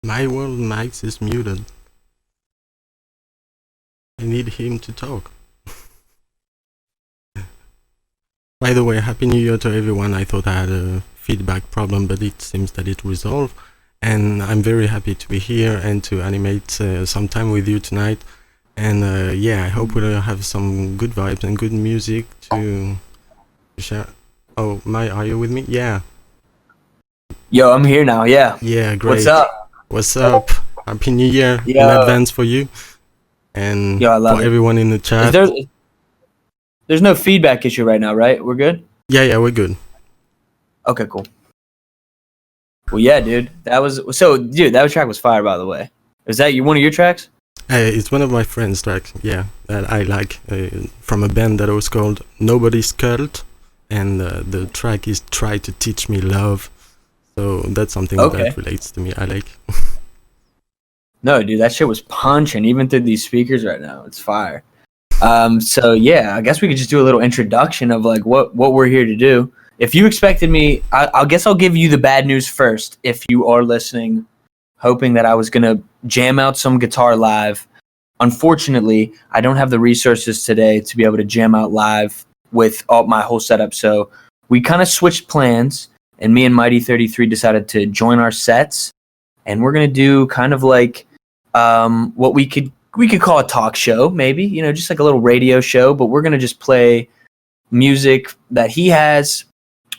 My world Max is muted. I need him to talk. By the way, Happy New Year to everyone. I thought I had a feedback problem, but it seems that it resolved. And I'm very happy to be here and to animate some time with you tonight. And yeah, I hope we'll have some good vibes and good music to share. Oh, are you with me? Yeah. Yo, I'm here now, yeah. Yeah, great. What's up? What's up? Happy New Year in advance for you. And I love for everyone in the chat. There's no feedback issue right now, right? We're good? Yeah, we're good. Okay, cool. Well, yeah, dude. That track was fire, by the way. Is that one of your tracks? It's one of my friends' tracks, yeah, that I like, from a band that was called Nobody's Cult, and the track is Try to Teach Me Love, so that's something that relates to me, I like. No, dude, that shit was punching, even through these speakers right now. It's fire. So, yeah, I guess we could just do a little introduction of, like, what we're here to do. If you expected me, I guess I'll give you the bad news first, if you are listening, hoping that I was going to jam out some guitar live. Unfortunately, I don't have the resources today to be able to jam out live with my whole setup. So we kind of switched plans, and me and Mighty33 decided to join our sets, and we're going to do kind of like what we could call a talk show, maybe, just like a little radio show, but we're going to just play music that he has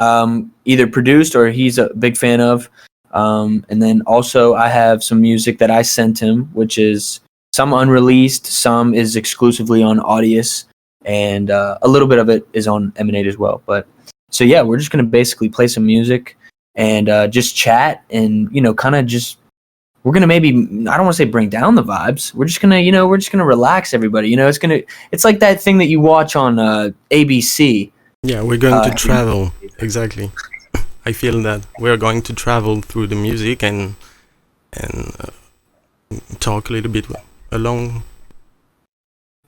either produced or he's a big fan of. And then also I have some music that I sent him, which is some unreleased, some is exclusively on Audius, and a little bit of it is on Emanate as well. But so yeah, we're just going to basically play some music and just chat and, kind of just, we're going to maybe, I don't want to say bring down the vibes. We're just going to, we're just going to relax everybody. It's like that thing that you watch on ABC. Yeah, we're going to travel. Exactly. I feel that we're going to travel through the music and talk a little bit along.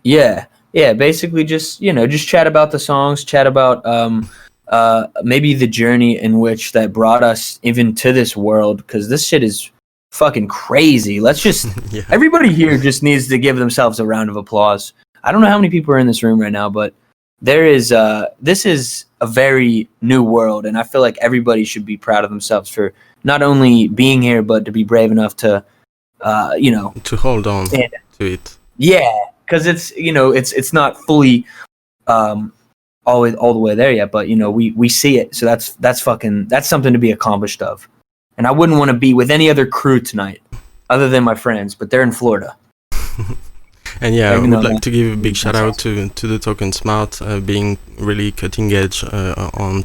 Yeah, basically just chat about the songs, chat about maybe the journey in which that brought us even to this world, because this shit is fucking crazy. Let's just everybody here just needs to give themselves a round of applause. I don't know how many people are in this room right now, but this is a very new world, and I feel like everybody should be proud of themselves for not only being here, but to be brave enough to to hold on to it. Yeah, because it's not fully all the way there yet, but we see it, so that's something to be accomplished of. And I wouldn't want to be with any other crew tonight other than my friends, but they're in Florida. And yeah, I would like to give a big shout out to the Tokensmart, being really cutting edge on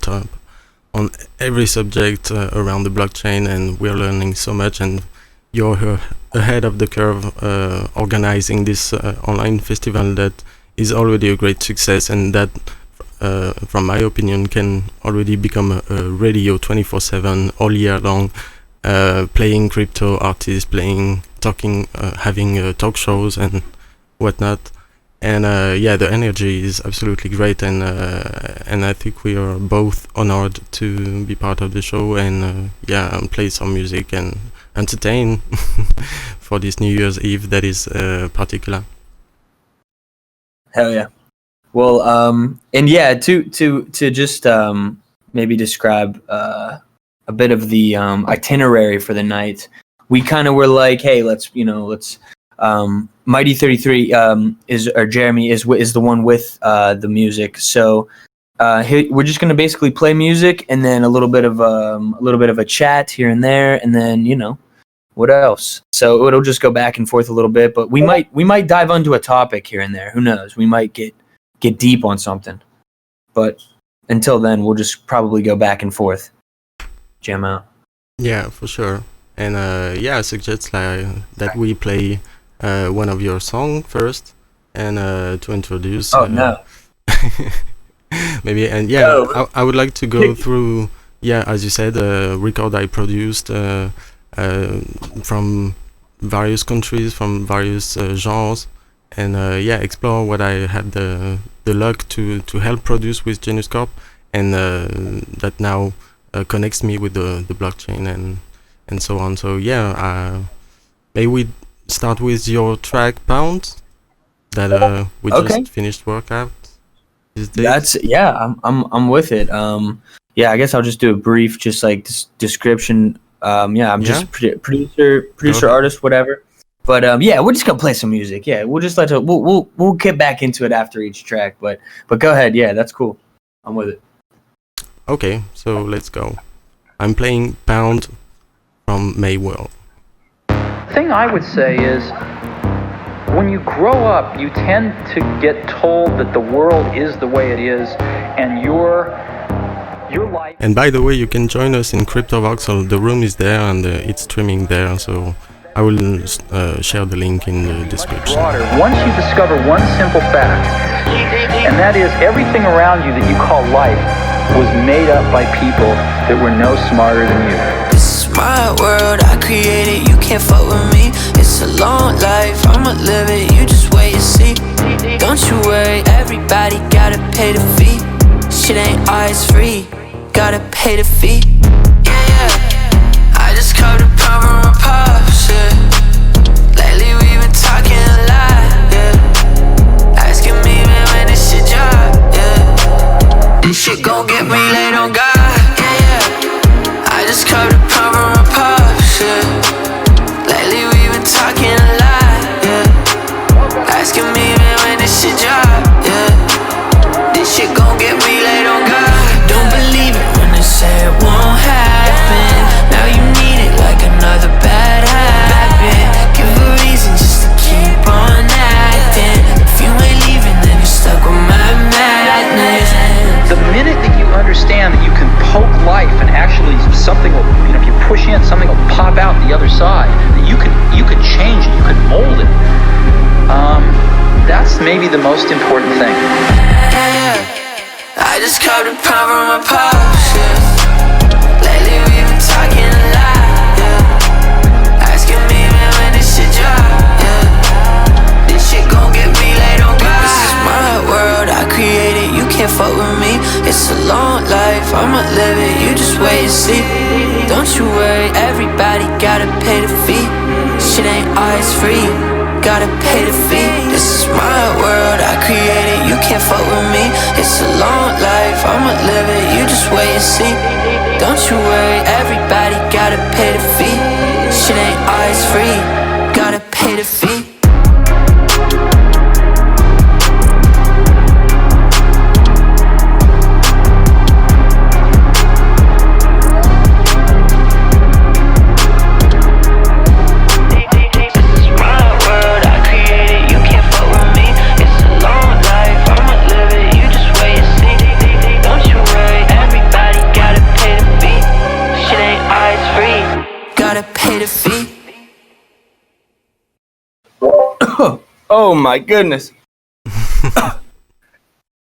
every subject around the blockchain, and we're learning so much, and you're ahead of the curve organizing this online festival that is already a great success, and that from my opinion can already become a radio 24/7 all year long, playing crypto artists, having talk shows and whatnot. And the energy is absolutely great, and I think we are both honored to be part of the show and play some music and entertain for this New Year's Eve that is particular. Hell yeah. Well, and yeah, to just maybe describe a bit of the itinerary for the night. We kind of were like, hey, let's Mighty33 Jeremy is the one with the music. So we're just gonna basically play music and then a little bit of a chat here and there, and then what else? So it'll just go back and forth a little bit, but we might dive onto a topic here and there. Who knows? We might get deep on something. But until then, we'll just probably go back and forth, jam out. Yeah, for sure. And I suggest that we play one of your songs first, and to introduce. Oh no. Maybe, and I would like to go through. Yeah, as you said, record I produced from various countries, from various genres, and explore what I had the luck to help produce with geniuscorp, and that now connects me with the blockchain and so on. So may we start with your track Pound that we just finished workout these days? I'm with it. I guess I'll just do a brief description. I'm just producer, artist, whatever. But we're just gonna play some music. Yeah, we'll just we'll get back into it after each track. But go ahead. Yeah, that's cool. I'm with it. Okay, so let's go. I'm playing Pound from MAiWORLD. The thing I would say is, when you grow up, you tend to get told that the world is the way it is, and your life. And by the way, you can join us in Cryptovoxels. The room is there and it's streaming there, so I will share the link in the description. Once you discover one simple fact, and that is everything around you that you call life was made up by people that were no smarter than you. This is my world, I created, you can't fuck with me. It's a long life, I'ma live it, you just wait and see. Don't you worry, everybody gotta pay the fee. Shit ain't always free, gotta pay the fee. I just caught the pound from my pops, Lately we been talking a lot, Asking me, man, when this shit drop, This shit gon' get me laid on God, I just caught the pound from my pops, Lately we been talking a lot, Asking me, man, when this shit drop, This shit gon' get me laid on God. Don't believe it when they say it won't happen. Now you need it like another bad habit. Give a reason just to keep on acting. If you ain't leaving, then you're stuck with my madness. The minute that you understand that you can poke life and actually something will, if you push in, something will pop out the other side. That you can change it, you can mold it. That's maybe the most important thing. I just caught the pound from my pops, Lately we been talking a lot, Asking me, man, when this shit drop, This shit gon' get me laid on God. This is my world, I created, you can't fuck with me. It's a long life, I'ma live it, you just wait and see. Don't you worry, everybody gotta pay the fee. Shit ain't always free, gotta pay the fee. This is my world, I created, you can't fuck with me. It's a long life, I'ma live it, you just wait and see. Don't you worry, everybody gotta pay the fee. Shit ain't always free, gotta pay the fee. Oh my goodness.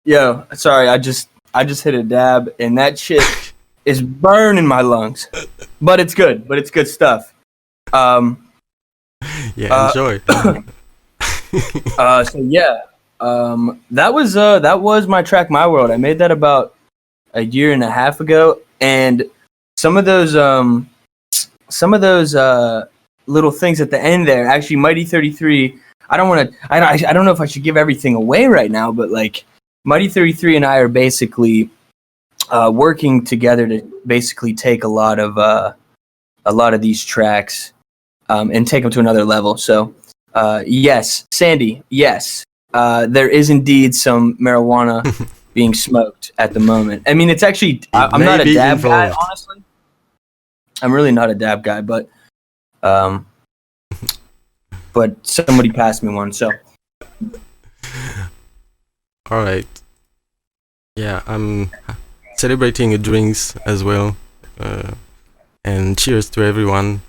Yo, sorry, I just hit a dab and that shit is burning my lungs. But it's good stuff. Enjoy. That was my track MAiWORLD. I made that about a year and a half ago, and some of those little things at the end there, actually Mighty33, I don't know if I should give everything away right now, but like Mighty33 and I are basically working together to basically take a lot of these tracks and take them to another level. So yes, Sandy, yes, there is indeed some marijuana being smoked at the moment. I mean, it's actually I'm not a dab guy, honestly. I'm really not a dab guy, but somebody passed me one, so. All right. Yeah, I'm celebrating a drinks as well, and cheers to everyone.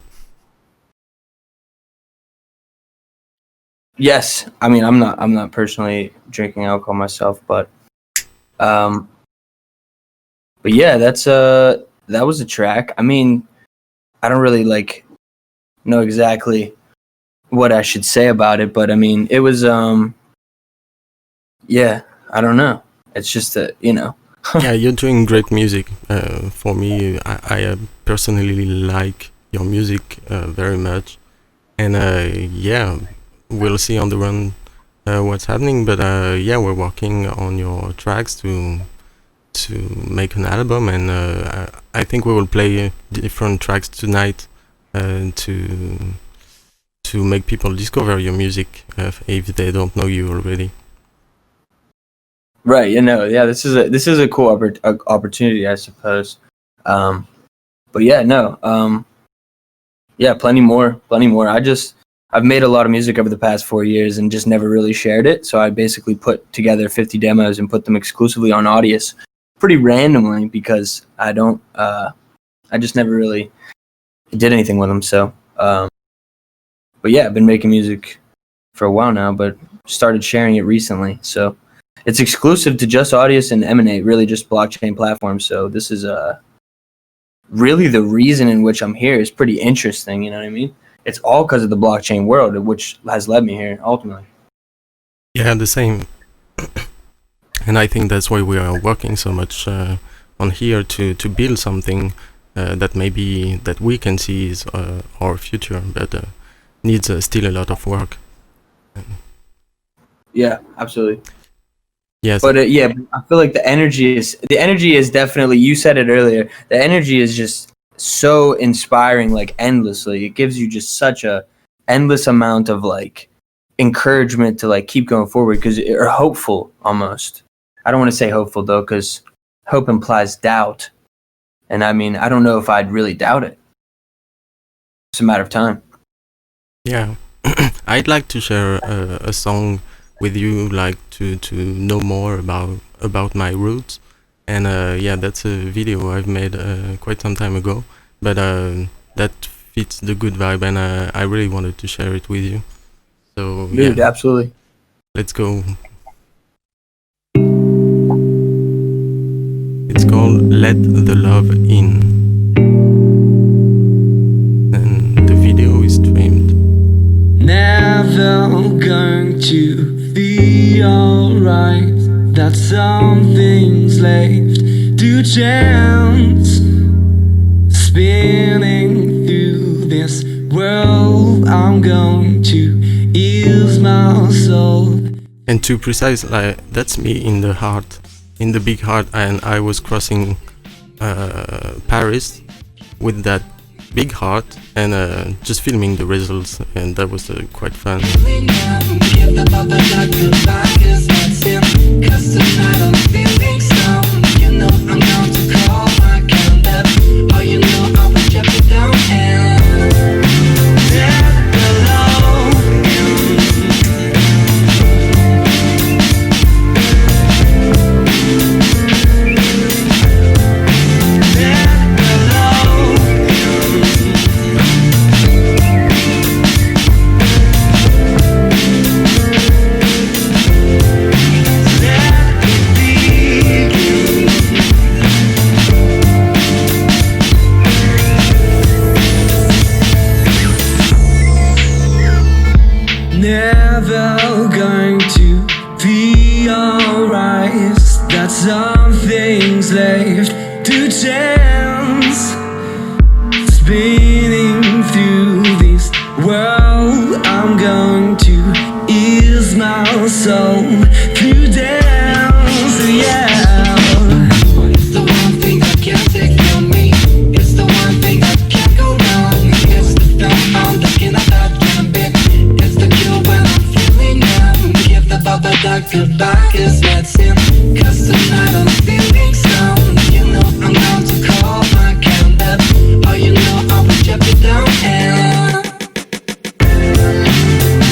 Yes, I mean I'm not personally drinking alcohol myself, but yeah, that was a track. I mean, I don't really know exactly what I should say about it, but I mean, it was yeah, I don't know. It's just that, Yeah, you're doing great music. For me, I personally like your music very much, and yeah, we'll see on the run what's happening. But yeah, we're working on your tracks to make an album, and I think we will play different tracks tonight to make people discover your music if they don't know you already. Right. Yeah. This is a cool opportunity, I suppose. But yeah, no. Yeah, plenty more. I've made a lot of music over the past 4 years and just never really shared it. So I basically put together 50 demos and put them exclusively on Audius pretty randomly because I just never really did anything with them. So, but yeah, I've been making music for a while now, but started sharing it recently. So it's exclusive to just Audius and Emanate, really just blockchain platforms. So this is really the reason in which I'm here is pretty interesting. You know what I mean? It's all because of the blockchain world, which has led me here ultimately. Yeah, the same. And I think that's why we are working so much on here to build something that maybe that we can see is our future, but needs still a lot of work. Yeah, absolutely. Yes. But yeah, I feel like the energy is definitely, you said it earlier, the energy is just so inspiring, like endlessly. It gives you just such a endless amount of like encouragement to like keep going forward, or hopeful almost. I don't want to say hopeful though, because hope implies doubt. And I mean, I don't know if I'd really doubt it. It's a matter of time. Yeah. I'd like to share a song with you, like to know more about my roots. And yeah, that's a video I've made quite some time ago, but that fits the good vibe, and I really wanted to share it with you. So dude, yeah, absolutely. Let's go. It's called Let the Love In, and the video is streamed. Never going to be alright. That something's left to chance. Spinning through this world, I'm going to ease my soul. And to precise, like that's me in the heart, in the big heart, and I was crossing Paris with that big heart and just filming the results, and that was quite fun. Cause tonight I'm feeling stoned. You know I'm going to call my conduct. Oh, you know I will jump it down and let the love never going to be alright. That something's left to chance. Spinning through this world, I'm going to ease my soul through dance, yeah. It's the one thing that can't take from me. It's the one thing that can't go wrong. It's the film on the skin of that gambit. It's the cure when I'm feeling numb. Give the bubble duck goodbye, cause that's him. Cause tonight I'm feeling stoned. You know I'm going to call my conduct. Oh, you know I will jump it down and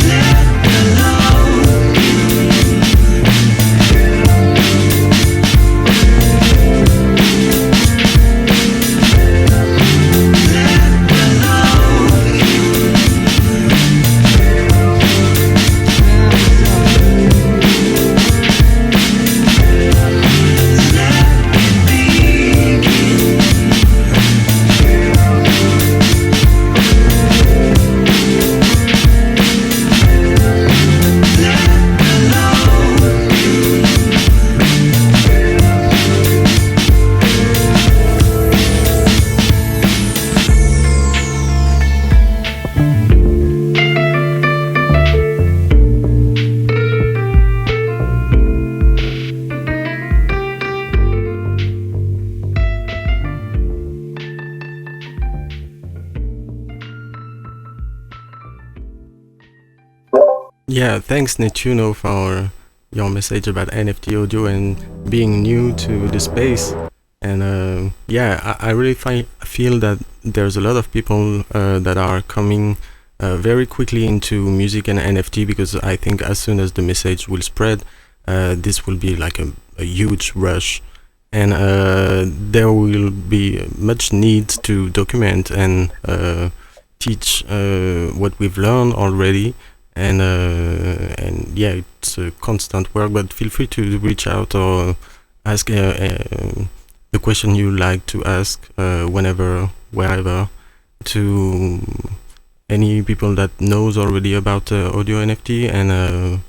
let the love let Yeah, thanks Netuno for your message about NFT audio and being new to the space. And yeah, I really feel that there's a lot of people that are coming very quickly into music and NFT, because I think as soon as the message will spread, this will be like a huge rush. And there will be much need to document and teach what we've learned already. And yeah, it's a constant work, but feel free to reach out or ask the question you like to ask whenever, wherever, to any people that knows already about audio NFT. And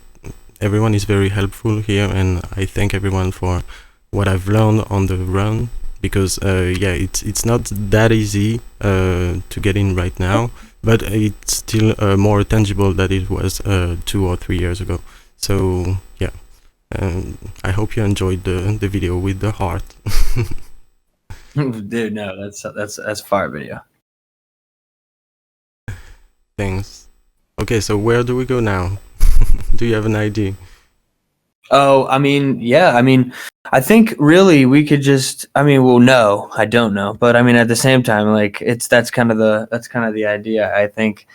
everyone is very helpful here, and I thank everyone for what I've learned on the run, because yeah, it's not that easy to get in right now, but it's still more tangible than it was 2 or 3 years ago. So yeah, I hope you enjoyed the video with the heart. Dude, no, that's fire video. Thanks. Okay, so where do we go now? Do you have an idea? Oh, I mean, yeah, I mean, I think really we could just, I mean, well, no, I don't know, but I mean, at the same time, like that's kind of the idea. I think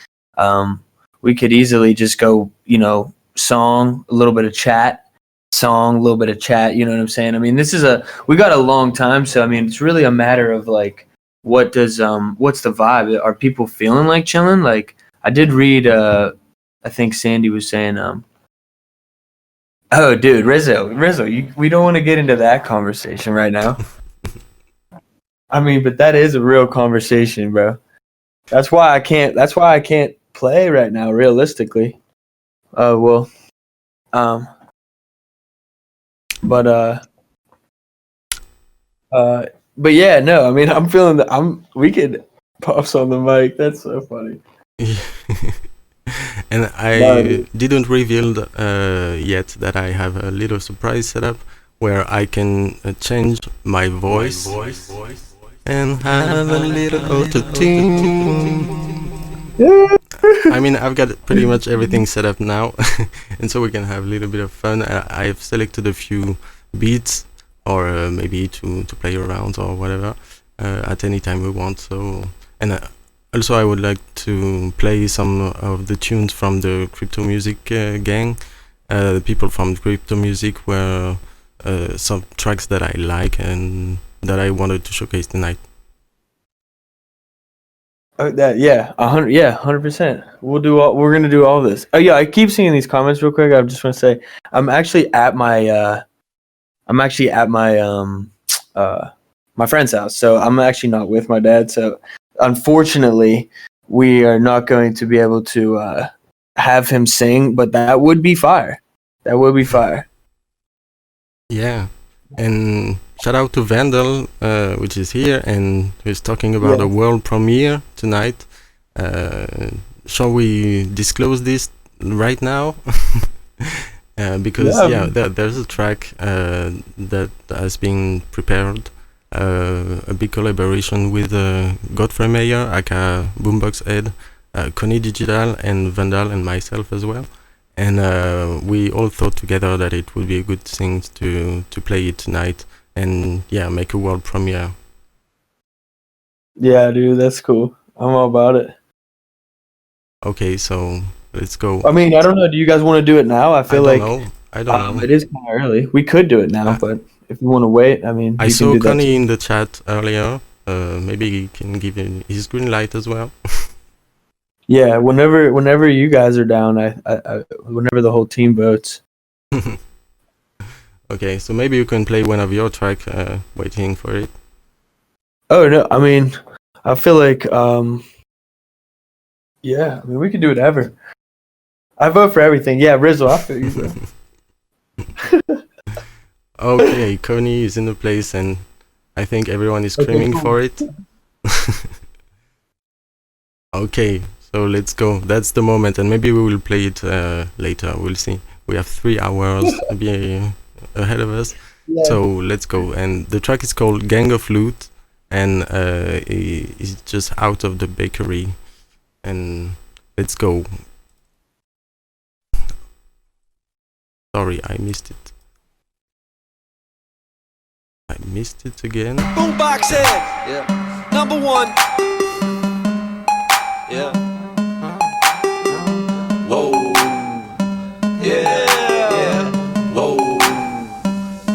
we could easily just go, you know, song, a little bit of chat, song, a little bit of chat. You know what I'm saying? I mean, we got a long time, so I mean, it's really a matter of like, what's the vibe? Are people feeling like chilling? Like, I did read, I think Sandy was saying, oh, dude, Rizzo, we don't want to get into that conversation right now. I mean, but that is a real conversation, bro. That's why I can't play right now, realistically. Well, but yeah, no, I mean, I'm feeling we could puffs on the mic. That's so funny. And I didn't reveal yet that I have a little surprise setup where I can change my voice and have a little auto-tune. I mean, I've got pretty much everything set up now, and so we can have a little bit of fun. I've selected a few beats, or maybe to play around or whatever at any time we want. So, and also I would like to play some of the tunes from the crypto music gang. The people from crypto music were some tracks that I like and that I wanted to showcase tonight. Yeah, 100%. We're gonna do all this. Oh yeah, I keep seeing these comments real quick. I just want to say I'm actually at my my friend's house, so I'm actually not with my dad. So unfortunately, we are not going to be able to have him sing, but that would be fire. That would be fire. Yeah, and shout out to Vandal, which is here and who's talking about a world premiere tonight. Shall we disclose this right now? Because there's a track that has been prepared, a big collaboration with Godfrey Mayer, aka BoomboxHead, Connie Digital, and Vandal, and myself as well. And we all thought together that it would be a good thing to play it tonight and make a world premiere. Yeah, dude, that's cool. I'm all about it. Okay, so let's go. I mean, I don't know. Do you guys want to do it now? I don't know. It is kind of early. We could do it now, but if you want to wait, I mean, I saw Connie in the chat earlier. Maybe he can give his green light as well. Yeah, whenever you guys are down, I whenever the whole team votes. Okay, so maybe you can play one of your track, waiting for it. Oh no, I mean, I feel like yeah, I mean we could do whatever. I vote for everything. Yeah, Rizzo, I feel you, bro. Okay, Connie is in the place, and I think everyone is screaming for it. Okay, so let's go. That's the moment, and maybe we will play it later. We'll see. We have 3 hours ahead of us, so let's go. And the track is called Gang of Loot, and it's just out of the bakery. And let's go. Sorry, I missed it. I missed it again. BoomboxHead, yeah. Number one. Yeah. Whoa. Yeah. Yeah. Whoa.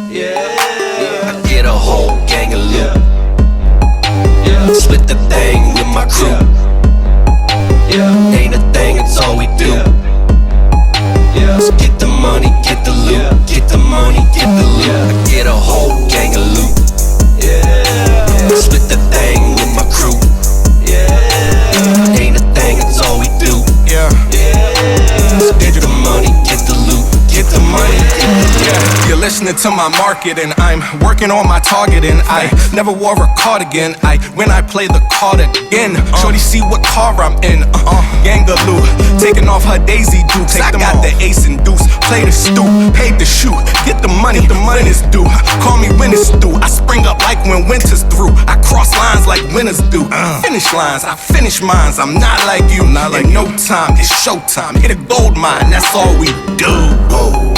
Yeah. I get a whole gang of loot. Yeah. Split the thing with my crew. Yeah. Ain't a thing, it's all we do. Yeah. Just get the money, get the loot. Get the money, get the loot. I get a whole gang of loot. Yeah. Split the thing with my crew. Yeah. Ain't a thing, it's all we do. Yeah. Just get the money, get the loot. Get the money, get the loot. Yeah. You're listening to my marketing. I'm working on my targeting. I never wore a cardigan. When I play the card again, shorty see what car I'm in. Gangaloo, taking off her Daisy Dukes. I got the ace and deuce. Play the stoop, paid the shoot. Get the money when it's due. Call me when it's due. I spring up like when winter's through. I cross lines like winners do. Finish lines, I finish mines. I'm not like you. In no time, it's showtime. Hit a gold mine, that's all we do. Whoa.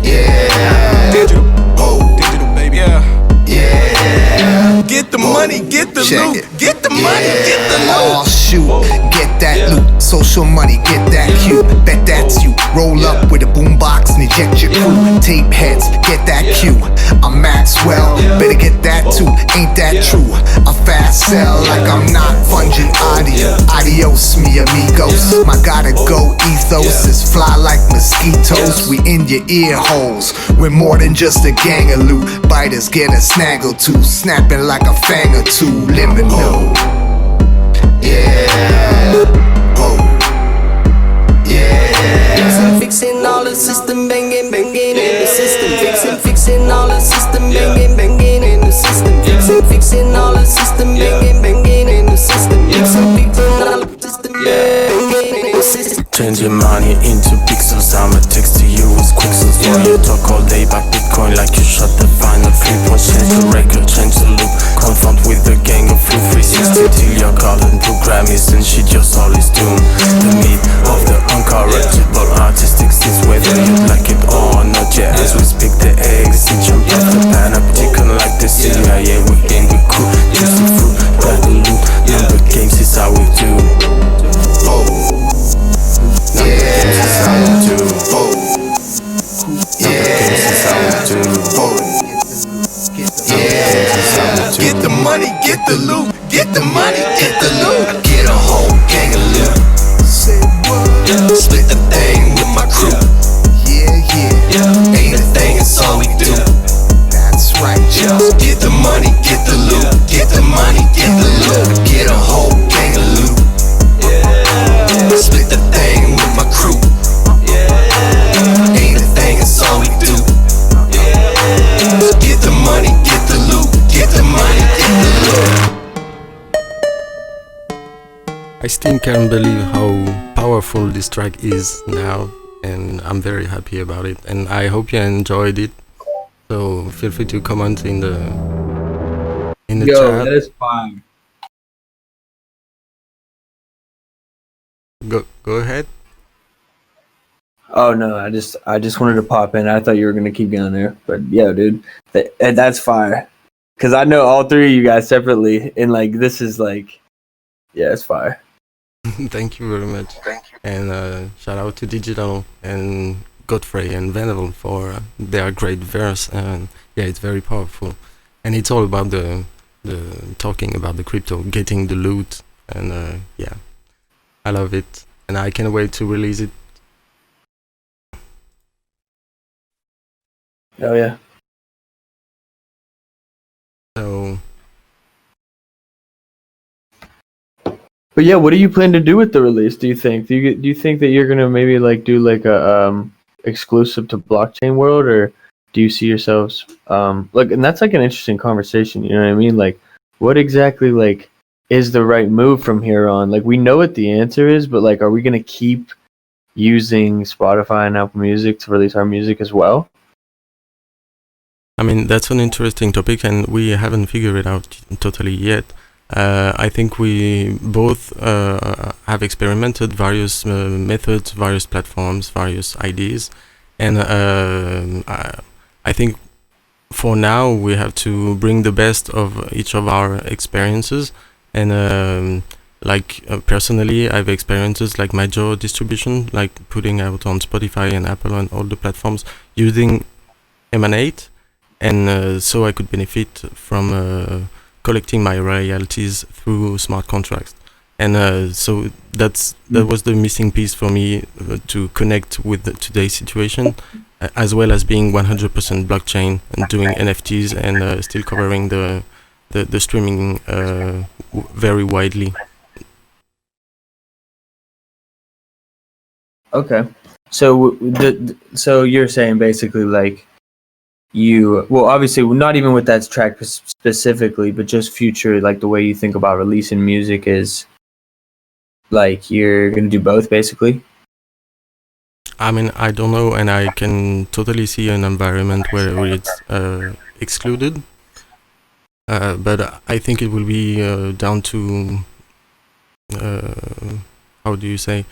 Yeah. Digital, digital baby. Yeah. Get the money, get the Check loot. it. Get the money, get the loot. Oh shoot, get that loot. Social money, get that cue. Bet that's you. Roll up with a boombox and eject your crew. Tape heads, get that cue. I'm Maxwell, better get that too. Ain't that true? I fast sell like I'm not funging audio. Adios, mi amigos. My gotta go ethos is fly like mosquitoes. We in your ear holes. We're more than just a gang of loot. Biters get a snaggle too. Snapping like a fang or two. Liminal. Yeah. Oh. Yeah. Fixing all the system, banging in the system. Fixing all the system, banging in the system. Fixing all the system, banging in the system. Fixing all the system, banging in the system. Changing money into pixels, I'ma text to you with quicksels. Yeah, you talk all day about Bitcoin like you shot the final 3 points. Change the record, change the loop. Confront with the gang of flu 360 till your golden program isn't shit, your soul is doomed. The meat of the incorrigible artistic is whether you like it or not. Yeah, as we speak the eggs, it jump off the panopticon like the CIA. We game, we cool, juicy fruit, grab the loot. Number games is how we do. Get the money, get the loot. Get the money, get the loot. I get a whole gang of loot. Split the thing with my crew. Yeah. Ain't a thing, it's all we do. That's right, just get the money, get the loot. Get the money, get the loot. I get a whole gang of loot. Yeah. Split the thing with my crew. Yeah. Ain't a thing, it's all we do. Yeah. Get the money, get the loot. Get the money, get the loot. I still can't believe how powerful this track is now, and I'm very happy about it, and I hope you enjoyed it. So feel free to comment in the chat. That is fine. Go ahead. Oh no, I just wanted to pop in. I thought you were gonna keep going there, but yeah, dude, that's fire. Cause I know all three of you guys separately, and like this is like, yeah, it's fire. Thank you very much. Thank you. And shout out to Digital and Godfrey and Vandal for their great verse. And yeah, it's very powerful. And it's all about the talking about the crypto, getting the loot, and yeah, I love it, and I can't wait to release it. Oh yeah. So. But yeah, what do you plan to do with the release? Do you think? Do you think that you're gonna maybe like do like a exclusive to blockchain world, or do you see yourselves look? And that's like an interesting conversation. You know what I mean? Like, what exactly like is the right move from here on? Like, we know what the answer is, but like, are we gonna keep using Spotify and Apple Music to release our music as well? I mean, that's an interesting topic, and we haven't figured it out totally yet. I think we both have experimented various methods, various platforms, various ideas, and I think for now we have to bring the best of each of our experiences, and personally I've experiences like my Joe distribution, like putting out on Spotify and Apple and all the platforms using Emanate, and so I could benefit from collecting my royalties through smart contracts. And so that was the missing piece for me to connect with today's situation, as well as being 100% blockchain and doing NFTs and still covering the streaming very widely. Okay, so so you're saying basically like obviously not even with that track specifically, but just future, like the way you think about releasing music is like you're gonna do both basically. I mean, I don't know, and I can totally see an environment where it's excluded, but I think it will be down to how do you say?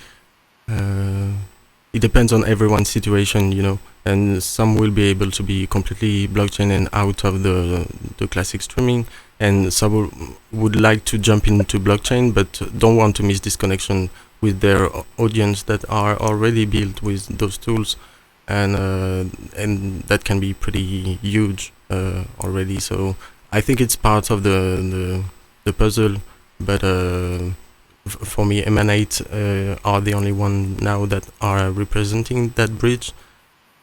It depends on everyone's situation, you know, and some will be able to be completely blockchain and out of the classic streaming, and some would like to jump into blockchain but don't want to miss this connection with their audience that are already built with those tools, and that can be pretty huge already. So I think it's part of the puzzle, but for me, Emanate are the only one now that are representing that bridge,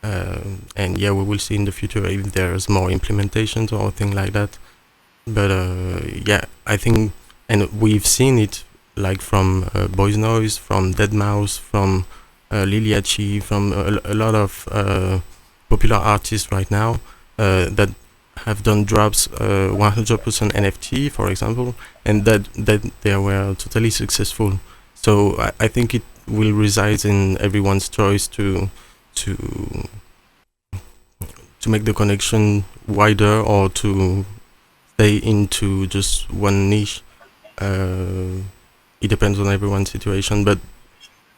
and yeah, we will see in the future if there's more implementations or things like that. But yeah, I think, and we've seen it like from Boys Noise, from Deadmau5, from Liliachi, from a lot of popular artists right now that have done drops 100% NFT, for example, and that they were totally successful. So I think it will reside in everyone's choice to make the connection wider or to stay into just one niche. It depends on everyone's situation, but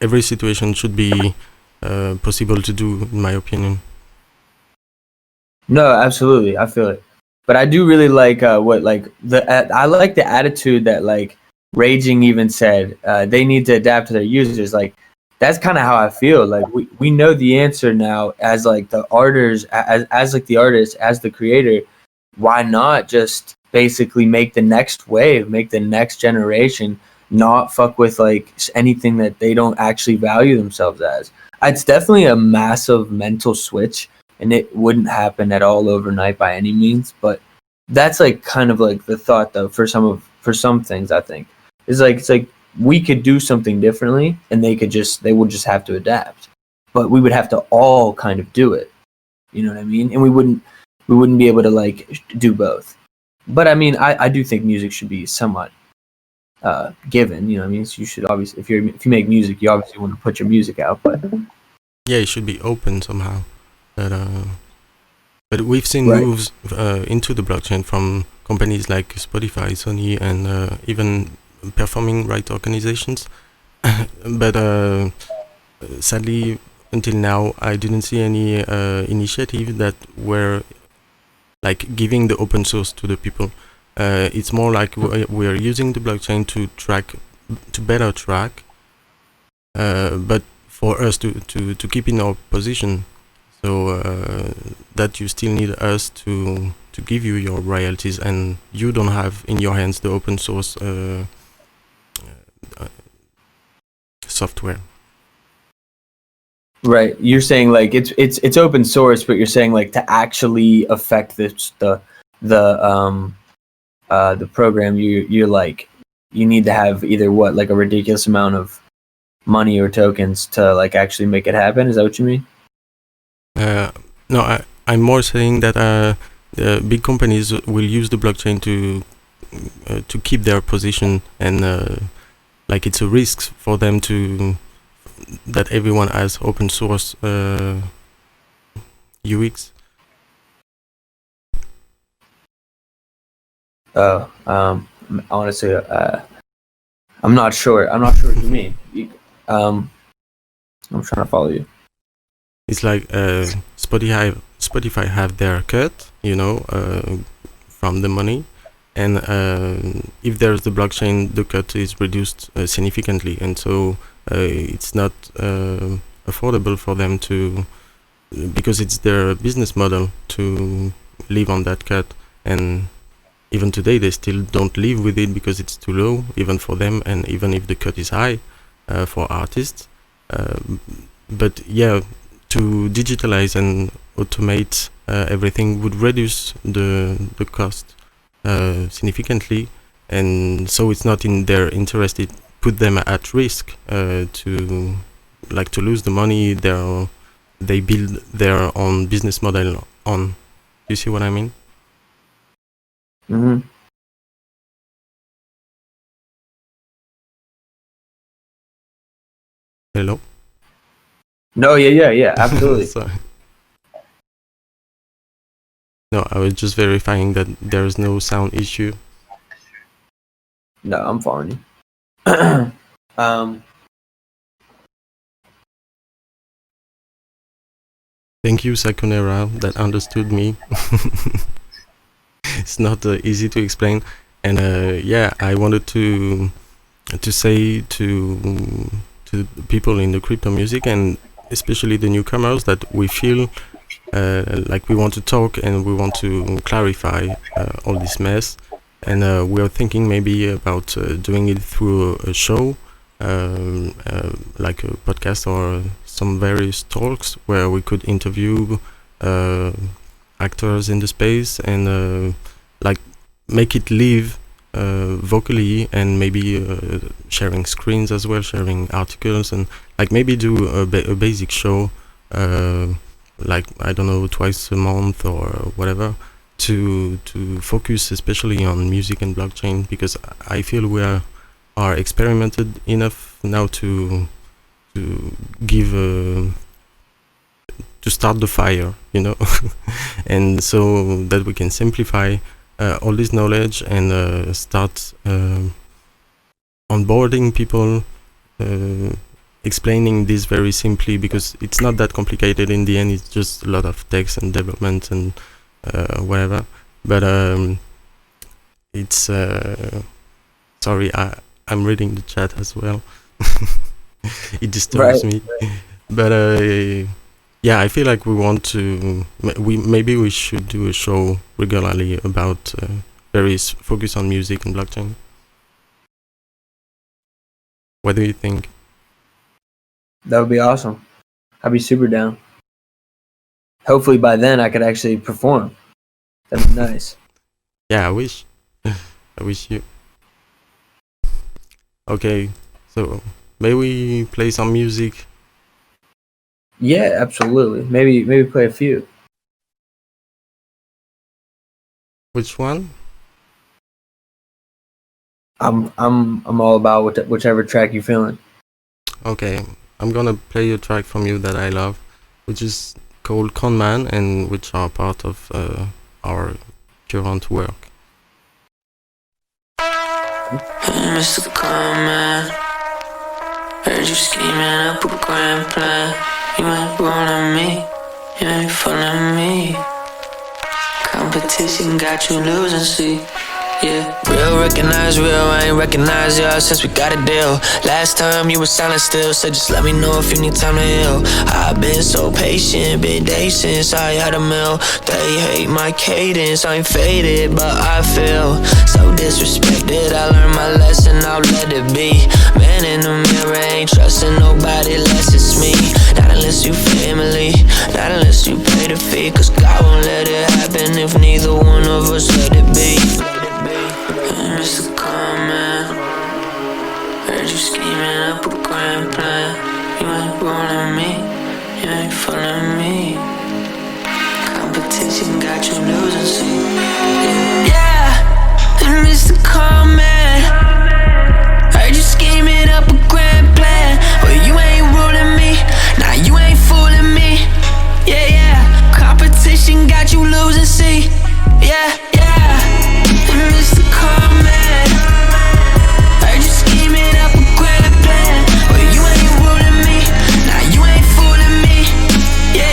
every situation should be possible to do, in my opinion. No, absolutely, I feel it. But I do really like I like the attitude that like Raging even said they need to adapt to their users. Like that's kind of how I feel. Like we know the answer now as like the artists, as like the artist, as the creator. Why not just basically make the next wave, make the next generation not fuck with like anything that they don't actually value themselves as? It's definitely a massive mental switch, and it wouldn't happen at all overnight by any means. But that's like kind of like the thought though for some things. I think it's like we could do something differently, and they would just have to adapt. But we would have to all kind of do it. You know what I mean? And we wouldn't be able to like do both. But I mean, I do think music should be somewhat given. You know what I mean? So you should obviously, if you make music, you obviously want to put your music out. But yeah, it should be open somehow. But we've seen moves into the blockchain from companies like Spotify, Sony, and even performing right organizations. But sadly, until now, I didn't see any initiative that were like giving the open source to the people. It's more like we're using the blockchain to better track, but for us to keep in our position. So that you still need us to give you your royalties, and you don't have in your hands the open source software. Right, you're saying like it's open source, but you're saying like to actually affect the program, you're like you need to have either what, like a ridiculous amount of money or tokens to like actually make it happen. Is that what you mean? No, I'm more saying that the big companies will use the blockchain to keep their position, and like it's a risk for them that everyone has open source UX. Honestly, I'm not sure. I'm not sure what you mean. I'm trying to follow you. it's like Spotify have their cut, from the money, and if there's the blockchain, the cut is reduced significantly, and so it's not affordable for them to, because it's their business model to live on that cut, and even today they still don't live with it because it's too low, even for them, and even if the cut is high for artists. But yeah, to digitalize and automate everything would reduce the cost significantly, and so it's not in their interest. It put them at risk to lose the money they build their own business model on. You see what I mean? Mm-hmm. Hello? No, yeah, absolutely. Sorry. No, I was just verifying that there is no sound issue. No, I'm following you. Thank you, Sakunera, that understood me. It's not easy to explain, and yeah, I wanted to say to the people in the crypto music, and especially the newcomers, that we feel like we want to talk and we want to clarify all this mess, and we are thinking maybe about doing it through a show, like a podcast or some various talks where we could interview actors in the space and make it live vocally, and maybe sharing screens as well, sharing articles, and maybe do a basic show, I don't know, twice a month or whatever, to focus especially on music and blockchain, because I feel we are experimented enough now to give to start the fire, and so that we can simplify all this knowledge and start onboarding people, explaining this very simply, because it's not that complicated in the end. It's just a lot of text and development and whatever, but it's sorry, I'm reading the chat as well. It disturbs me, but yeah, I feel like we want to. Maybe we should do a show regularly about various focus on music and blockchain. What do you think? That would be awesome. I'd be super down. Hopefully by then I could actually perform. That'd be nice. Yeah, I wish. I wish you. Okay, so may we play some music? Yeah, absolutely. Maybe play a few. Which one? I'm all about whichever track you're feeling. Okay, I'm gonna play a track from you that I love, which is called Conman, and which are part of our current work. Mr. Conman, heard you scheming up a grand plan. You ain't rolling me, you ain't fooling me. Competition got you losing, see. Yeah, real recognize real, I ain't recognize y'all since we got a deal. Last time you were silent still, said just let me know if you need time to heal. I've been so patient, been days since I had a meal. They hate my cadence, I ain't faded, but I feel so disrespected. I learned my lesson, I'll let it be. Man in the mirror, ain't trusting nobody unless it's me. Not unless you family, not unless you pay the fee. Cause God won't let it happen if neither one of us let it be. Mr. Conman, heard you scheming up a grand plan. You ain't rolling me, you ain't fooling me. Competition got you losing, see. Yeah, Mr. Conman, heard you scheming up a grand plan. But you ain't ruling me, nah, you ain't fooling me. Yeah, competition got you losing, see. Yeah, Mr. Conman, heard you scheming up a grand plan. But you ain't ruling me, nah, you ain't fooling me. Yeah,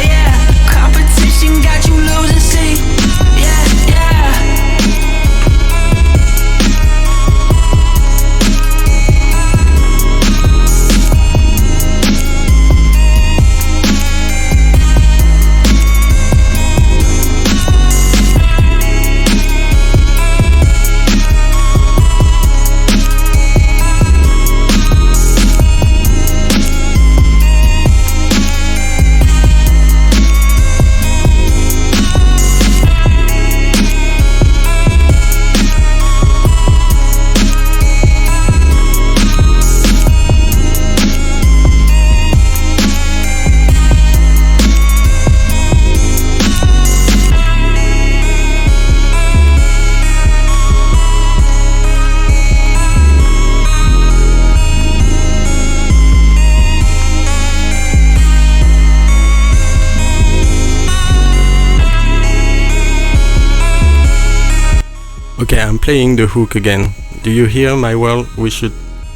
Okay, I'm playing the hook again. Do you hear my world? We should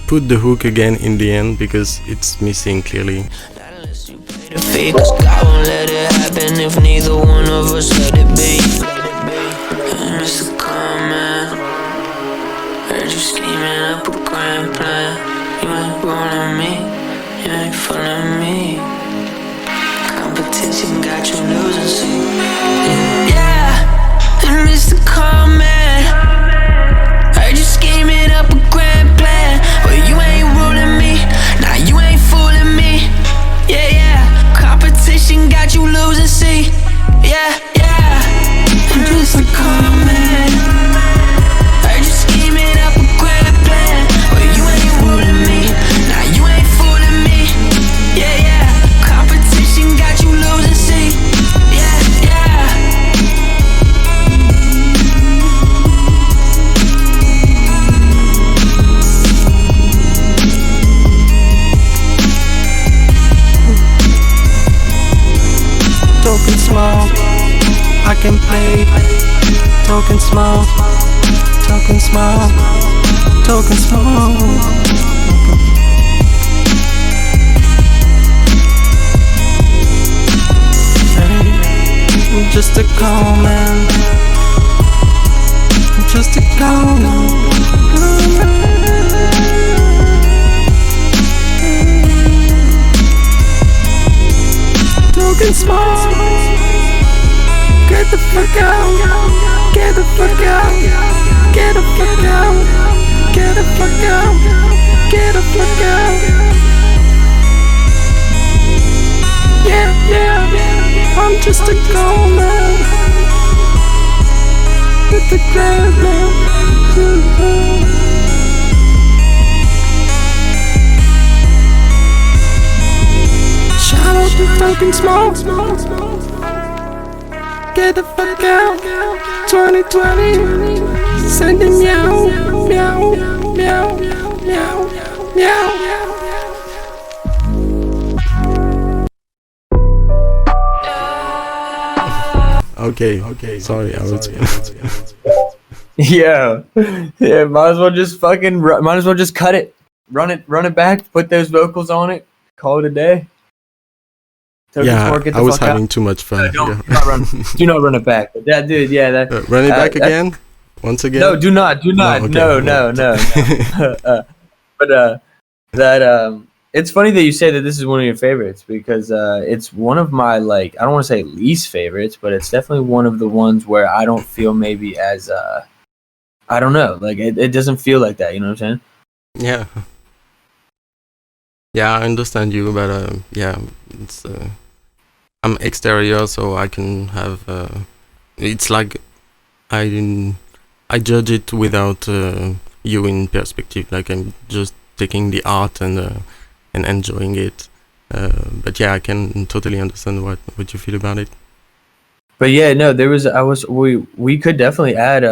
put the hook again in the end because it's missing clearly. Cause God won't let it happen if neither one of us let it be. Mr. Comment, heard you scheming up a grand plan. You ain't rolling me, you ain't fooling me. Competition got you losing, see. Yeah, and Mr. Comment, heard you scheming up a grand plan. But you ain't rolling me, nah, you ain't fooling me. Yeah, yeah, competition got you losing, see. Yeah, yeah, and Mr. Comment, heard you scheming up a grand plan. But you ain't rolling me, nah, you ain't fooling me. Yeah, yeah, competition got you losing, see. Yeah, yeah. Tokensmart, I can play. Tokensmart, Tokensmart, Tokensmart. Just a comment, just a comment. Tokensmart, get the fuck out, get the fuck out, get the fuck out, get the fuck out, get the fuck out. Yeah, yeah, I'm just a comment with the grand man. Shout out to Tokensmart, get the fuck out, 2020, sending meow, meow, meow, meow, meow. Okay, sorry, I was... Yeah, yeah. Might as well just might as well just cut it, run it back, put those vocals on it, call it a day. Yeah, I was having too much fun. Do not run it back. But that dude, yeah, that run it back again, once again. No, do not. No. But that it's funny that you say that this is one of your favorites because it's one of my, like, I don't want to say least favorites, but it's definitely one of the ones where I don't feel maybe as I don't know, like it doesn't feel like that. You know what I'm saying? Yeah. Yeah, I understand you, but yeah, it's I'm exterior, so I can have. It's like I judge it without you in perspective. Like I'm just taking the art and enjoying it. But yeah, I can totally understand what you feel about it. But yeah, no, we could definitely add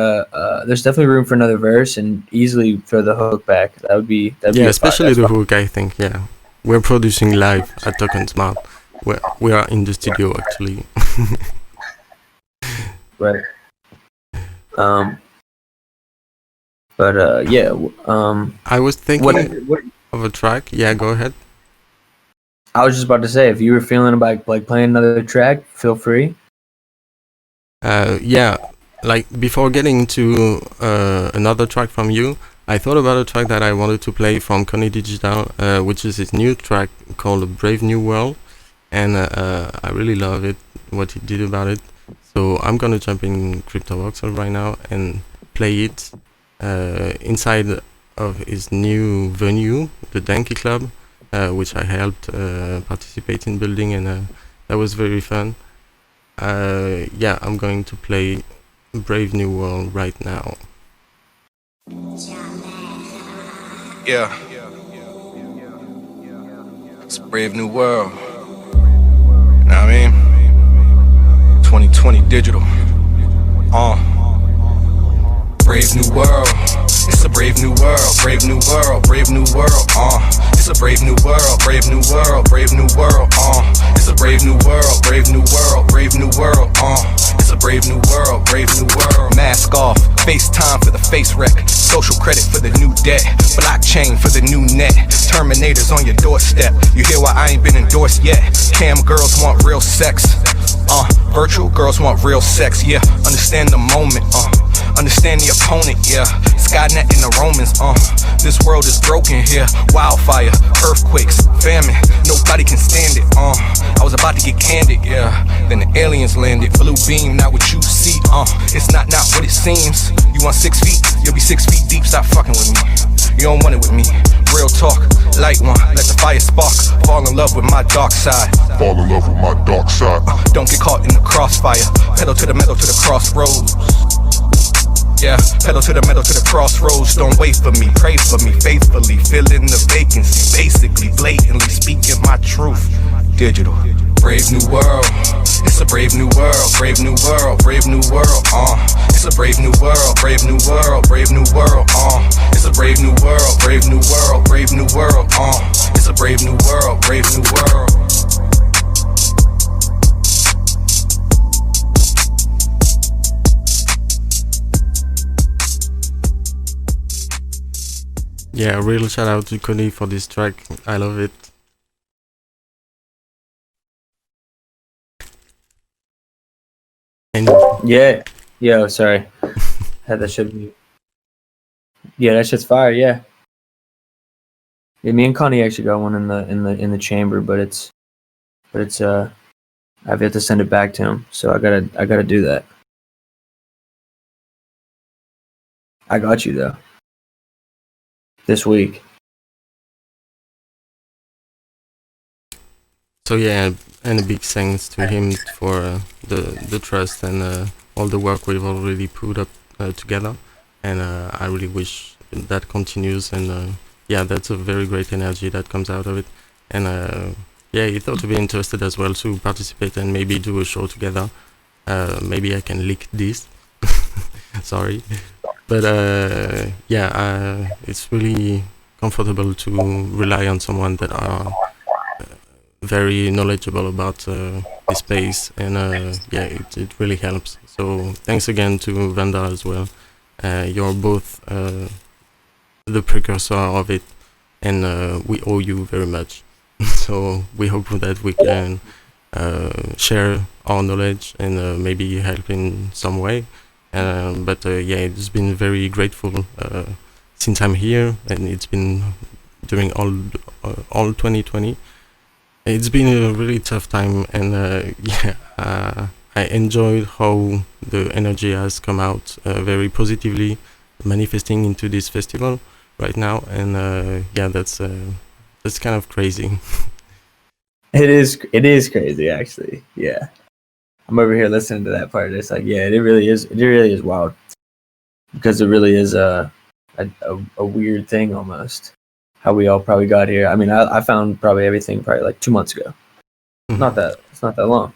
there's definitely room for another verse and easily throw the hook back. That'd be especially the hook. I think we're producing live at Tokensmart. We are in the studio actually. Right. But yeah. I was thinking of a track. Yeah, go ahead. I was just about to say, if you were feeling about like playing another track, feel free. Yeah, like before getting to another track from you, I thought about a track that I wanted to play from Connie Digital, which is his new track called Brave New World, and I really love it, what he did about it. So I'm gonna jump in Cryptovoxels right now and play it inside of his new venue, the Danky Club, which I helped participate in building, and that was very fun. Yeah, I'm going to play Brave New World right now. Yeah. It's a brave new world. You know what I mean? 2020 digital. Brave new world. It's a brave new world, brave new world, brave new world, It's a brave new world, brave new world, brave new world, It's a brave new world, brave new world, brave new world, It's a brave new world, brave new world. Mask off, FaceTime for the face wreck. Social credit for the new debt, blockchain for the new net. Terminators on your doorstep. You hear why I ain't been endorsed yet? Cam girls want real sex. Virtual girls want real sex, yeah. Understand the moment, understand the opponent, yeah. Skynet in the Romans, This world is broken here. Wildfire, earthquakes, famine. Nobody can stand it, I was about to get candid, yeah. Then the aliens landed. Blue beam, not what you see, It's not what it seems. You want 6 feet? You'll be 6 feet deep. Stop fucking with me. You don't want it with me. Real talk, light one. Let the fire spark. Fall in love with my dark side. Fall in love with my dark side. Don't get caught in the crossfire. Pedal to the metal to the crossroads. Yeah, pedal to the metal to the crossroads. Don't wait for me, pray for me faithfully. Filling the vacancy, basically blatantly speaking my truth. Digital, brave new world. It's a brave new world, brave new world, brave new world. It's a brave new world, brave new world, brave new world. It's a brave new world, brave new world, brave new world. It's a brave new world, brave new world. Yeah, real shout out to Connie for this track. I love it. And Yeah. Yo, sorry. Had that shit mute. Yeah, that shit's fire, yeah. Yeah, me and Connie actually got one in the chamber, but it's I've yet to send it back to him, so I gotta do that. I got you though. This week. so yeah, and a big thanks to him for the trust and all the work we've already put up together. And I really wish that continues. And yeah, that's a very great energy that comes out of it. And yeah, he thought to be interested as well to participate and maybe do a show together. Maybe I can leak this. Sorry. But yeah, it's really comfortable to rely on someone that are very knowledgeable about the space, and yeah, it really helps. So thanks again to Vandal as well. You're both the precursor of it, and we owe you very much. So we hope that we can share our knowledge and maybe help in some way. But yeah, it's been very grateful since I'm here, and it's been during all 2020. It's been a really tough time, and yeah, I enjoyed how the energy has come out very positively, manifesting into this festival right now, and yeah, that's kind of crazy. It is crazy, actually. Yeah. I'm over here listening to that part. It's like, yeah, it really is wild, because it really is a weird thing almost. How we all probably got here. I mean, I found probably everything probably like 2 months ago. It's not that long,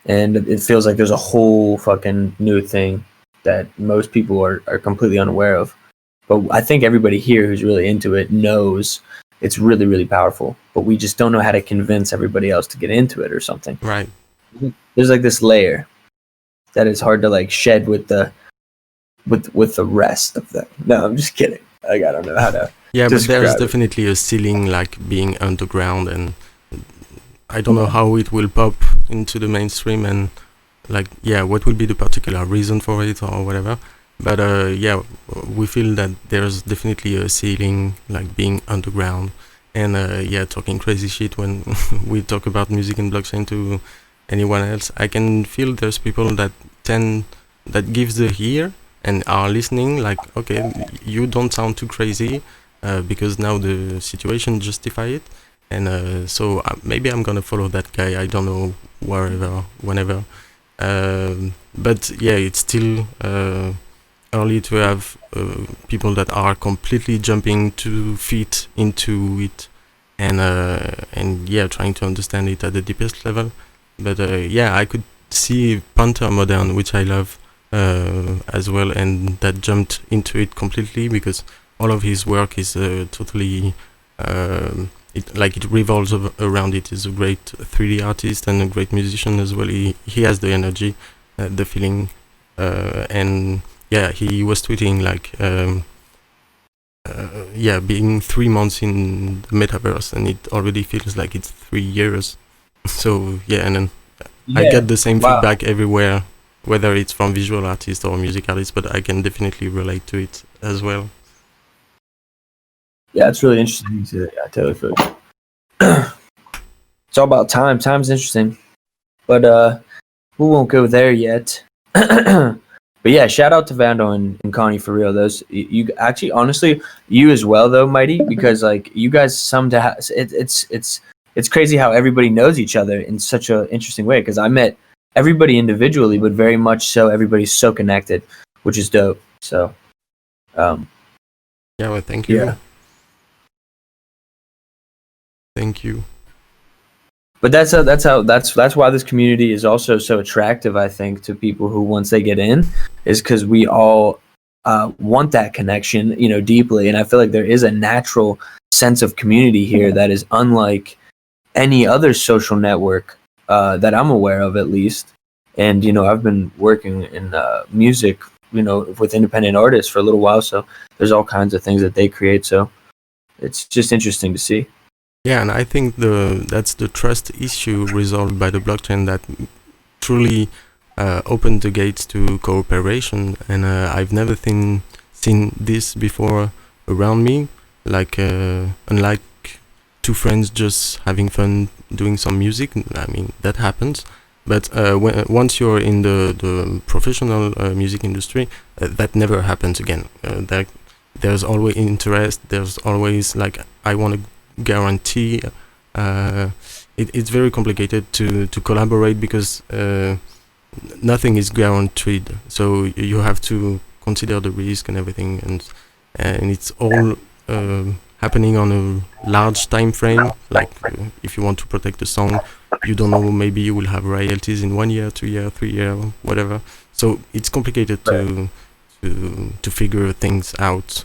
and it feels like there's a whole fucking new thing that most people are completely unaware of. But I think everybody here who's really into it knows it's really, really powerful. But we just don't know how to convince everybody else to get into it or something. Right. There's like this layer that is hard to like shed with the rest of them. No, I'm just kidding. Like, I don't know how to. Yeah, but there's it. definitely a ceiling, like being underground, and I don't know how it will pop into the mainstream, and like, yeah, what will be the particular reason for it or whatever. But yeah, we feel that there's definitely a ceiling, like being underground, and yeah, talking crazy shit when we talk about music and blockchain to anyone else. I can feel there's people that gives the ear and are listening, like, okay, you don't sound too crazy, because now the situation justify it, and so maybe I'm gonna follow that guy. I don't know, wherever, whenever, but yeah, it's still early to have people that are completely jumping 2 feet into it, and yeah, trying to understand it at the deepest level. But yeah, I could see Panther Modern, which I love as well, and that jumped into it completely, because all of his work is totally it revolves around it. He's a great 3D artist and a great musician as well. He has the energy, the feeling, and yeah, he was tweeting like, being 3 months in the metaverse, and it already feels like it's 3 years. So yeah, and then I get the same feedback everywhere, whether it's from visual artists or music artists, but I can definitely relate to it as well. Yeah, it's really interesting. I totally feel it. It's all about time. Time's interesting, but we won't go there yet. But yeah, shout out to Vandal and Connie for real. Those you actually, honestly, you as well though, Mighty, because like you guys it's crazy how everybody knows each other in such an interesting way. Because I met everybody individually, but very much so everybody's so connected, which is dope. So, yeah, well, thank you. Yeah. Thank you. But that's why this community is also so attractive, I think, to people who once they get in, is because we all want that connection, you know, deeply. And I feel like there is a natural sense of community here that is unlike any other social network that I'm aware of, at least. And, you know, I've been working in music, you know, with independent artists for a little while. So there's all kinds of things that they create. So it's just interesting to see. Yeah, and I think that's the trust issue resolved by the blockchain that truly opened the gates to cooperation. And I've never seen this before around me. Like, unlike two friends just having fun doing some music, I mean, that happens. But once you're in the professional music industry, that never happens again. There's always interest. There's always like, I want to guarantee. It's very complicated to collaborate because nothing is guaranteed. So you have to consider the risk and everything, and it's all happening on a large time frame. Like if you want to protect a song, you don't know, maybe you will have royalties in 1 year, 2 year, 3 year, whatever. So it's complicated to figure things out,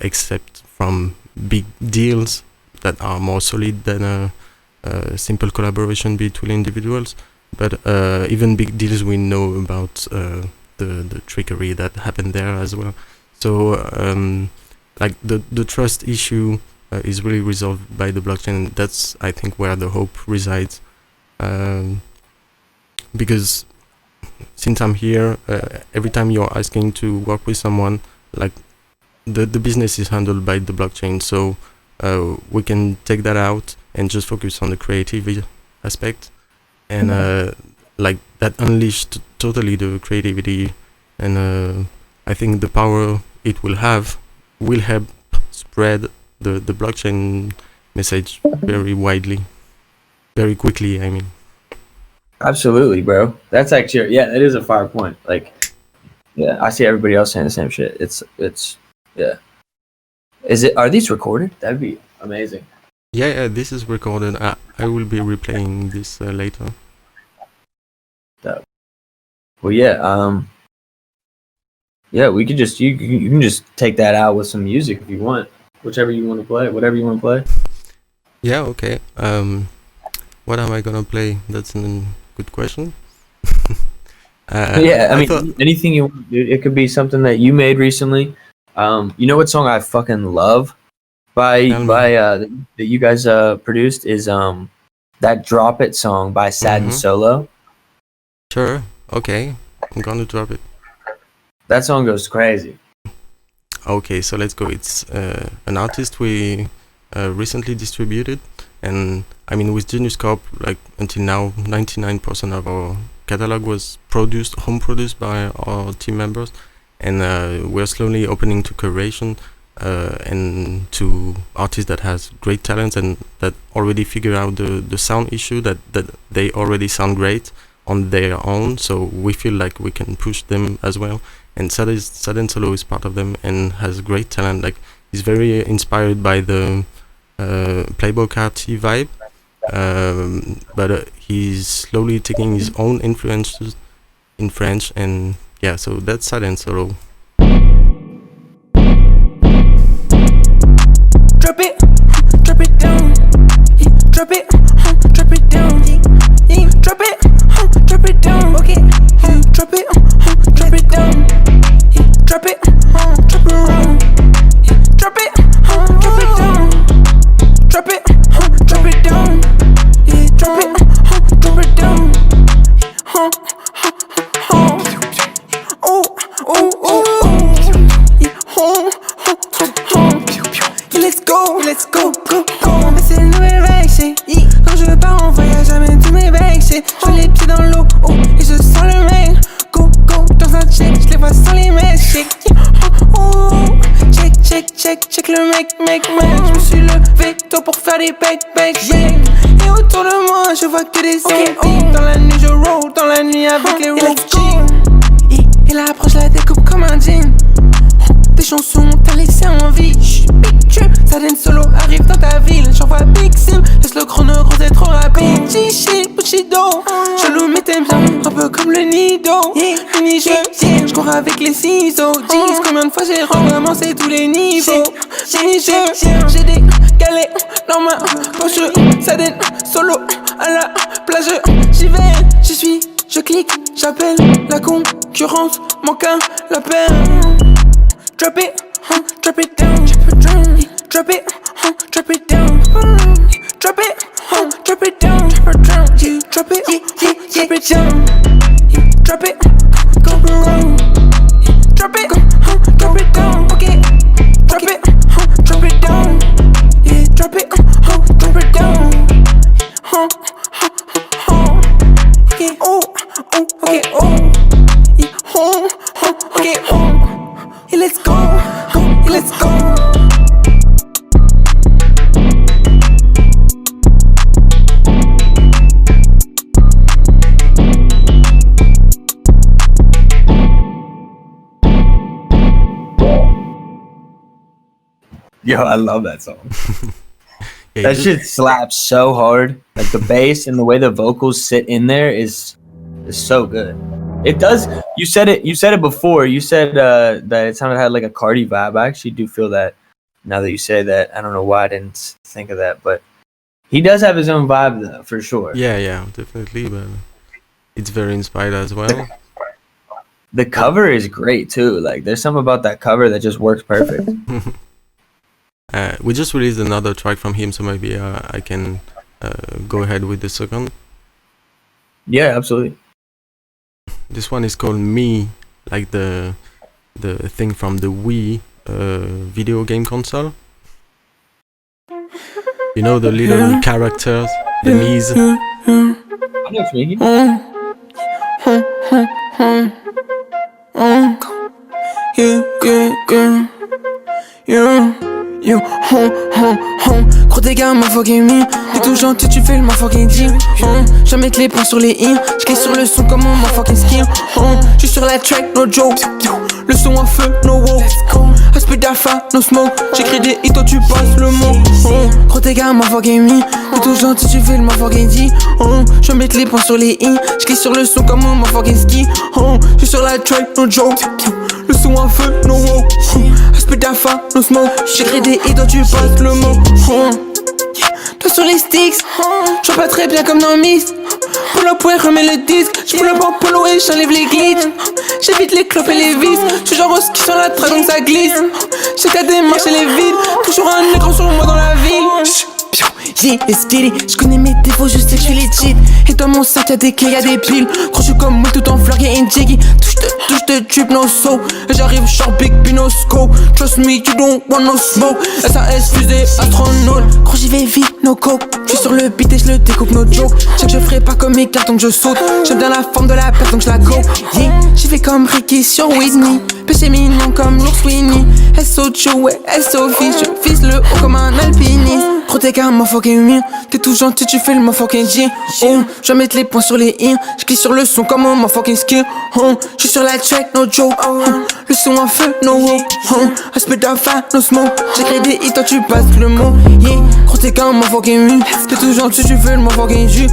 except from big deals that are more solid than a simple collaboration between individuals. But even big deals, we know about the trickery that happened there as well. So like the trust issue is really resolved by the blockchain. That's, I think, where the hope resides. Because since I'm here, every time you're asking to work with someone, like the business is handled by the blockchain. So we can take that out and just focus on the creativity aspect, and like that unleashed totally the creativity, and I think the power it will have will help spread the blockchain message very widely, very quickly, I mean. Absolutely, bro. That's actually, yeah, that is a fire point. Like, yeah, I see everybody else saying the same shit. It's yeah. Are these recorded? That'd be amazing. Yeah, this is recorded. I will be replaying this later. Well, yeah, yeah, we could just you can just take that out with some music if you want, whichever you want to play, whatever you want to play. Yeah, okay. What am I gonna play? That's a good question. Yeah, I mean, anything you want, dude. It could be something that you made recently. You know what song I fucking love that you guys produced is that Drop It song by Sadandsolo. Sure. Okay. I'm gonna drop it. That song goes crazy. Okay, so let's go. It's an artist we recently distributed, and I mean, with geniuscorp, like until now, 99% of our catalog was home produced by our team members, and we're slowly opening to curation and to artists that has great talents and that already figure out the sound issue, that they already sound great on their own, so we feel like we can push them as well. And Sadandsolo is part of them and has great talent. Like, he's very inspired by the Playboy Carti vibe, but he's slowly taking his own influences in French, and yeah, so that's Sadandsolo. Drop it down, drop it down, drop it down, okay, drop it down, Je me suis levé tôt pour faire des bang. Et autour de moi, je vois que des zombies. Dans la nuit, je roll, dans la nuit avec les rogues. Et là, après, je la découpe comme un jean. Tes chansons t'as laissé en vie. Sadandsolo arrive dans ta ville. J'envoie Big Sim, laisse le chrono gros être trop rapide. Chichi, Bushido, Chelou mais t'aimes bien, un peu comme le nido. Mini-jeu, je cours avec les ciseaux. Dis combien de fois j'ai recommencé tous les niveaux. Mini-jeu, j'ai des galets dans ma poche. Sadandsolo à la plage. J'y vais, j'y suis, je clique, j'appelle la concurrence, manque un lapin. Drop it, drop it down, drop it, drop it down, drop it, drop it down, drop it, drop it down, drop it, go around, drop it, drop it down, okay, drop it, drop it down, yeah, drop it, drop it down, okay, oh, okay, okay, hey, let's go, let's go. Yo, I love that song. Yeah, That shit slaps so hard. Like the bass and the way the vocals sit in there is so good. It does. You said it before. You said that it sounded had like a Cardi vibe. I actually do feel that now that you say that. I don't know why I didn't think of that, but he does have his own vibe though, for sure. yeah, definitely, but it's very inspired as well. The cover is great too. Like there's something about that cover that just works perfect. We just released another track from him, so maybe I can go ahead with the second. Yeah, absolutely. This one is called Me, like the thing from the Wii video game console. You know the little characters, the Mii's. I know what you mean. Gros dégâts, ma fucking me. T'es tout gentil, tu fais le ma fucking deal. Je mets les points sur les i. J'clique sur le son comme ma fucking skill. J'suis sur la track, no joke. Le son en feu, no wow. Aspect d'affa, no smoke. J'écris des hits, toi tu passes le mot. Gros dégâts, ma fucking me. T'es tout gentil, tu fais le ma fucking deal. Je mets les points sur les i. J'clique sur le son comme ma fucking ski. J'suis sur la track, no joke. Le son en feu, no wow. Aspect d'affa, no smoke. J'écris des hits, toi tu passes le mot. Toi sur les sticks, je vois pas très bien comme dans Mist. Pull up, ouais, remets le disque. J'pull up en polo et j'enlève les glitches. J'évite les clopes et les vis. J'suis genre au ski sur la trace donc ça glisse. J'ai qu'à démarcher les vides. Toujours un écran sur moi dans la ville. Yeah, let's get it. J'connais mes défauts, je sais que j'suis legit. Et dans mon sac y'a des clés, y'a des piles. Gros j'suis comme moi tout en fleur, y'a une jiggy. Touche de trip, no so. Et j'arrive, genre big binoscope. Trust me, you don't want no smoke. SAS fusée, astronaute. Gros j'y vais vite, no coke. J'suis sur le beat et j'le découpe, no joke. J'sais que je ferai pas comme Écart donc je saute. J'aime bien la forme de la perte donc j'la go. Yeah, j'y vais comme Ricky sur Whitney. Péché mignon comme l'ours Winnie. SO2, ouais, SO-Fish. Je vise le haut comme un alpiniste. Gros t'es qu'un motherfucking mien. T'es tout gentil, tu fais le motherfucking G. Je vais mettre les points sur les i. J'clique sur le son comme un motherfucking skill. J'suis sur la track, no joke. Le son en feu, no wow. Aspect d'affaire, no smoke. J'écris des hits, toi tu passes le mot. Yeah, gros t'es qu'un motherfucking mien. T'es tout gentil, tu fais le motherfucking G.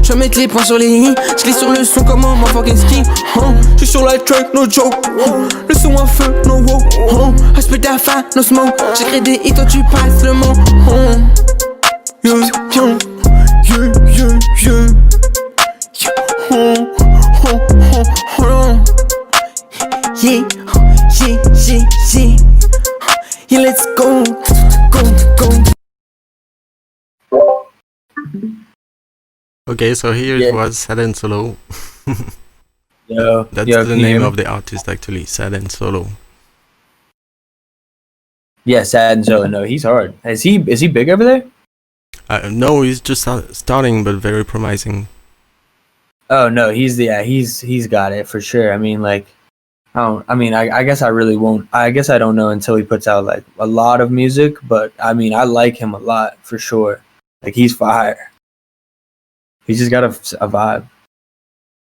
Je vais mettre les points sur les i. J'clique sur le son comme un motherfucking skill. J'suis sur la track, no joke. Le son en feu, no wow. Aspect d'affaire, no smoke. J'écris des hits, toi tu passes le mot. Yeah, yeah, yeah, yeah, yeah. Yeah, yeah, yeah. Yeah, let's go, go. Okay, so here it was Sadandsolo. That's the name of the artist actually, Sadandsolo. Yeah, Sadandsolo. No, he's hard. Is he big over there? No, he's just starting, but very promising. Oh no, he's got it for sure. I mean, like, I guess I really won't. I guess I don't know until he puts out like a lot of music. But I mean, I like him a lot for sure. Like he's fire. He's just got a vibe.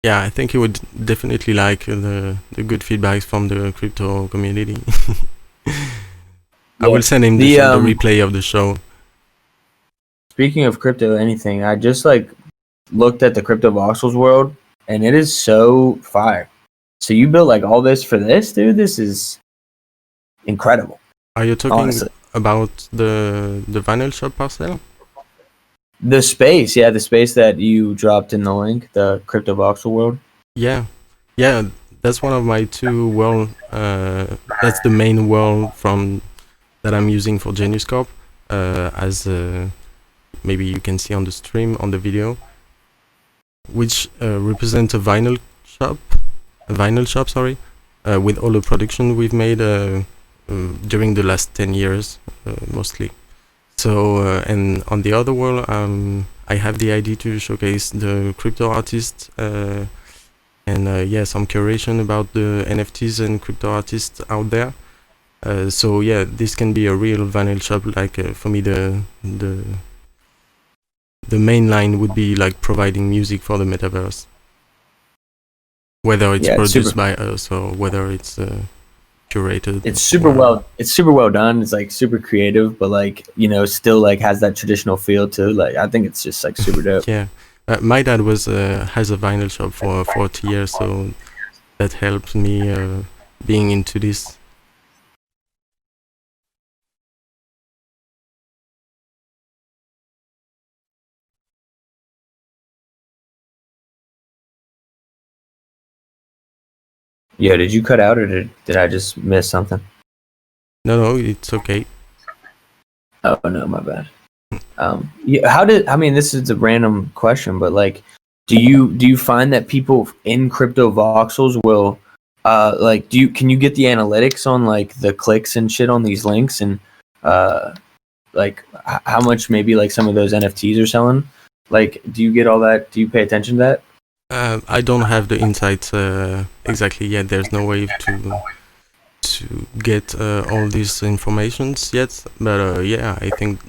Yeah, I think he would definitely like the good feedbacks from the crypto community. I will send him the replay of the show. Speaking of crypto, anything, I just like looked at the Cryptovoxels world, and it is so fire. So you built like all this for this, dude? This is incredible. Are you talking about the vinylshop parcel? The space, yeah, the space that you dropped in the link, the Cryptovoxel world. Yeah, that's one of my two world. That's the main world from that I'm using for geniuscorp, as maybe you can see on the stream on the video, which represents a vinyl shop. Sorry, with all the production we've made during the last 10 years, mostly. So, and on the other world, I have the idea to showcase the crypto artists, and some curation about the NFTs and crypto artists out there. So yeah, this can be a real vinyl shop. Like for me, the main line would be like providing music for the metaverse. Whether it's produced by us or whether it's curated. It's super well done. It's like super creative, but like, you know, still like has that traditional feel too. Like I think it's just like super dope. Yeah. My dad has a vinyl shop for 40 years, so that helped me being into this. Yeah, did you cut out or did I just miss something? No, it's okay. Oh no, my bad. This is a random question, but like, do you find that people in Cryptovoxels will can you get the analytics on like the clicks and shit on these links and like how much maybe like some of those NFTs are selling? Like, do you get all that? Do you pay attention to that? I don't have the insights exactly yet. There's no way to get all these informations yet. But I think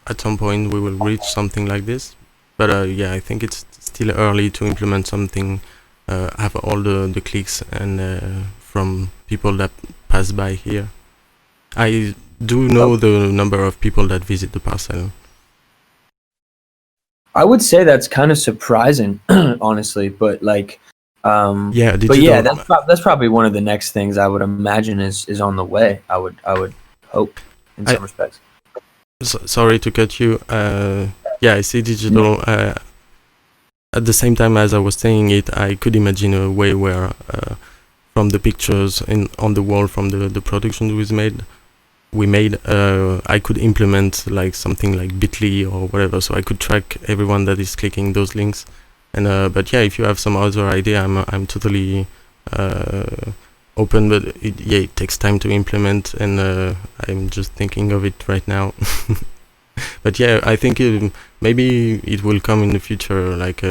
at some point we will reach something like this. But I think it's still early to implement something. Have all the clicks and from people that pass by here. I do know the number of people that visit the parcel. I would say that's kind of surprising, honestly. But like, that's probably one of the next things I would imagine is on the way. I would hope in some respects. Sorry to cut you. I see digital. At the same time as I was saying it, I could imagine a way where, from the pictures on the wall, from the production we made, I could implement like something like Bitly or whatever, so I could track everyone that is clicking those links. And if you have some other idea, I'm totally open. But it takes time to implement, and I'm just thinking of it right now. But yeah, I think maybe it will come in the future, like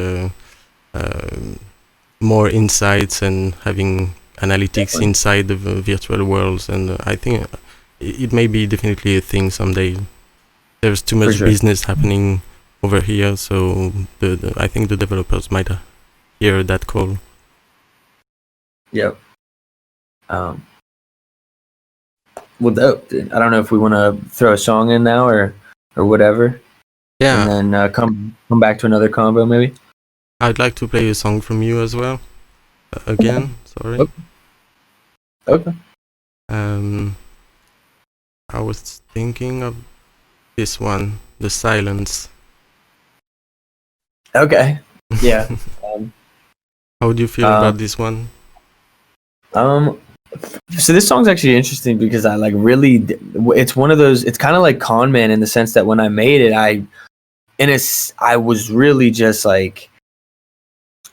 more insights and having analytics inside the virtual worlds, and I think it may be definitely a thing someday. There's too much business happening over here, so I think the developers might hear that call. Yep. Well, dope, dude. I don't know if we want to throw a song in now or whatever. Yeah. And then come back to another combo, maybe. I'd like to play a song from you as well. Again, sorry. Okay. I was thinking of this one, The Silence. Okay. Yeah. How do you feel about this one? So this song's actually interesting because I like really. It's one of those. It's kind of like Con Man in the sense that when I made it, I was really just like.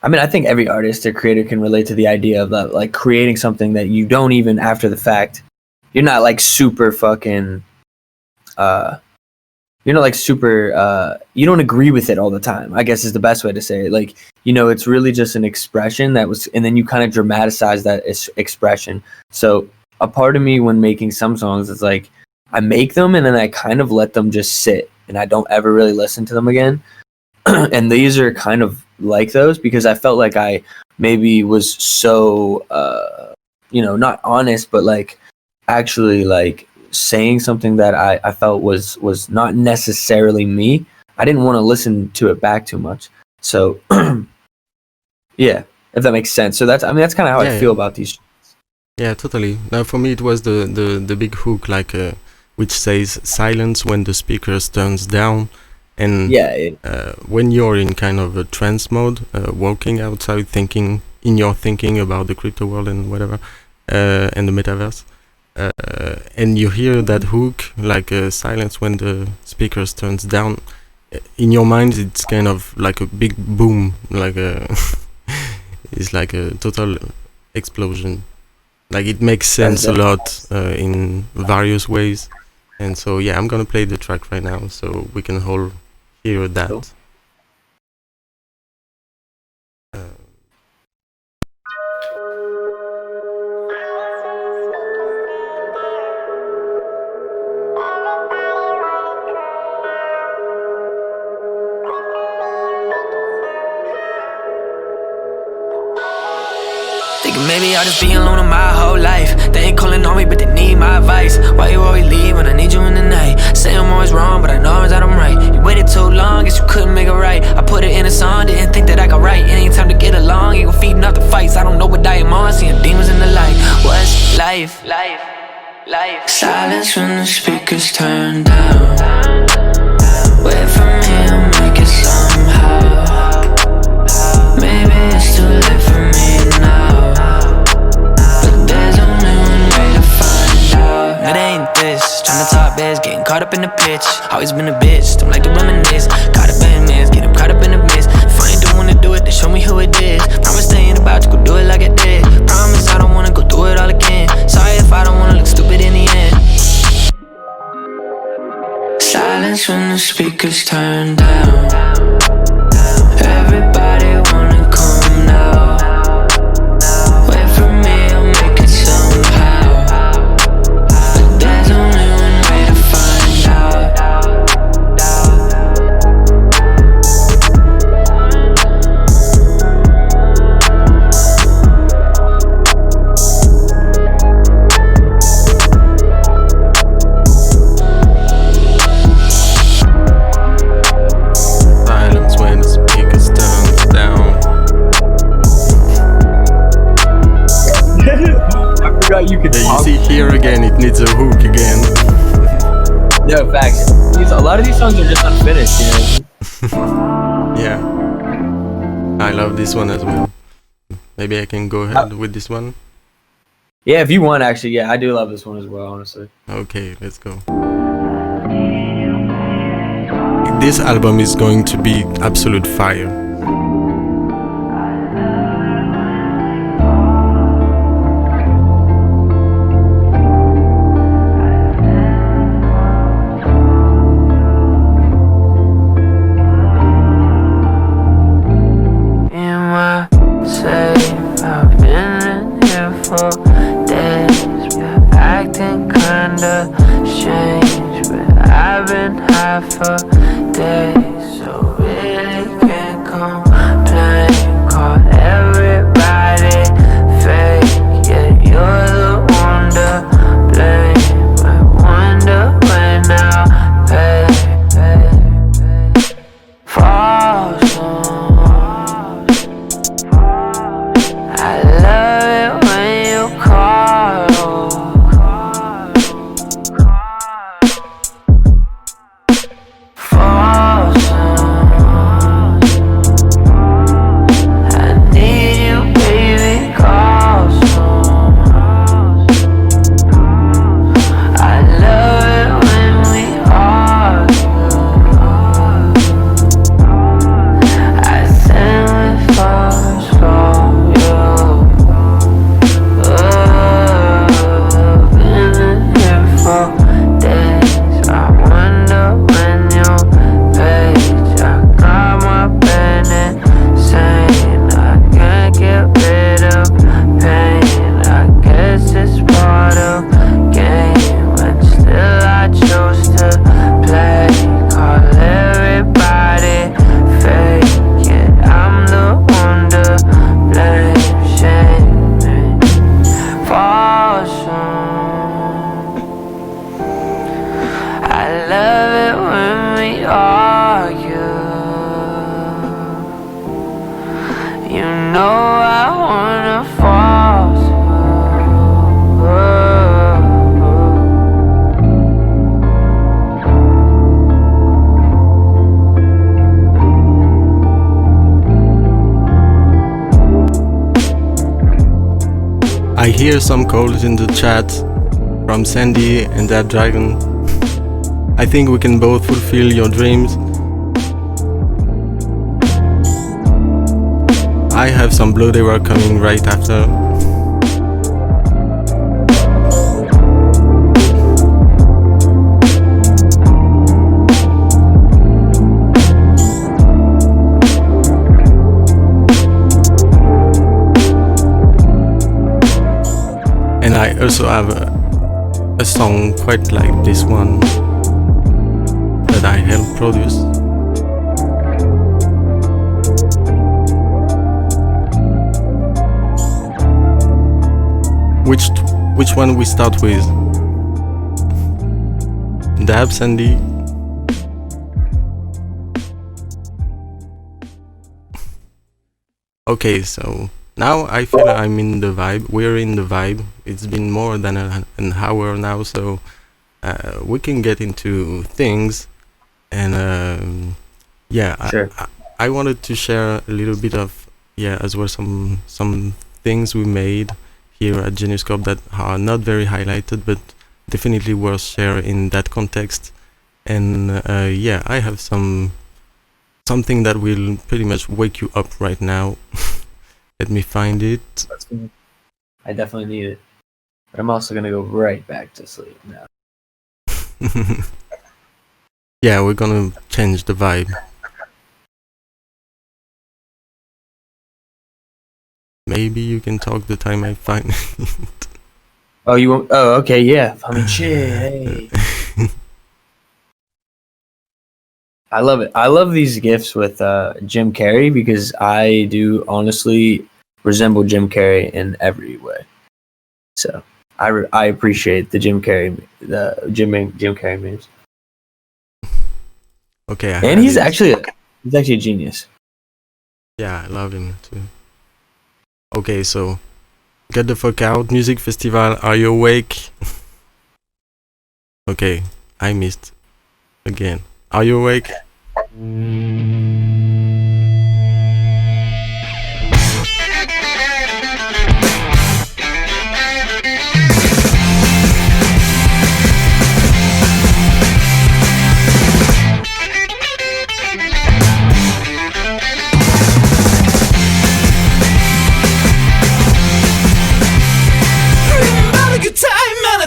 I mean, I think every artist or creator can relate to the idea of that, like creating something that you don't even after the fact. You're not like super fucking you're not like super you don't agree with it all the time, I guess is the best way to say it. Like, you know, it's really just an expression that was, and then you kind of dramatize that expression. So a part of me when making some songs is like I make them and then I kind of let them just sit and I don't ever really listen to them again. And these are kind of like those because I felt like I maybe was so you know, not honest, but like actually like saying something that I felt was not necessarily me. I didn't want to listen to it back too much. So yeah, if that makes sense. So that's, I mean, that's kind of how I feel about these. Yeah, totally. Now for me it was the big hook, like which says silence when the speakers turns down. And when you're in kind of a trance mode, walking outside, thinking about the crypto world and whatever, and the metaverse, and you hear that hook, like silence when the speakers turns down, in your mind it's kind of like a big boom, like a it's like a total explosion. Like it makes sense a lot in various ways. And so yeah, I'm gonna play the track right now so we can all hear that. Cool. Maybe I'll just be alone in my whole life. They ain't calling on me, but they need my advice. Why you always leave when I need you in the night? Say I'm always wrong, but I know that I'm right. You waited too long, guess you couldn't make it right. I put it in a song, didn't think that I could write. It ain't time to get along, you gon' feeding off the fights. I don't know what I am on, seeing demons in the light. What's life? Silence when the speakers turn down. Wait for me, I'll make it somehow. Maybe it's too late for me now. It ain't this, tryna talk biz, getting caught up in the pitch. Always been a bitch, don't like to reminisce. Caught up in this, getting caught up in the mist. If I ain't the one to do it, then show me who it is. Promise they ain't about to go do it like I did. Promise I don't wanna go through it all again. Sorry if I don't wanna look stupid in the end. Silence when the speakers turn down. Everybody wanna come now. Wait for me, I'll make it somehow. You can see here again, it needs a hook again. No, facts. A lot of these songs are just unfinished, you know? Yeah. I love this one as well. Maybe I can go ahead with this one. Yeah, if you want, actually. Yeah, I do love this one as well, honestly. Okay, let's go. This album is going to be absolute fire. For days, so really can't come know I wanna fall. I hear some calls in the chat from Sandy and that dragon. I think we can both fulfill your dreams. I have some Bloody Rock coming right after. And I also have a song quite like this one that I helped produce. Which one we start with? Dab, Sandy? Okay, so now I feel I'm in the vibe. We're in the vibe. It's been more than an hour now, so we can get into things. And yeah, Sure. I wanted to share a little bit of as well some things we made here at geniuscorp that are not very highlighted, but definitely worth sharing in that context. And I have something that will pretty much wake you up right now. Let me find it. I definitely need it, but I'm also gonna go right back to sleep now. Yeah, we're gonna change the vibe. Maybe you can talk the time I find it. Oh, you won't? Oh, okay, yeah. I mean, shit. Hey. I love it. I love these gifts with Jim Carrey because I do honestly resemble Jim Carrey in every way. So I appreciate the Jim Carrey memes. Okay, And he's actually a genius. Yeah, I love him too. Okay, so get the fuck out. Music festival, are you awake? Okay, I missed again. Are you awake?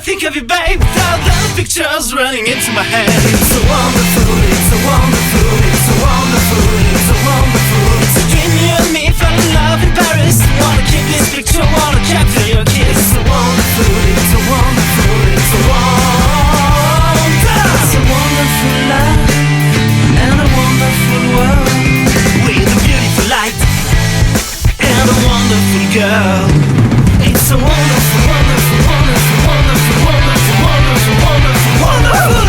Think of you, babe, thousand pictures running into my head. It's so wonderful, it's so wonderful, it's so wonderful, it's so wonderful. It's a dream you and me fell in love in Paris. Wanna keep this picture, wanna capture your kiss. It's so wonderful, it's so wonderful, it's so wonderful. It's a wonderful life and a wonderful world with a beautiful light and a wonderful girl. It's a wonderful, wonderful, wonderful, wonderful, wonderful, wonderful, wonderful, wonderful.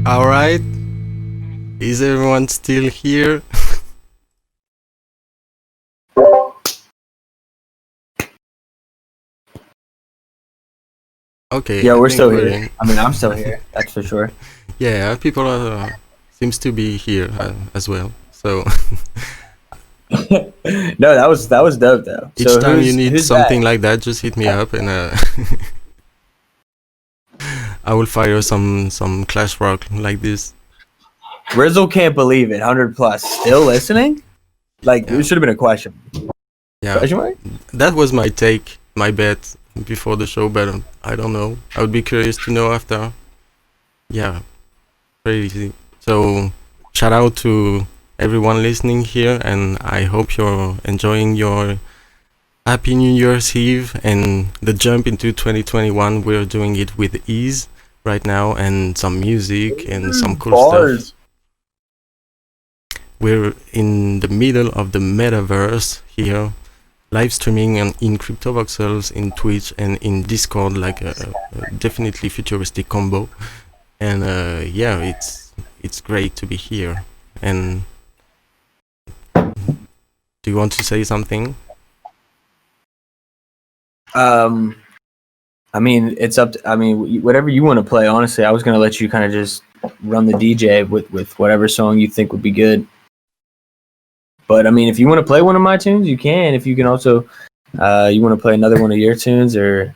Alright. Is everyone still here? Okay. Yeah, I we're think still here. I mean, I'm still here. That's for sure. Yeah, people are seems to be here as well. So No, that was dope though. each So time you need who's something that? like that, just hit me up and I will fire some Clash Rock like this. Rizzle can't believe it. 100 plus. Still listening? Like Yeah. it should have been a question. Yeah, Question mark? that was my take, my bet before the show, but I don't know. I would be curious to know after. Yeah, crazy. So shout out to everyone listening here, and I hope you're enjoying your Happy New Year's Eve and the jump into 2021. We're doing it with ease right now, and some music and some cool Bars. stuff. We're in the middle of the metaverse here, live streaming in Cryptovoxels, in Twitch, and in Discord, like a definitely futuristic combo. And yeah, it's great to be here. And do you want to say something? I mean, it's up to, I mean, whatever you want to play, honestly. I was going to let you kind of just run the DJ with whatever song you think would be good. But I mean, if you want to play one of my tunes, you can. If you can also, you want to play another one of your tunes, or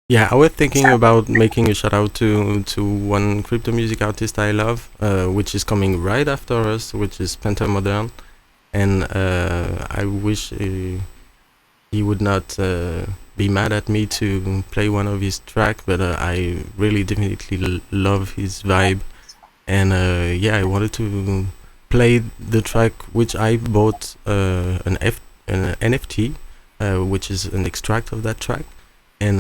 Yeah, I was thinking about making a shout out to one crypto music artist I love, which is coming right after us, which is Panther, and I wish he would not be mad at me to play one of his track, but I really definitely love his vibe, and yeah, I wanted to play the track which I bought an NFT, which is an extract of that track. And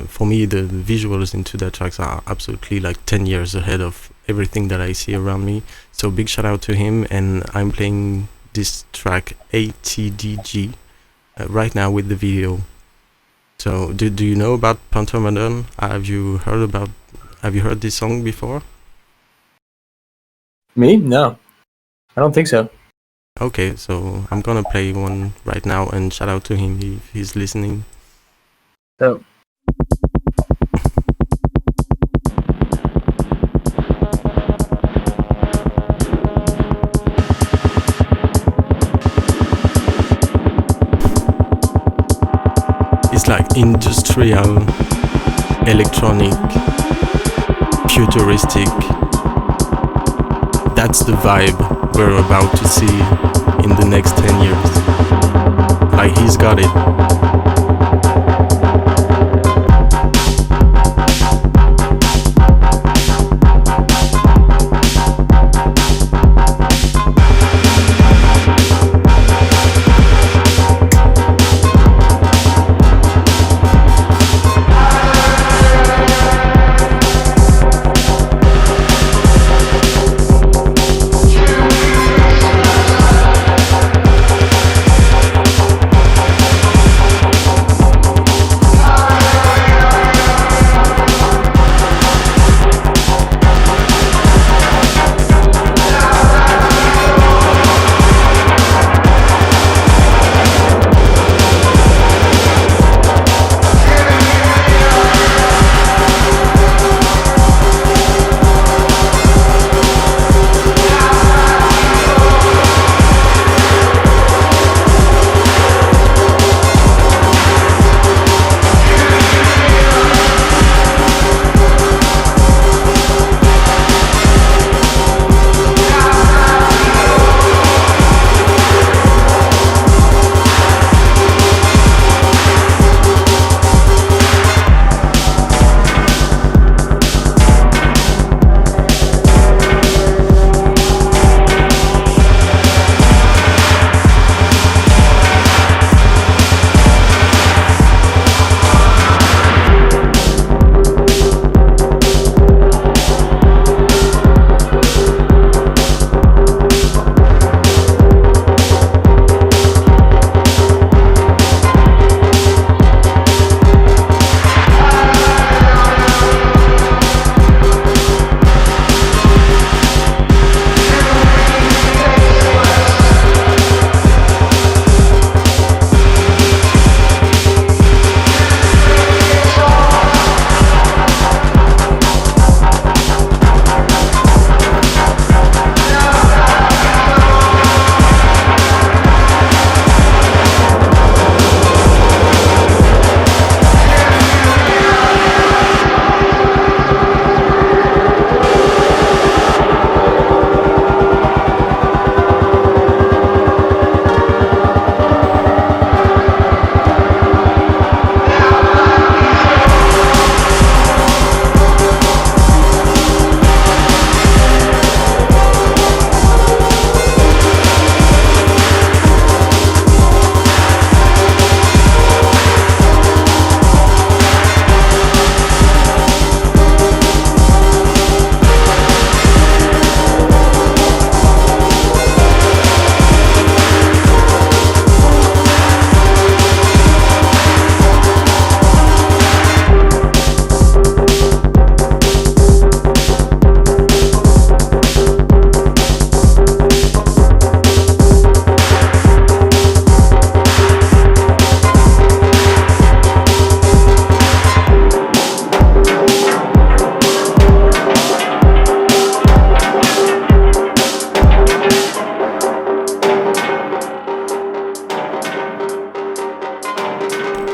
for me, the visuals into that tracks are absolutely like 10 years ahead of everything that I see around me. So big shout out to him, and I'm playing this track A.T.D.G right now with the video. So do you know about Panther? Have you heard this song before? me? No, I don't think so. Okay, so I'm gonna play one right now, and shout out to him if he's listening. So It's like industrial, electronic, futuristic. That's the vibe we're about to see in the next 10 years. Like, he's got it.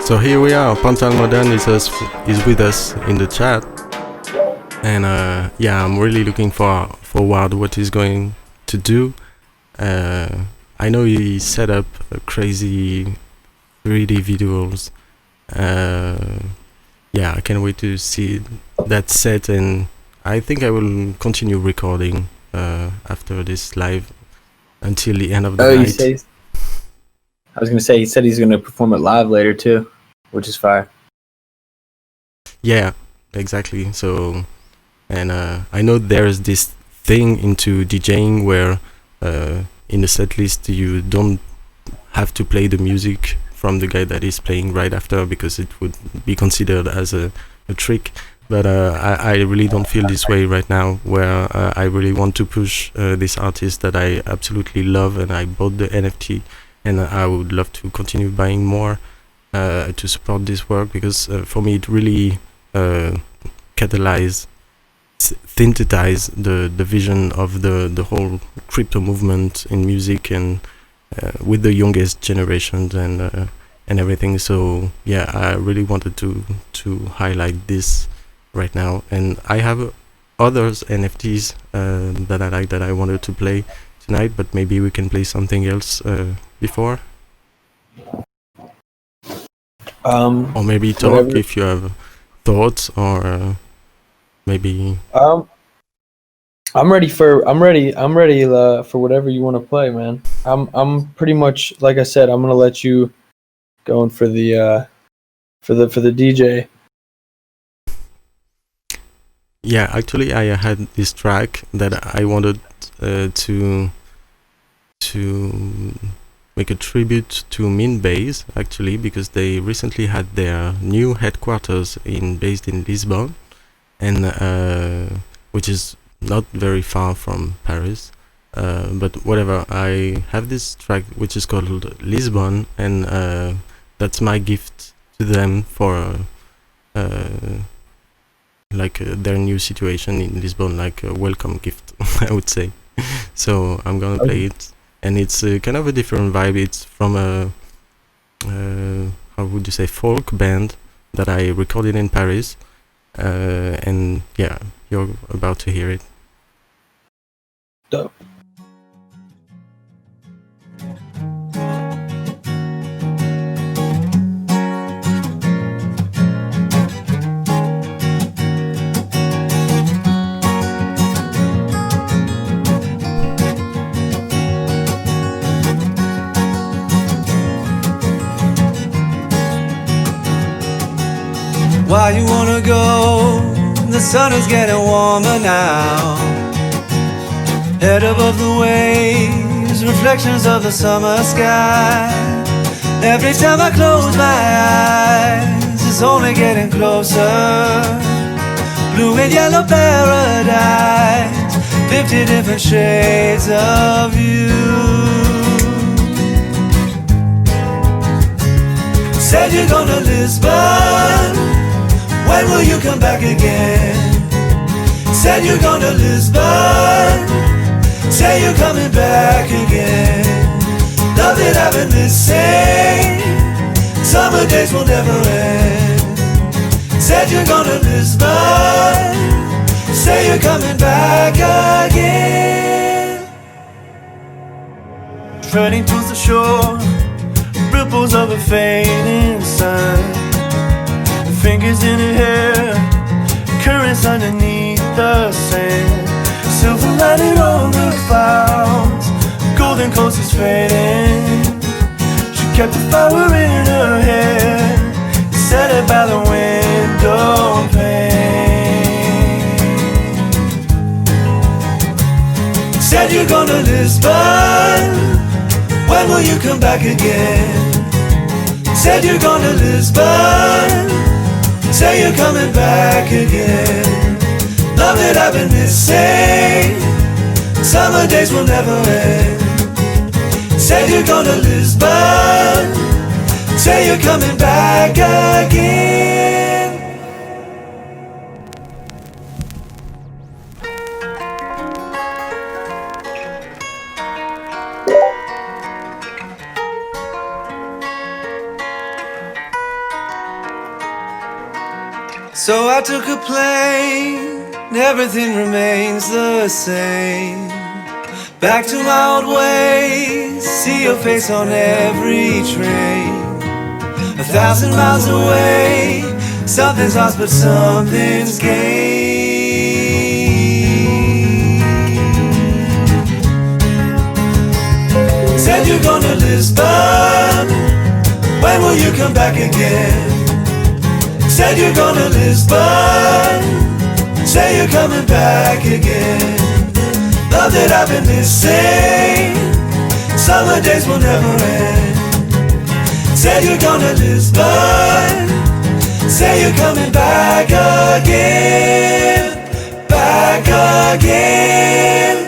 So here we are. Panther Modern is with us in the chat, and yeah, I'm really looking forward what he's going to do. I know he set up crazy 3D visuals. Yeah, I can't wait to see that set, and I think I will continue recording after this live until the end of the night. I was gonna say he said he's gonna perform it live later too, which is fire. Yeah, exactly. So, and I know there's this thing into DJing where in the set list you don't have to play the music from the guy that is playing right after, because it would be considered as a trick. But I really don't feel this way right now, where I really want to push this artist that I absolutely love, and I bought the NFT, and I would love to continue buying more to support this work, because for me it really synthesize the vision of the whole crypto movement in music, and with the youngest generations and everything. So yeah, I really wanted to highlight this right now, and I have others NFTs that I like that I wanted to play tonight, but maybe we can play something else before. Or maybe talk whatever. If you have thoughts, or maybe. I'm ready for whatever you want to play, man. I'm pretty much, like I said, I'm gonna let you go in for the DJ. Yeah, actually, I had this track that I wanted to make a tribute to MintBase, actually, because they recently had their new headquarters based in Lisbon, and which is not very far from Paris. But whatever, I have this track which is called Lisbon, and that's my gift to them for their new situation in Lisbon, like a welcome gift, I would say. So I'm gonna play it, and it's kind of a different vibe. It's from a how would you say, folk band that I recorded in Paris, and yeah, you're about to hear it. Dope. Why you wanna go? The sun is getting warmer now. Head above the waves, reflections of the summer sky. Every time I close my eyes, it's only getting closer. Blue and yellow paradise, 50 different shades of you. Said you're gonna Lisbon, when will you come back again? Said you're going to Lisbon, say you're coming back again. Love that I've been missing, summer days will never end. Said you're going to Lisbon, say you're coming back again. Treading towards the shore, ripples of a fading sun. Fingers in her hair, currents underneath the sand. Silver lighted on the clouds, golden coast is fading. She kept the flower in her hair, set it by the window pane. Said you're going to Lisbon, when will you come back again? Said you're going to Lisbon, say you're coming back again. Love that I've been missing, summer days will never end. Said you're going to Lisbon, say you're coming back again. So I took a plane, and everything remains the same. Back to my old ways, see your face on every train. 1,000 miles away, something's lost but something's gained. Said you're going to Lisbon, when will you come back again? Said you're going to Lisbon, say you're coming back again. Love that I've been missing, summer days will never end. Said you're going to Lisbon, say you're coming back again, back again.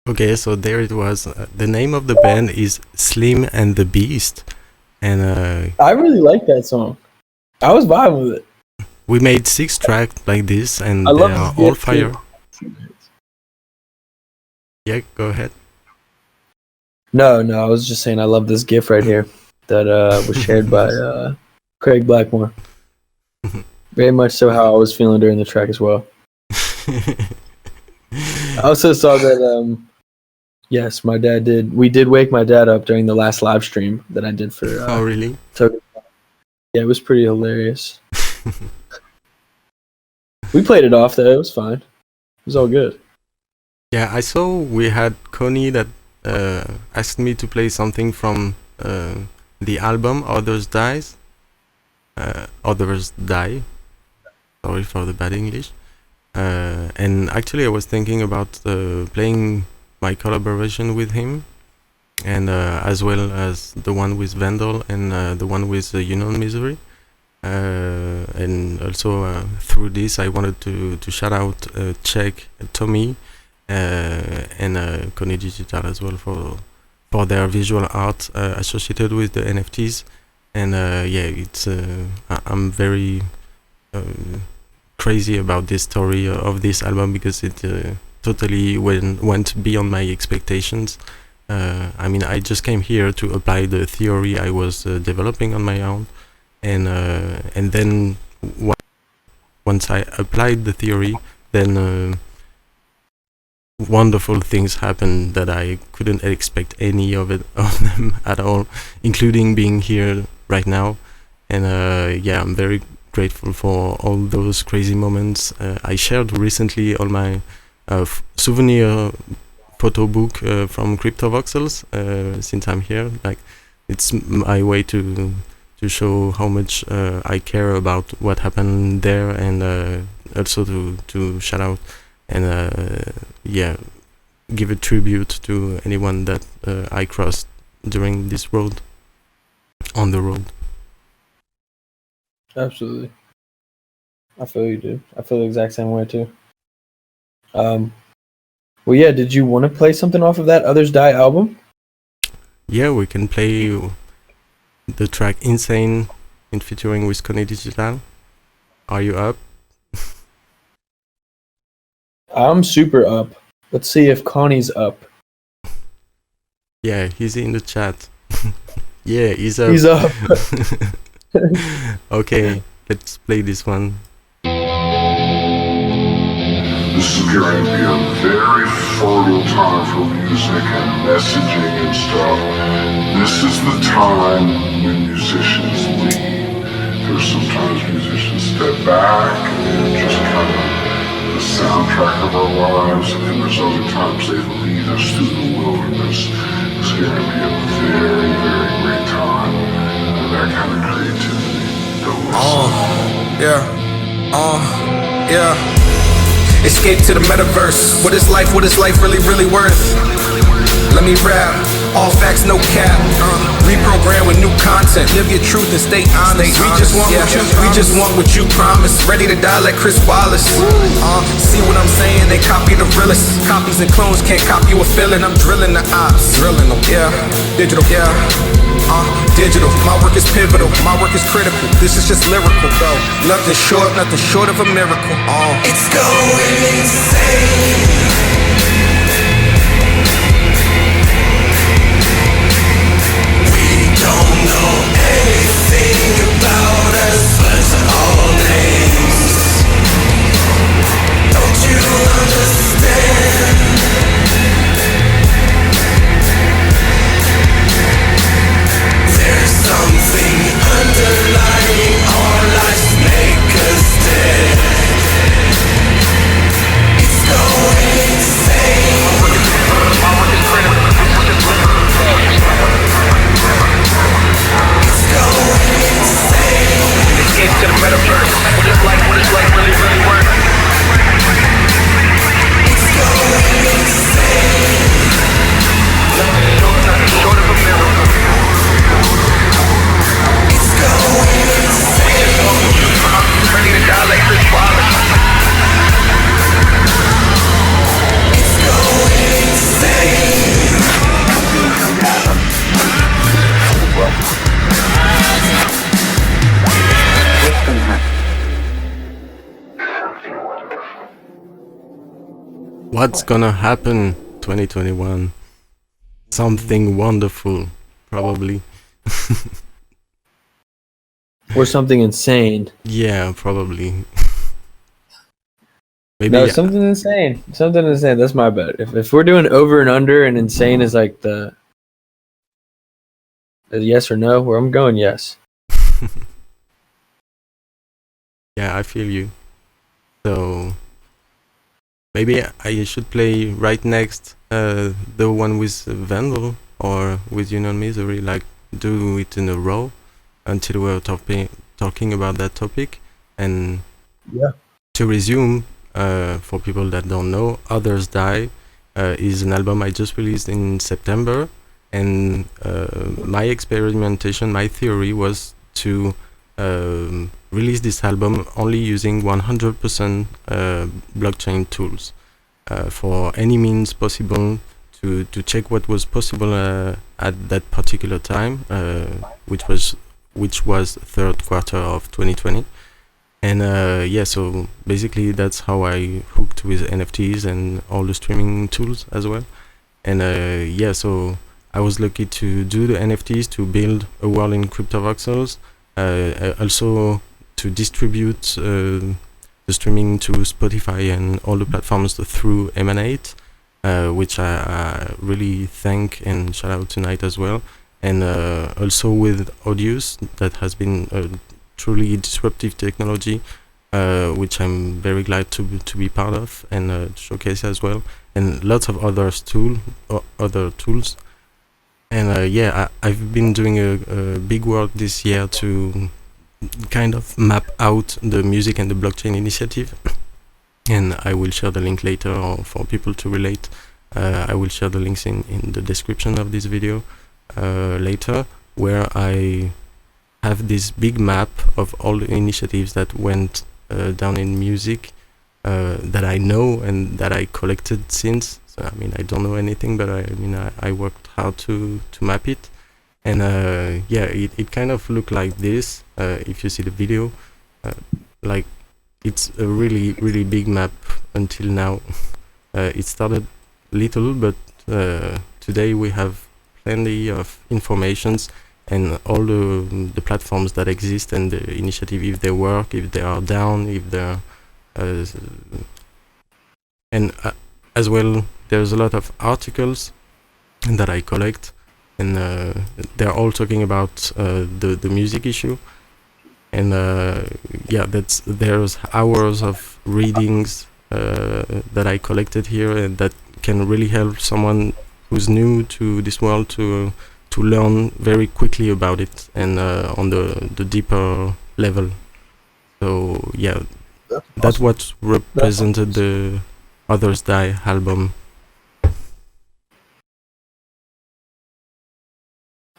Okay, so there it was. The name of the band is Slim and the Beast, and I really like that song. I was vibing with it. We made 6 tracks like this, and I they love are this all GIF fire. too. Yeah, go ahead. No, I was just saying I love this GIF right here that was shared by Craig Blackmore. Very much so how I was feeling during the track as well. I also saw that, yes, my dad did. We did wake my dad up during the last live stream that I did for. Oh, really? Tokensmart. Yeah, it was pretty hilarious. We played it off though. It was fine. It was all good. Yeah, I saw we had Connie that asked me to play something from the album Others Dies. Others Die. Sorry for the bad English. And actually I was thinking about playing my collaboration with him, and as well as the one with Vandal and the one with Mizery. And also through this I wanted to shout out Check, Tommy, and Connie Digital as well for their visual art associated with the NFTs. And yeah, it's I'm very crazy about this story of this album, because it totally went beyond my expectations. I mean, I just came here to apply the theory I was developing on my own, and then once I applied the theory, then wonderful things happened that I couldn't expect any of them at all, including being here right now. And yeah, I'm very grateful for all those crazy moments. I shared recently on my souvenir photo book from Cryptovoxels, since I'm here. Like, it's my way to show how much I care about what happened there, and also to shout out and yeah, give a tribute to anyone that I crossed during this road, on the road. Absolutely. I feel you, dude. I feel the exact same way too. Well, yeah, did you want to play something off of that Others Die album? Yeah, we can play the track Insane in featuring with Connie Digital. Are you up? I'm super up. Let's see if Connie's up. Yeah, he's in the chat. Yeah, he's up. He's up. Okay, let's play this one. This is going to be a very fertile time for music and messaging and stuff. This is the time when musicians lead. There's sometimes musicians step back and just kind of the soundtrack of our lives, and there's other times they lead us through the wilderness. It's going to be a very, very great time for that kind of creativity. Yeah. Escape to the metaverse. What is life really, really worth? Let me rap, all facts, no cap. Repro brand with new content. Live your truth and stay honest. We just want what you promised. Ready to die like Chris Wallace. See what I'm saying? They copy the realest. Copies and clones can't copy a feeling. I'm drilling the ops. Drilling them, yeah. Digital, yeah. Digital. My work is pivotal. My work is critical. This is just lyrical, though. Nothing short of a miracle. It's going insane. We don't know anything about us, but all names. Don't you understand? There's something underlying our lives make us dead. It's going insane. It's going insane. Escape to the metaverse. What it's like really, really work. It's going insane. Nothing short of a miracle. It's going insane. Ready to die like Chris Wallace. It's going insane. What's gonna happen 2021? Something wonderful, probably. Or something insane. Yeah, probably. Maybe No, something insane. Something insane. That's my bet. If we're doing over and under and insane is like the yes or no, where I'm going yes. Yeah, I feel you. So maybe I should play right next the one with Vandal or with Mizery, like do it in a row until we're talking about that topic. And to resume, for people that don't know, Others Die is an album I just released in September, and my experimentation, my theory was to release this album only using 100% blockchain tools for any means possible to check what was possible at that particular time, which was third quarter of 2020. And so basically that's how I hooked with NFTs and all the streaming tools as well. And so I was lucky to do the NFTs, to build a world in Cryptovoxels, also to distribute the streaming to Spotify and all the platforms through Emanate, which I really thank and shout out tonight as well. And also with Audius, that has been a truly disruptive technology, which I'm very glad to be part of and showcase as well, and lots of other tools. And I've been doing a big work this year to kind of map out the music and the blockchain initiative, and I will share the link later, or for people to relate, I will share the links in the description of this video later, where I have this big map of all the initiatives that went down in music that I know and that I collected since. So, I mean, I don't know anything, but I worked hard to map it. And it kind of looked like this, if you see the video. Like, it's a really, really big map until now. It started little, but today we have plenty of informations and all the platforms that exist and the initiative, if they work, if they are down, if they're as well, there's a lot of articles that I collect, and they're all talking about the music issue. And there's hours of readings that I collected here, and that can really help someone who's new to this world to learn very quickly about it, and on the deeper level. So that's what represented the Others Die album.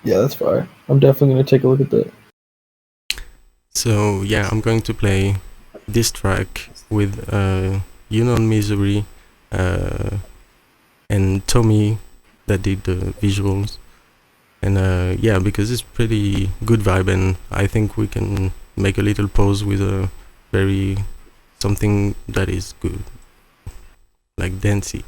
Yeah, that's fire. I'm definitely gonna take a look at that. So yeah, I'm going to play this track with Mizery and Tommy that did the visuals, and yeah, because it's pretty good vibe, and I think we can make a little pause with a very something that is good, like dancey.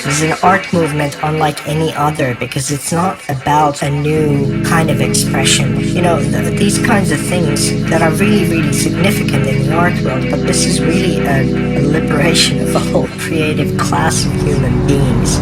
This is an art movement unlike any other because it's not about a new kind of expression. You know, these kinds of things that are really, really significant in the art world, but this is really a liberation of a whole creative class of human beings.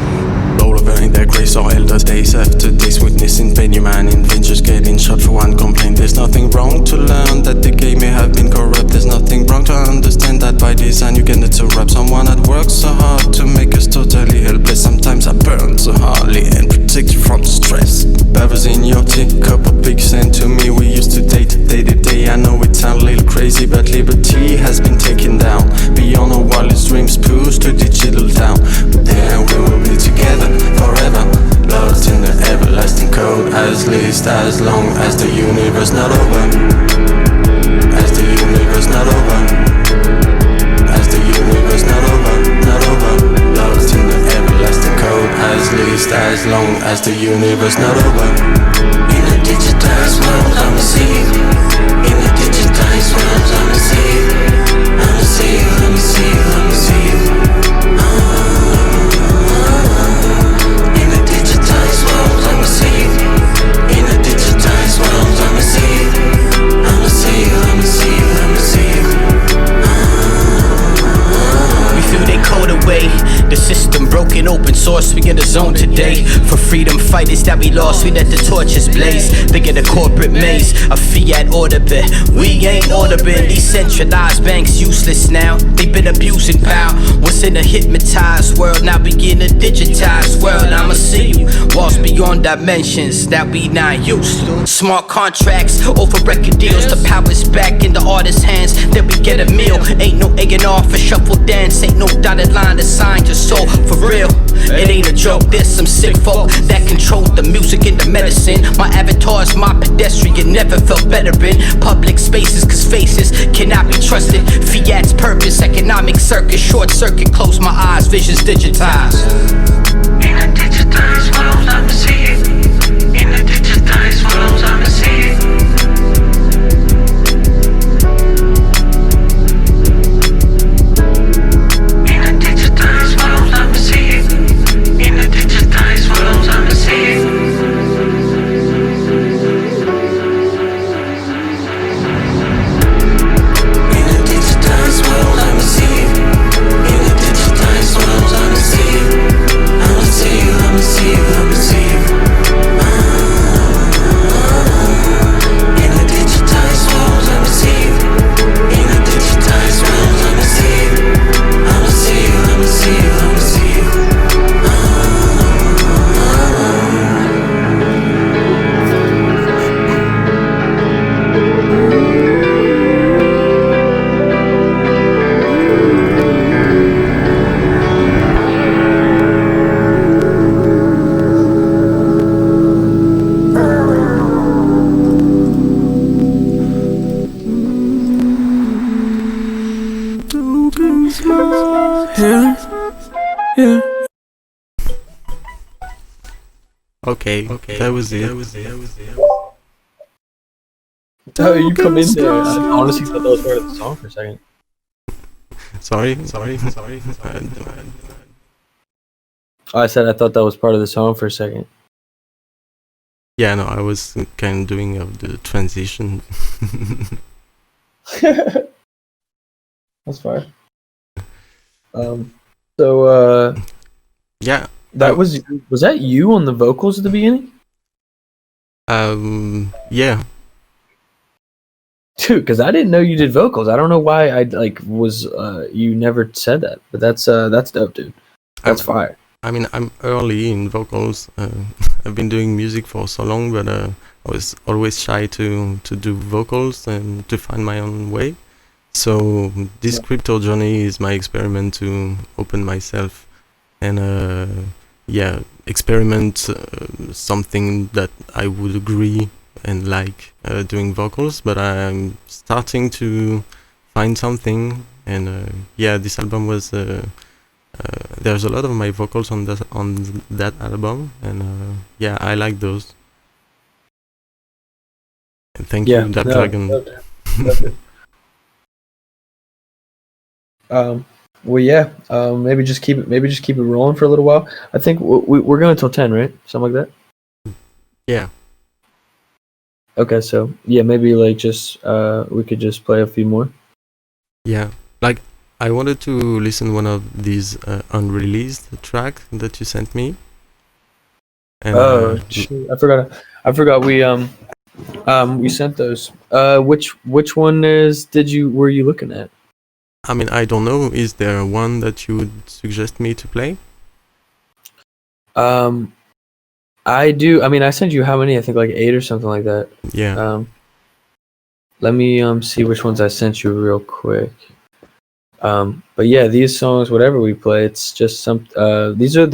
In their grace or elder days after days witnessing many man in ventures getting shot for one complaint. There's nothing wrong to learn that the game may have been corrupt. There's nothing wrong to understand that by design you can interrupt someone that works so hard to make us totally helpless. Sometimes I burn so hardly and protect you from the stress. Bevers in your teacup of big sand to me. We used to date day to day. I know it sounds a little crazy, but liberty has been taken down. Beyond our wildest dreams, pushed to digital town. But then we will be together forever, lost in the everlasting code. As least as long as the universe not over. As the universe not over. As the universe not over, not over. Lost in the everlasting code. As least as long as the universe not over. In a digitized world I'm a seed. In a digitized world I'm a seed. I'm a seed, I'm a seed, I'm a seed. The system broken, open source, we in the zone today. For freedom fighters that we lost, we let the torches blaze. They get a corporate maze, a fiat order bit. We ain't order been decentralized banks useless now. They've been abusing power. What's in a hypnotized world, now we in a digitized world. I'ma see you, walls beyond dimensions that we not used to. Smart contracts over record deals, the power's back in the artist's hands. Then we get a meal, ain't no A&R for shuffle dance. Ain't no dotted line assigned to soul, for real. It ain't a joke, there's some sick folk that control the music and the medicine. My avatar is my pedestrian, never felt better in public spaces, cause faces cannot be trusted. Fiat's purpose, economic circus, short circuit, close my eyes, visions digitized. In a digitized world, I'm a seed. In a digitized world, I'm a seed. Okay, that was it. Oh, you come in there. I honestly thought that was part of the song for a second. Sorry. I said I thought that was part of the song for a second. Yeah, no, I was kind of doing of the transition. That's fine. Yeah. That was that you on the vocals at the beginning? Yeah. Dude, because I didn't know you did vocals. I don't know why you never said that, but that's dope, dude. That's fire. I mean, I'm early in vocals. I've been doing music for so long, but I was always shy to do vocals and to find my own way. So this crypto journey is my experiment to open myself and experiment something that I would agree and like doing vocals, but I'm starting to find something, and this album was there's a lot of my vocals on that album, and I like those. And thank you, that dragon. Maybe just keep it rolling for a little while. I think we're going until 10, right? Something like that. Yeah. Okay, so maybe like just we could just play a few more. Yeah, like I wanted to listen one of these unreleased track that you sent me. And, shoot, I forgot we sent those. Which one were you looking at? I mean, I don't know. Is there one that you would suggest me to play? I do. I mean, I sent you how many? I think like 8 or something like that. Yeah. Let me see which ones I sent you real quick. But yeah, these songs, whatever we play, it's just some. These are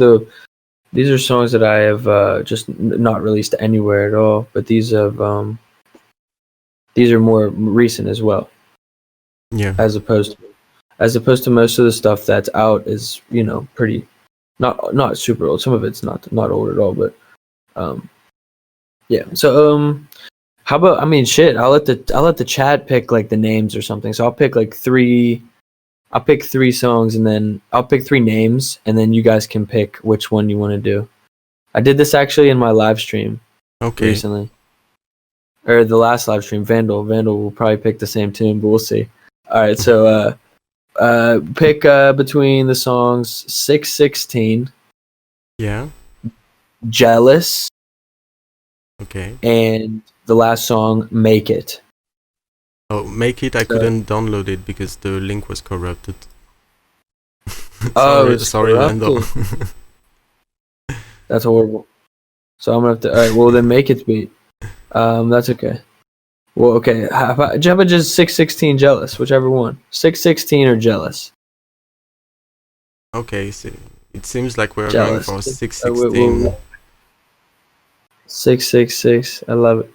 songs that I have just not released anywhere at all. But these are more recent as well. Yeah. As opposed to most of the stuff that's out is pretty not super old. Some of it's not old at all, but So how about, I mean, shit, I'll let the chat pick like the names or something. So I'll pick like 3 songs, and then I'll pick 3 names, and then you guys can pick which one you want to do. I did this actually in my live stream recently. Or the last live stream. Vandal will probably pick the same tune, but we'll see. All right, so pick between the songs 616. Yeah. Jealous. Okay. And the last song, Make It. Oh, Make It, I couldn't download it because the link was corrupted. sorry, Vandal. That's horrible. So I'm gonna have to. All right, well then Make It beat. That's okay. Well, okay. How about just 616 Jealous, whichever one. 616 or Jealous. Okay, so it seems like we're Jealous. going for 616. 666. I love it.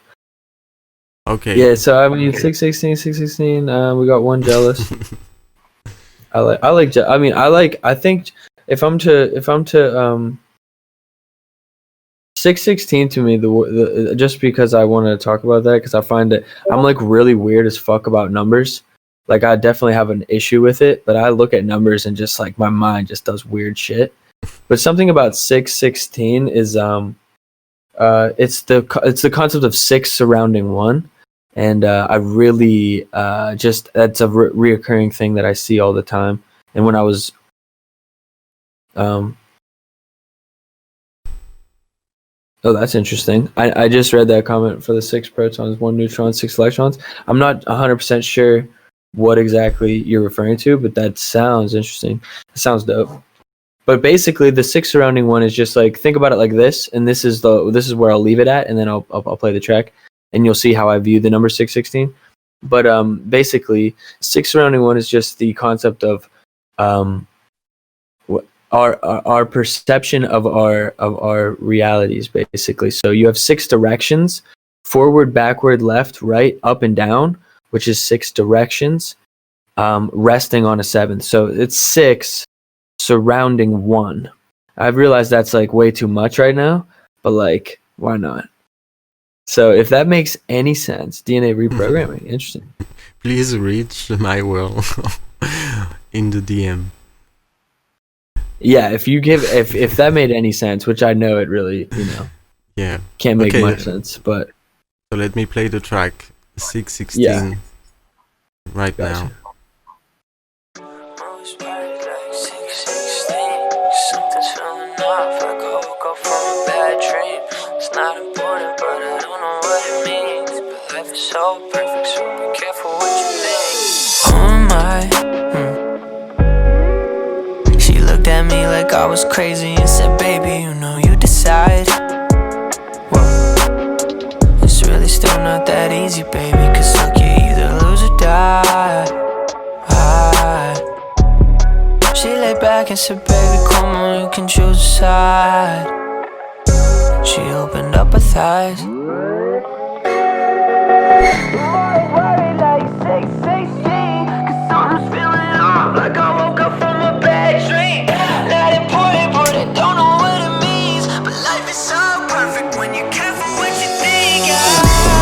Okay. Yeah, so I mean 616. We got one Jealous. I think if I'm to 616 to me, the just because I want to talk about that, because I find that I'm like really weird as fuck about numbers. Like I definitely have an issue with it, but I look at numbers and just like my mind just does weird shit. But something about 616 is it's the concept of 6 surrounding 1, and I really just that's a reoccurring thing that I see all the time. And when I was oh, that's interesting. I just read that comment for the 6 protons, 1 neutron, 6 electrons. I'm not 100% sure what exactly you're referring to, but that sounds interesting. It sounds dope. But basically, the 6 surrounding 1 is just like, think about it like this, and this is where I'll leave it at, and then I'll play the track, and you'll see how I view the number 616. But basically, 6 surrounding 1 is just the concept of our perception of our realities, basically. So you have 6 directions: forward, backward, left, right, up, and down, which is 6 directions, resting on a 7th. So it's 6 surrounding 1. I've realized that's like way too much right now, but like, why not? So if that makes any sense, DNA reprogramming, interesting. Please reach MAiWORLD in the DM. Yeah, if that made any sense, which I know it really, can't make much sense, but so let me play the track 616 right now. Something's feeling off, like I woke up from a bad dream. It's not important, but I don't know what it means. But life is so perfect, so be careful what you think. Who am I? She looked at me like I was crazy and said, baby, you decide. Whoa, it's really still not that easy, baby, 'cause look, you either lose or die. back and said, baby, come on, you can choose a side. She opened up her thighs. Like I woke up from a bad dream. Not important, but I don't know what it means. But life is so perfect when you're careful what you think.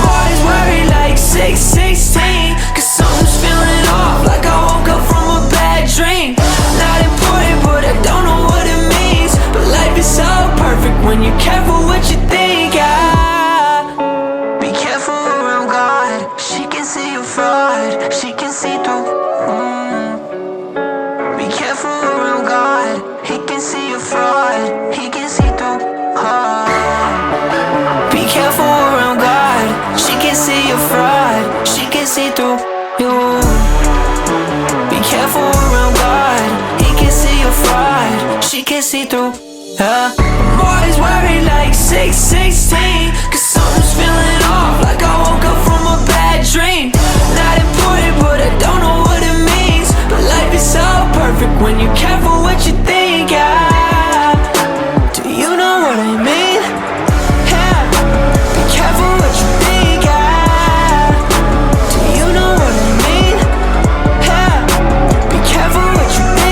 Always worried like 616, cause something's feeling off. Like I woke up from a bad dream. Not important, but I don't know what it means. But life is so perfect when you're careful what you think. Be careful around God. She can see your fraud. She can see through. Fraud, he can see through. Be careful around God. She can see your fraud. She can see through you. Be careful around God. He can see your fraud. She can see through. I'm always worried like 616, cause something's feeling off. Like I woke up from a bad dream. Not important, but I don't know what it means. But life is so perfect when you're careful what you think. You know what I mean? Yeah. Be careful what you think. Do you know what I mean? Yeah. Be careful what you think.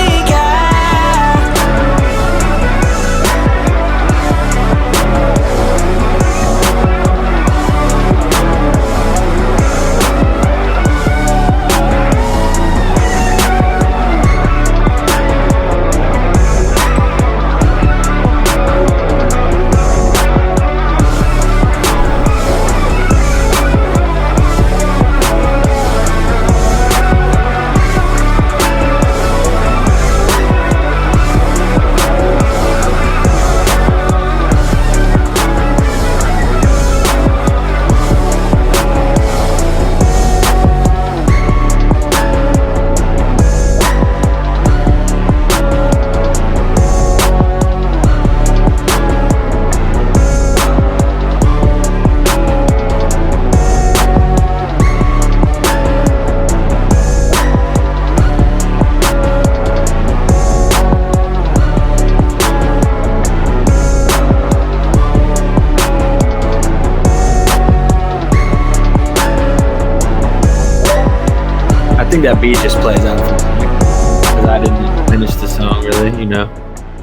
I think that beat just plays out for me because I didn't finish the song really, you know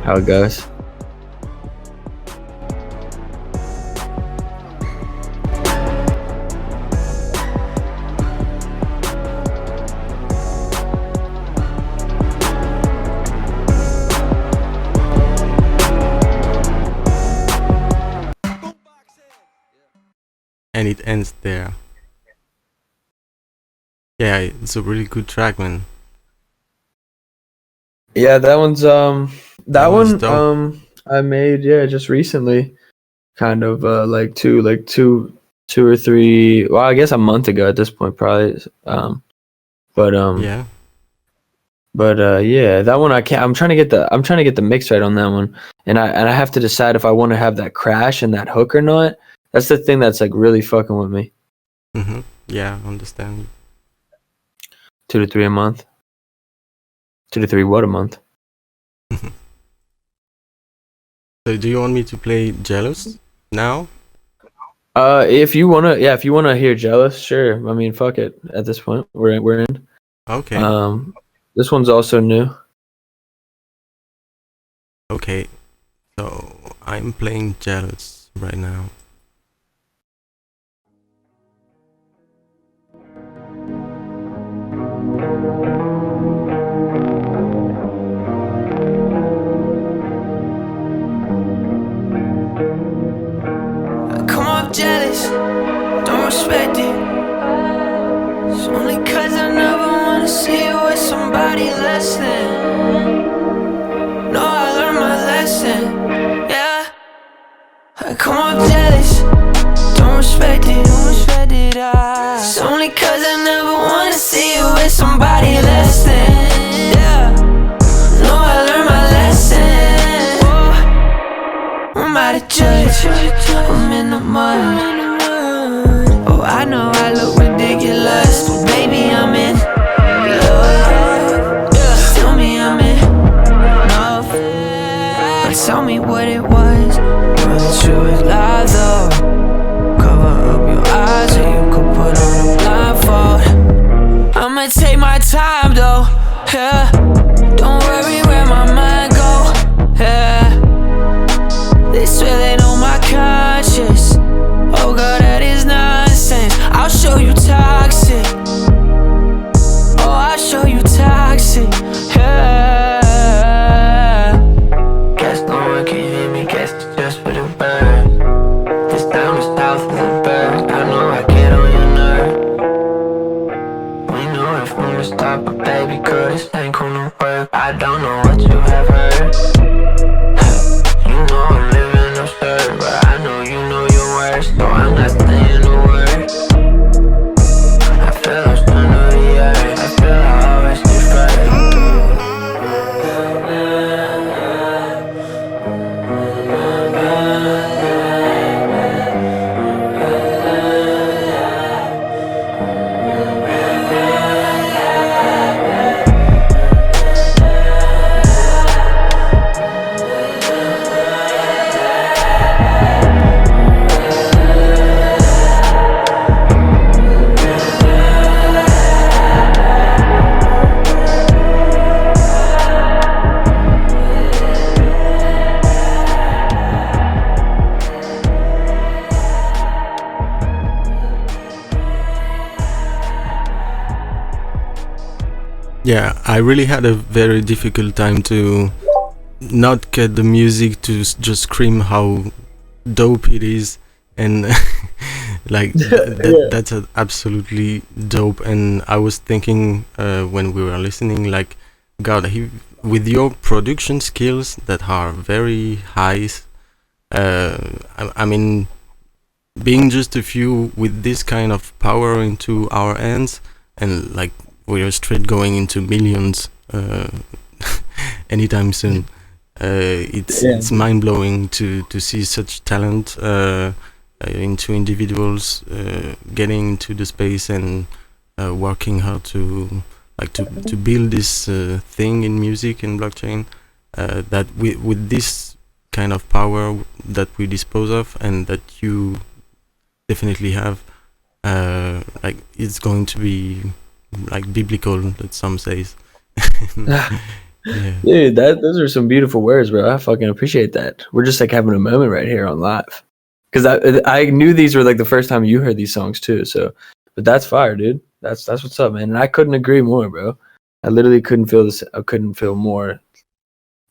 how it goes. And it ends there. Yeah, it's a really good track, man. Yeah, that one's that one dope. I made just recently, kind of like two or three. Well, I guess a month ago at this point, probably. Yeah. But yeah, that one I can't. I'm trying to get the mix right on that one, and I have to decide if I want to have that crash and that hook or not. That's the thing that's like really fucking with me. Mhm. Yeah, I understand. 2 to 3 a month. 2 to 3 what a month? So do you want me to play Jealous now? If you wanna hear Jealous, sure. I mean, fuck it. At this point, we're in. Okay. This one's also new. Okay. So I'm playing Jealous right now. Come off jealous, don't respect it. It's only cause I never wanna see you with somebody less than. No, I learned my lesson, yeah. Come off jealous, don't respect it, It's only cause I never wanna see you with somebody less than, yeah. No, I learned my lesson. Whoa. I'm out of judge, I'm in the mud. Oh, I know I look ridiculous, but baby, I'm in love. Yeah. Tell me I'm in tell me what it was. You know the truth lie though. Cover up your eyes so you could put on a blindfold. I'ma take my time though, yeah. Don't worry where my mind go, yeah. They swear they know my conscience. Oh God, that is nonsense. I'll show you toxic. Oh, I'll show you toxic, yeah. Guess no one can hear me, guess it's just for the bird. This down the south of the bird. I know I get on your nerve. We know if we stop, but baby girl, this ain't gonna work. I don't know what you have heard. You know I'm living absurd, but I know you know your words, so I'm not saying a word. I feel lost under the earth. I feel I always defer. Yeah, I really had a very difficult time to not get the music to just scream how dope it is, and like that's absolutely dope. And I was thinking when we were listening, like, God, with your production skills that are very high, I mean, being just a few with this kind of power into our hands, and like we are straight going into millions anytime soon. It's mind blowing to see such talent into individuals getting into the space and working hard to build this thing in music and blockchain that with this kind of power that we dispose of and that you definitely have, like it's going to be like biblical, that some says. Yeah. Dude, those are some beautiful words, bro. I fucking appreciate that. We're just like having a moment right here on live, because I knew these were like the first time you heard these songs too. So, but that's fire, dude. That's what's up, man. And I couldn't agree more, bro. I literally couldn't feel this. I couldn't feel more.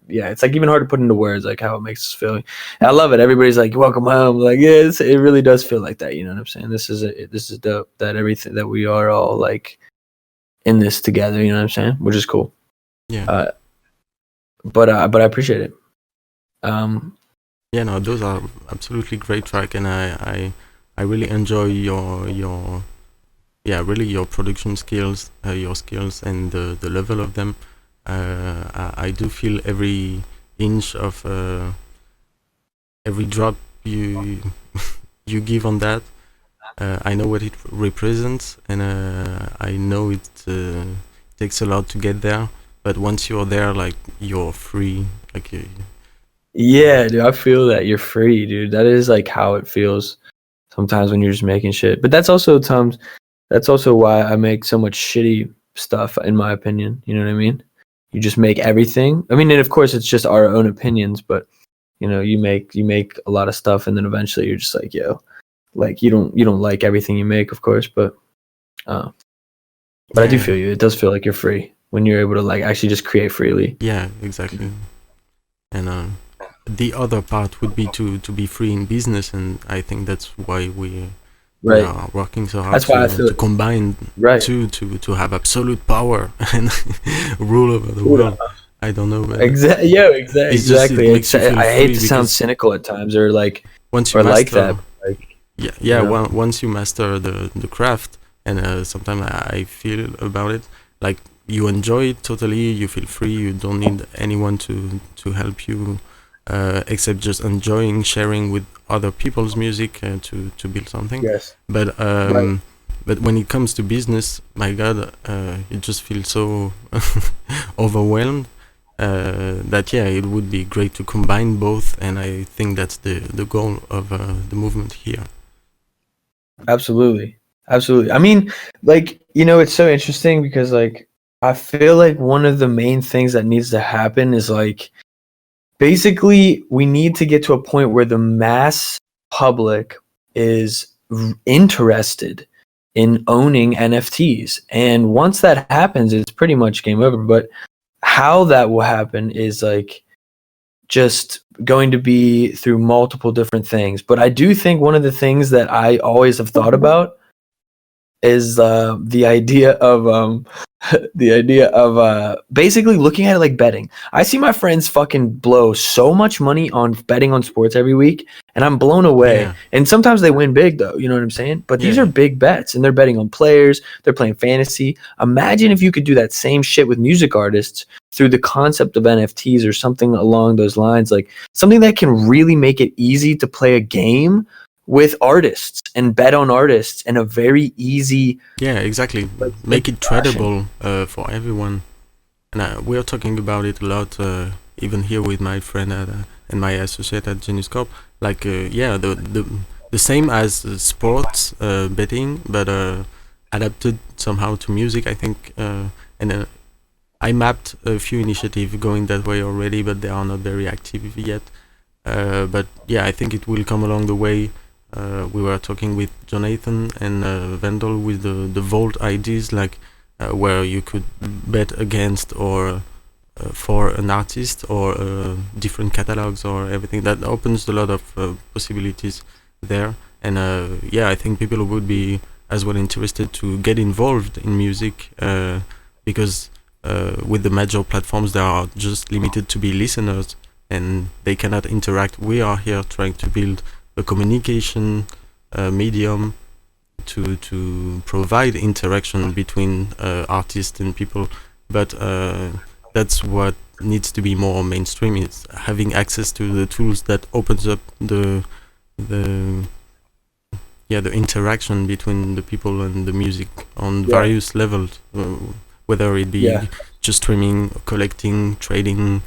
Yeah, it's like even hard to put into words, like how it makes us feel. And I love it. Everybody's like, "Welcome home." Like, yeah, it really does feel like that. You know what I'm saying? This is dope. That everything that we are all like in this together. You know what I'm saying? Which is cool. Yeah. But I appreciate it. Yeah, no, those are absolutely great track, and I really enjoy your production skills, your skills, and the level of them. I do feel every inch of every drop you give on that. I know what it represents, and I know it takes a lot to get there. But once you're there, like, you're free. Like, yeah, dude, I feel that you're free, dude. That is like how it feels sometimes when you're just making shit. But that's also why I make so much shitty stuff, in my opinion. You know what I mean? You just make everything. I mean, and of course, it's just our own opinions. But you know, you make a lot of stuff, and then eventually you're just like, yo, like you don't like everything you make, of course. But I do feel you. It does feel like you're free when you're able to like actually just create freely. Yeah, exactly. And the other part would be to be free in business, and I think that's why we are working so hard. That's why I feel to combine two to have absolute power and rule over the world. I don't know, but exactly. I hate to sound cynical at times, or like once you or master, like that. Like, once you master the craft, and sometimes I feel about it like you enjoy it totally. You feel free. You don't need anyone to help you. Except just enjoying sharing with other people's music to build something. Yes. But but when it comes to business, my God, you just feel so overwhelmed, that it would be great to combine both, and I think that's the goal of the movement here. Absolutely. I mean, like, it's so interesting because, like, I feel like one of the main things that needs to happen is, like, basically we need to get to a point where the mass public is interested in owning NFTs. And once that happens, it's pretty much game over. But how that will happen is, like, just going to be through multiple different things. But I do think one of the things that I always have thought about is the idea of basically looking at it like betting. I see my friends fucking blow so much money on betting on sports every week, and I'm blown away. Yeah. And sometimes they win big, though. You know what I'm saying? But these are big bets, and they're betting on players. They're playing fantasy. Imagine if you could do that same shit with music artists through the concept of NFTs or something along those lines, like something that can really make it easy to play a game with artists and bet on artists in a very easy, exactly, make it tradable for everyone. And we are talking about it a lot, even here with my friend and my associate at GeniusCorp. Like the same as sports betting, but adapted somehow to music, I think. And I mapped a few initiatives going that way already, but they are not very active yet. But I think it will come along the way. We were talking with Jonathan and Vandal with the Vault ideas, like where you could bet against or for an artist or different catalogs or everything. That opens a lot of possibilities there. And I think people would be as well interested to get involved in music because with the major platforms, they are just limited to be listeners and they cannot interact. We are here trying to build a communication medium to provide interaction between artists and people, but that's what needs to be more mainstream. It's having access to the tools that opens up the interaction between the people and the music on various levels, whether it be just streaming, collecting, trading.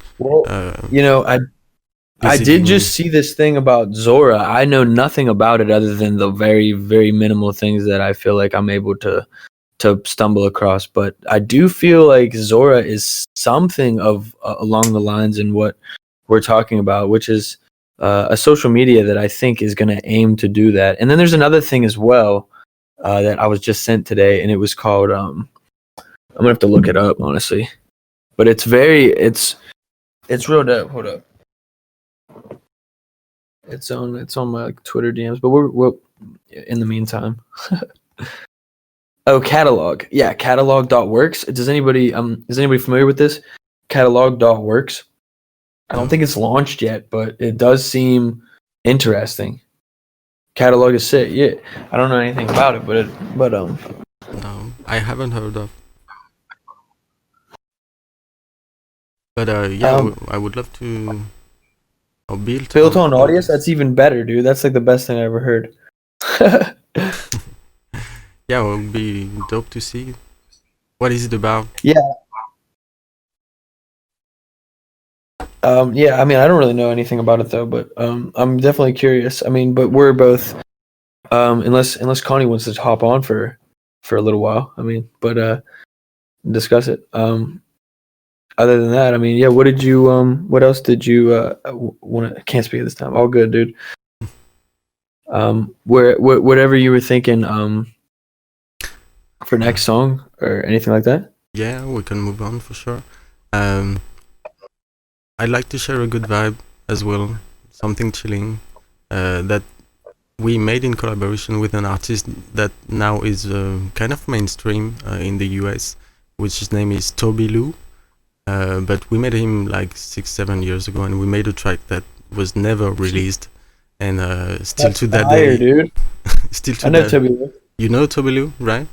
I did just see this thing about Zora. I know nothing about it other than the very, very minimal things that I feel like I'm able to stumble across. But I do feel like Zora is something of along the lines in what we're talking about, which is a social media that I think is going to aim to do that. And then there's another thing as well that I was just sent today, and it was called I'm gonna have to look it up, honestly. But it's real dope. Hold up. It's on my Twitter DMs, but we're in the meantime. Oh, catalog. Yeah, catalog.works. Is anybody familiar with this? Catalog.works. I don't think it's launched yet, but it does seem interesting. Catalog is sick. Yeah, I don't know anything about it, but no, I haven't heard of. But I would love to. Built on audience. That's even better, dude. That's like the best thing I ever heard. It would be dope to see. What is it about? I mean, I don't really know anything about it though, but I'm definitely curious. I mean, but we're both unless Connie wants to hop on for a little while. I mean, but discuss it. Other than that, I mean, what did you what else did you want to? Can't speak at this time. All good, dude. Whatever you were thinking for next song or anything like that. Yeah, we can move on for sure. I'd like to share a good vibe as well, something chilling that we made in collaboration with an artist that now is kind of mainstream in the US, which his name is Tobi Lou. But we met him like 6-7 years ago, and we made a track that was never released, and still to that day, dude. Still to I know that, Tobi Lou. You know Tobi Lou, right?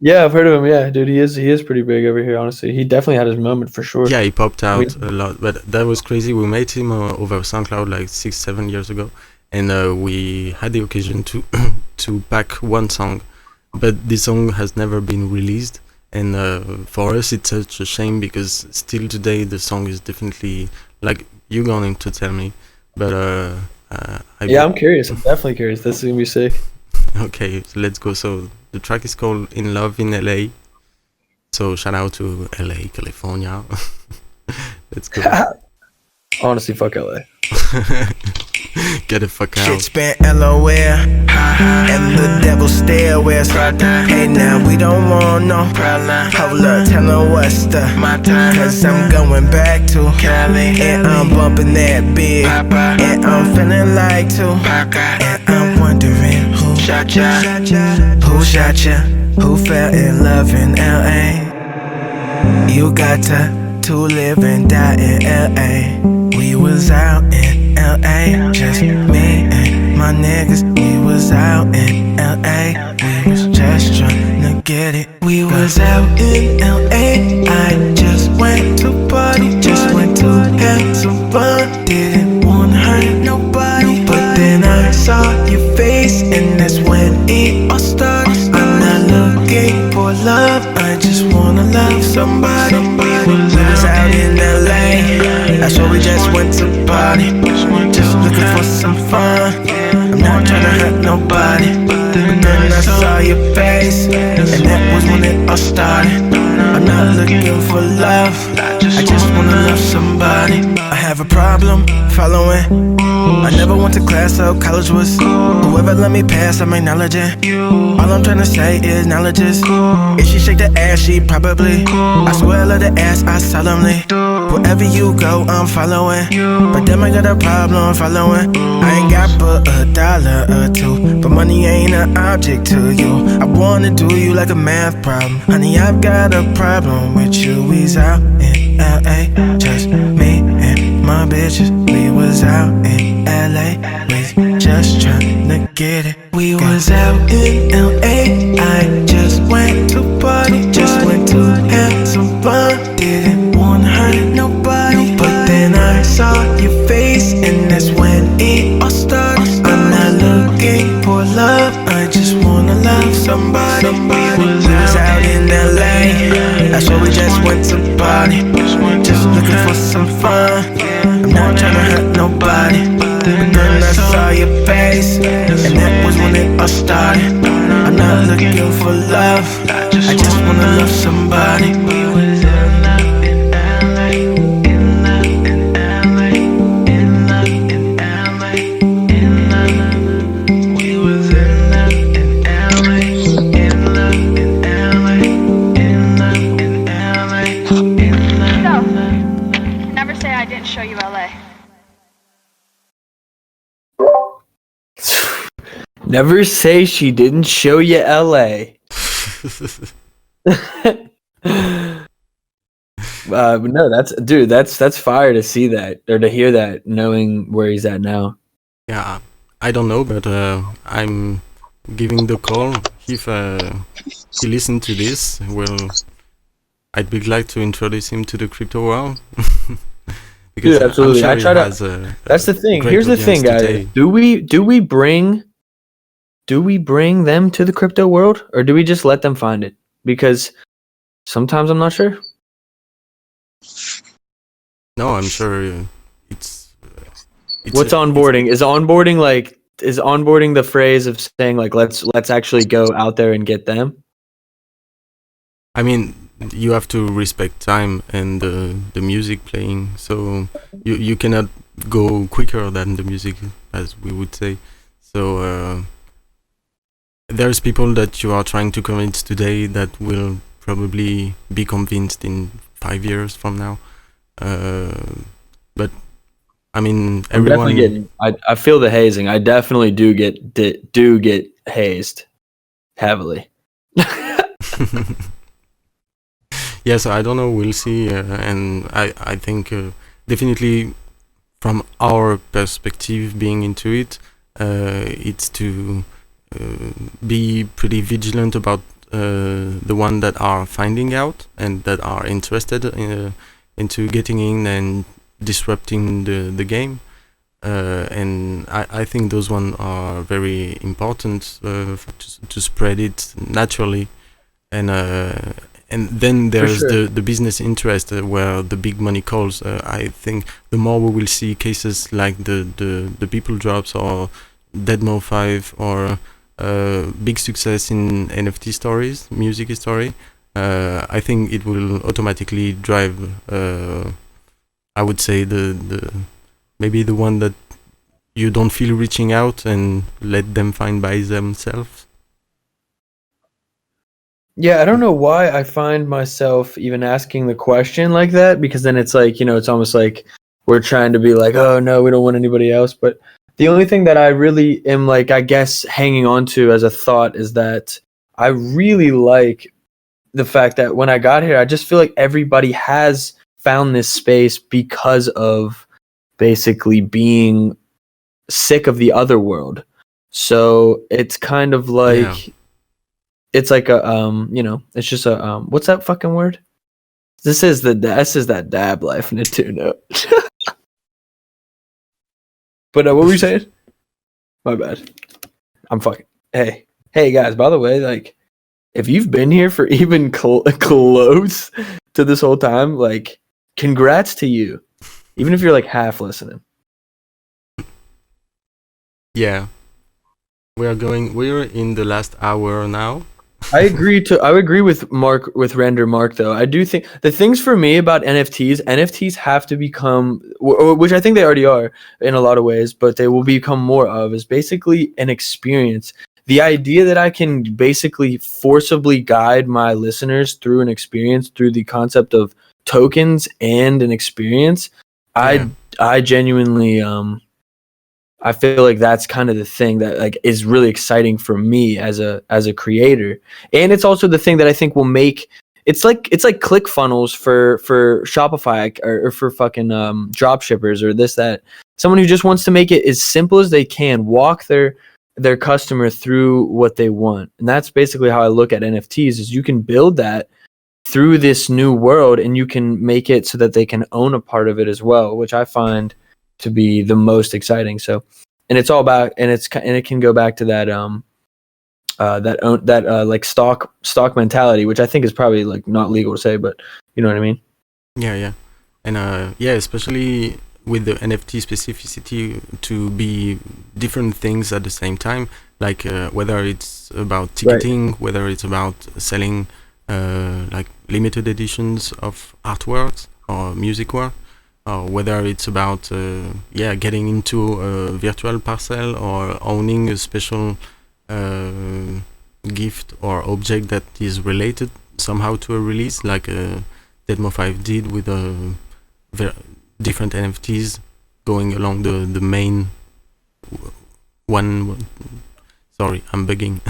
Yeah, I've heard of him. Yeah, dude, he is pretty big over here. Honestly, he definitely had his moment for sure. Yeah, he popped out a lot, but that was crazy. We met him over SoundCloud like 6-7 years ago, and we had the occasion to pack one song, but this song has never been released. And for us, it's such a shame because still today the song is definitely like you're going to tell me, but I'm curious. I'm definitely curious. This is gonna be sick. Okay, so let's go. So the track is called "In Love in LA." So shout out to LA, California. Let's go. Honestly, fuck LA. Get the fuck out. Shit's been LOL, and the devil stairwells. Hey now, we don't want no problem. Hold up, tell them what's my time. Cause I'm going back to Cali, and I'm bumping that big, and I'm feeling like two. And I'm wondering who shot ya, who fell in love in LA. You got to live and die in LA. We was out in LA, just me and my niggas. We was out in LA, we was just trying to get it. We was out in LA, I just went to party, just went to have some fun. Didn't wanna hurt nobody, but then I saw your face, and that's when it all started. I'm not looking for love, I just wanna love somebody. We was out in LA, that's where we just went to party, just looking for some fun. I'm not trying to hurt nobody, but then I saw your face, and that was when it all started. I'm not looking for love, I just wanna love somebody. I have a problem following. I never went to class, so college was whoever let me pass, I'm acknowledging. All I'm trying to say is knowledges. If she shake the ass, she probably. I swear I love the ass, I solemnly. Wherever you go, I'm following. But then I got a problem following. I ain't got but $1 or two, but money ain't an object to you. I wanna do you like a math problem. Honey, I've got a problem with you. We's out in LA, just me and my bitches. We was out in LA, we just tryna get it. We was out in LA, I just went to party, just went to have some fun. Didn't wanna hurt nobody, but then I saw your face, and that's when it all started. I'm not looking for love, I just wanna love somebody. We was out in LA, that's where we just went to party, just looking for some fun. I'm not tryna hurt nobody, but then I saw your face, and that was when it all started. I'm not looking for love, I just wanna love somebody. We was in love in LA, in love in LA, in love in LA, in love. We was in love in LA, in love in LA, in love in LA, in love. So, never say I didn't show you LA. Never say she didn't show you LA. No, that's fire to see that or to hear that, knowing where he's at now. Yeah, I don't know, but I'm giving the call. If he listened to this, well, I'd be glad to introduce him to the crypto world. Because dude, absolutely. I'm sure that's the thing. Here's the thing, guys. Today. Do we bring them to the crypto world, or do we just let them find it? Because sometimes I'm not sure. No, I'm sure it's what's onboarding? Is onboarding the phrase of saying like let's actually go out there and get them? I mean, you have to respect time and the music playing, so you cannot go quicker than the music, as we would say. So there's people that you are trying to convince today that will probably be convinced in 5 years from now. But I mean, everyone. I feel the hazing. I definitely do get hazed heavily. Yeah, so I don't know. We'll see, and I think definitely from our perspective, being into it, it's to be pretty vigilant about the one that are finding out and that are interested into getting in and disrupting the game. And I think those ones are very important to spread it naturally, and and then there's sure. the business interest where the big money calls. I think the more we will see cases like the People Drops or Deadmo 5 or big success in NFT stories, music history, I think it will automatically drive, I would say, the maybe the one that you don't feel reaching out and let them find by themselves. Yeah, I don't know why I find myself even asking the question like that, because then it's like, it's almost like we're trying to be like, oh no, we don't want anybody else. But the only thing that I really am like, I guess, hanging on to as a thought is that I really like the fact that when I got here, I just feel like everybody has found this space because of basically being sick of the other world. So it's kind of like it's like a it's just a what's that fucking word? This is that dab life in a two note. But what were you saying? My bad. I'm fucking hey guys, by the way, like, if you've been here for even close to this whole time, like, congrats to you. Even if you're like half listening. Yeah. We're in the last hour now. I agree with Render Mark though. I do think the things for me about NFTs have to become, which I think they already are in a lot of ways, but they will become more of, is basically an experience. The idea that I can basically forcibly guide my listeners through an experience, through the concept of tokens and an experience, I genuinely I feel like that's kind of the thing that like is really exciting for me as a creator. And it's also the thing that I think will make it's like click funnels for Shopify or for fucking drop shippers or this, that. Someone who just wants to make it as simple as they can, walk their customer through what they want. And that's basically how I look at NFTs, is you can build that through this new world and you can make it so that they can own a part of it as well, which I find to be the most exciting. So, and it's all about, and it can go back to that like stock mentality, which I think is probably like not legal to say, but you know what I mean? Yeah. And especially with the NFT specificity to be different things at the same time, like whether it's about ticketing, whether it's about selling like limited editions of artworks or music work, or whether it's about getting into a virtual parcel or owning a special gift or object that is related somehow to a release, like Deadmo 5 did with different NFTs going along the main one. Sorry, I'm bugging.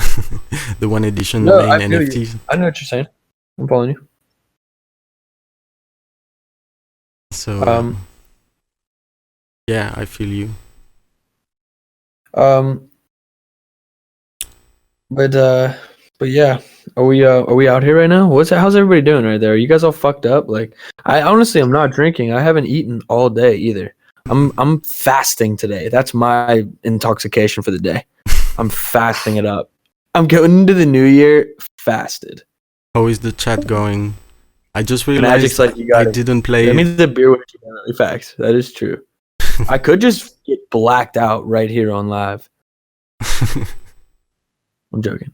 The one edition main NFTs. I know what you're saying. I'm following you. So yeah, I feel you. But yeah, are we out here right now? How's everybody doing right there? Are you guys all fucked up? Like, I honestly am not drinking. I haven't eaten all day either. I'm fasting today. That's my intoxication for the day. I'm fasting it up. I'm going into the new year fasted. How is the chat going? I just realized I didn't play. That means the beer was definitely facts. That is true. I could just get blacked out right here on live. I'm joking.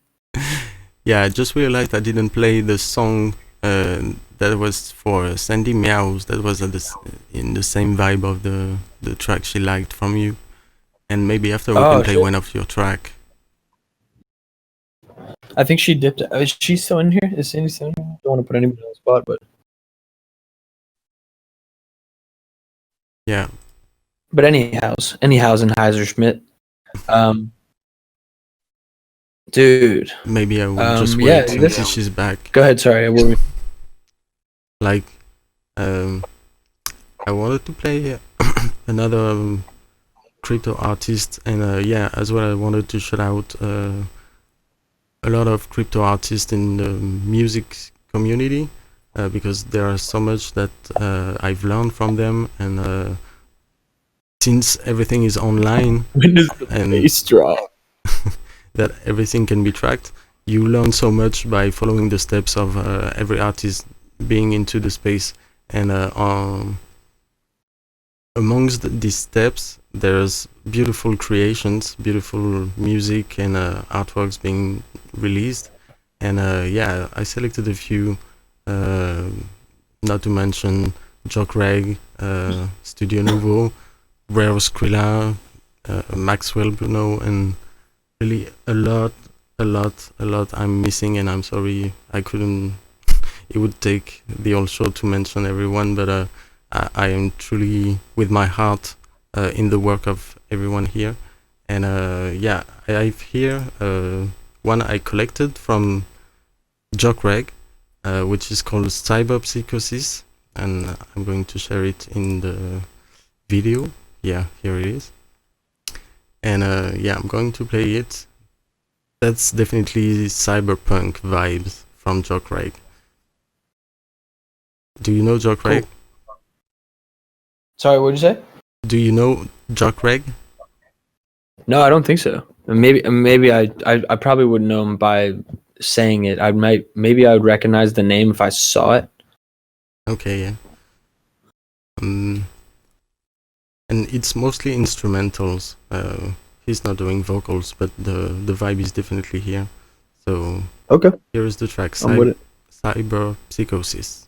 Yeah, I just realized I didn't play the song that was for Sandy Meows. That was in the same vibe of the track she liked from you. And maybe after we can play one of your track. I think she dipped. Is she still in here? Is Sandy still in here? I don't want to put anybody on the spot, but yeah. But anyhows, and Heiser Schmidt. Dude. Maybe I will just wait until she's back. Go ahead, sorry. Like, I wanted to play another crypto artist, and as well I wanted to shout out a lot of crypto artists in the music community, because there are so much that I've learned from them, and since everything is online, when does the bass drop? that everything can be tracked, you learn so much by following the steps of every artist being into the space, and amongst these steps there's beautiful creations, beautiful music and artworks being released. And yeah, I selected a few, not to mention Jokreg, Studio Nouveau, Rare Skrilla, Maxwell Bruno, and really a lot I'm missing, and I'm sorry I couldn't. It would take the whole show to mention everyone, but I am truly with my heart in the work of everyone here. And yeah, I've here one I collected from Jokreg, which is called Cyberpsychosis, and I'm going to share it in the video. Yeah, here it is. And yeah, I'm going to play it. That's definitely cyberpunk vibes from Jokreg. Do you know Jokreg? Cool. Sorry, what did you say? Do you know Jokreg? No, I don't think so. Maybe I probably wouldn't know him by saying it. Maybe I would recognize the name if I saw it. Okay, yeah. And it's mostly instrumentals. He's not doing vocals, but the vibe is definitely here. So okay, here is the track. Cyberpsychosis.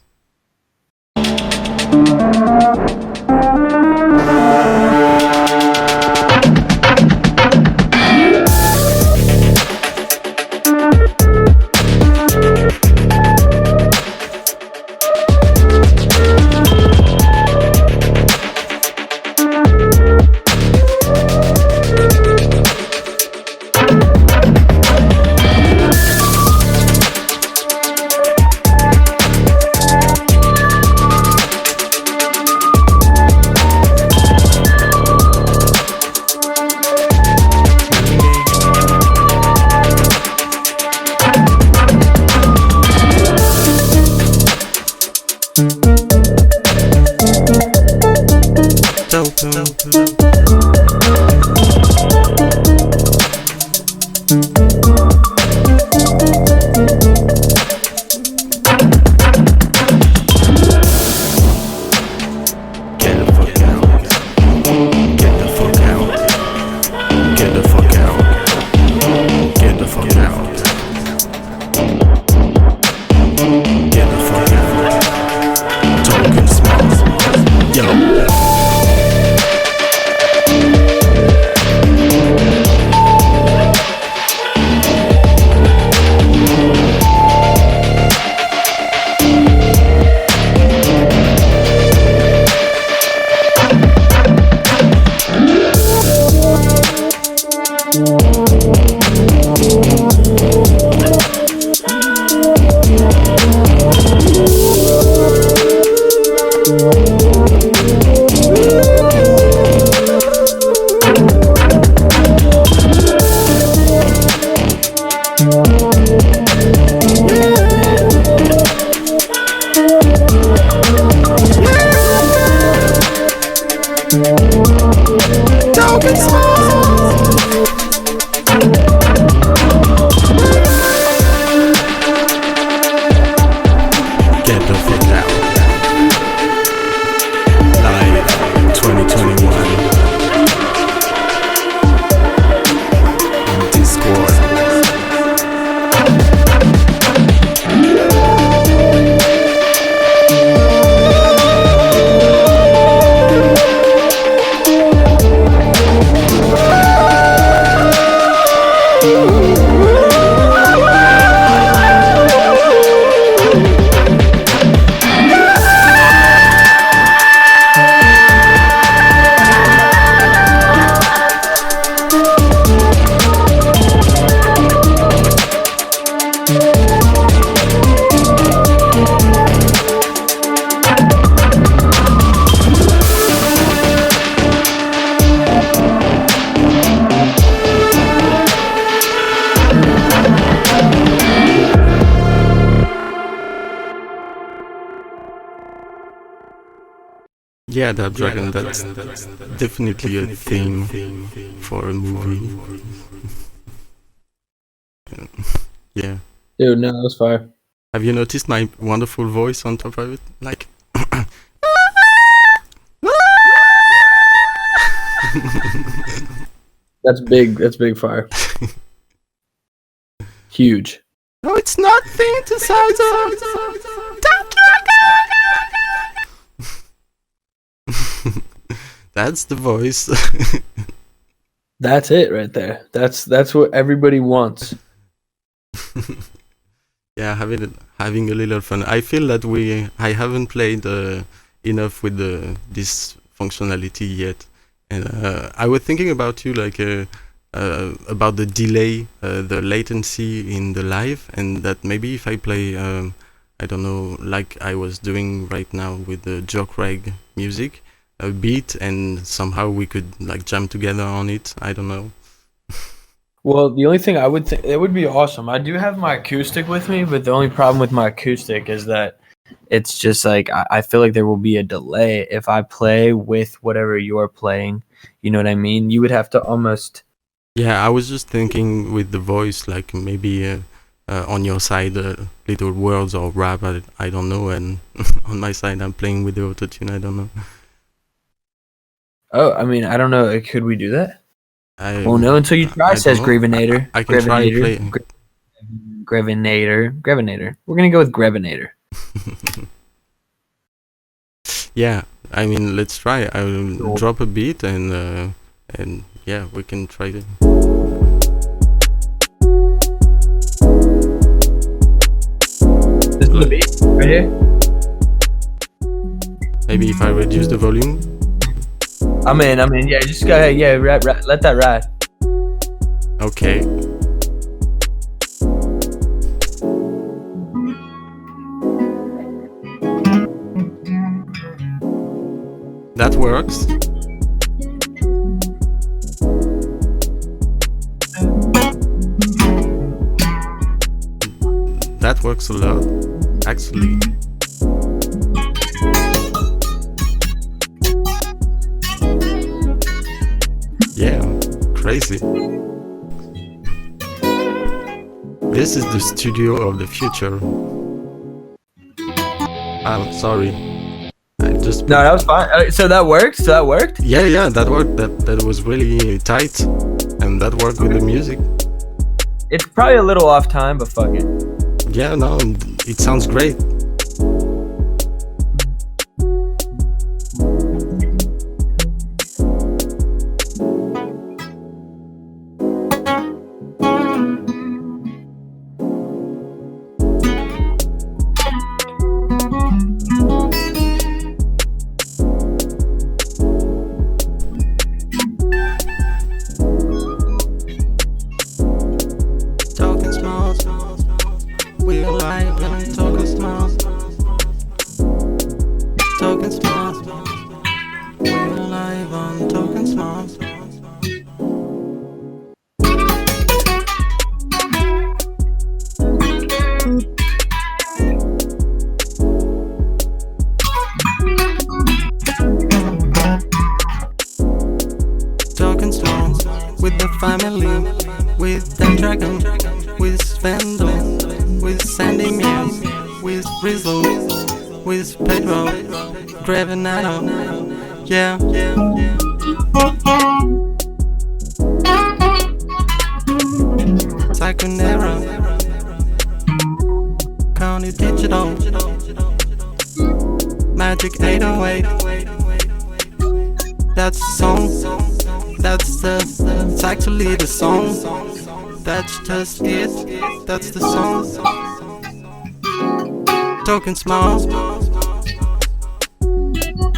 Yeah, that dragon, that's definitely a theme for a movie. Yeah. Dude, no, that was fire. Have you noticed my wonderful voice on top of it? Like. That's big. That's big fire. Huge. No, it's not synthesizer. That's the voice. That's it right there. That's what everybody wants. Yeah, having a little fun. I feel that I haven't played enough with this functionality yet, and I was thinking about you like about the delay, the latency in the live, and that maybe if I play, I don't know, like I was doing right now with the Jokreg music, a beat, and somehow we could like jam together on it. I don't know. Well, the only thing I would think, it would be awesome. I do have my acoustic with me, but the only problem with my acoustic is that it's just like I feel like there will be a delay if I play with whatever you're playing. You know what I mean? You would have to almost. Yeah, I was just thinking with the voice, like maybe on your side, little words or rap. I don't know, and on my side, I'm playing with the autotune. I don't know. Oh, I mean, I don't know. Could we do that? Well, no, until you try, says Grevinator. I can try playing. Grevinator. We're going to go with Grevinator. Yeah, I mean, let's try. I will drop a beat and yeah, we can try it. This is the beat right here? Maybe if I reduce the volume. I'm in. Yeah, just go ahead. Yeah, let that ride. Okay. That works. That works a lot, actually. Yeah, crazy. This is the studio of the future. I'm sorry. No, that was fine. So that worked? Yeah, that worked. That was really tight. And that worked with the music. It's probably a little off time, but fuck it. Yeah, no, it sounds great. Yeah. Psychonera, Connie Digital, Magic 808. That's the song. It's actually the song. That's just it. That's the song. Tokensmart.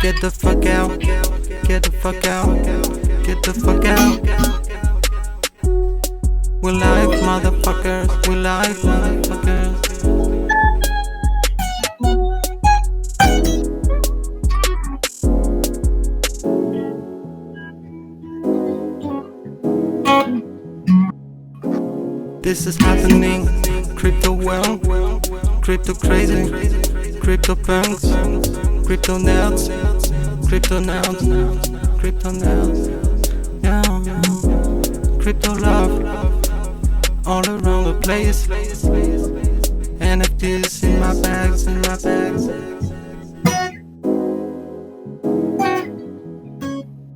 Get the fuck out. Get the fuck out. Get the fuck out. We're live, motherfuckers. We're live, motherfuckers. This is happening. Crypto world. Crypto crazy. Crypto punks. Crypto nerds. Crypto nerds. Crypto nerds. Yeah. Crypto love. All around the place. place. NFTs in my bags,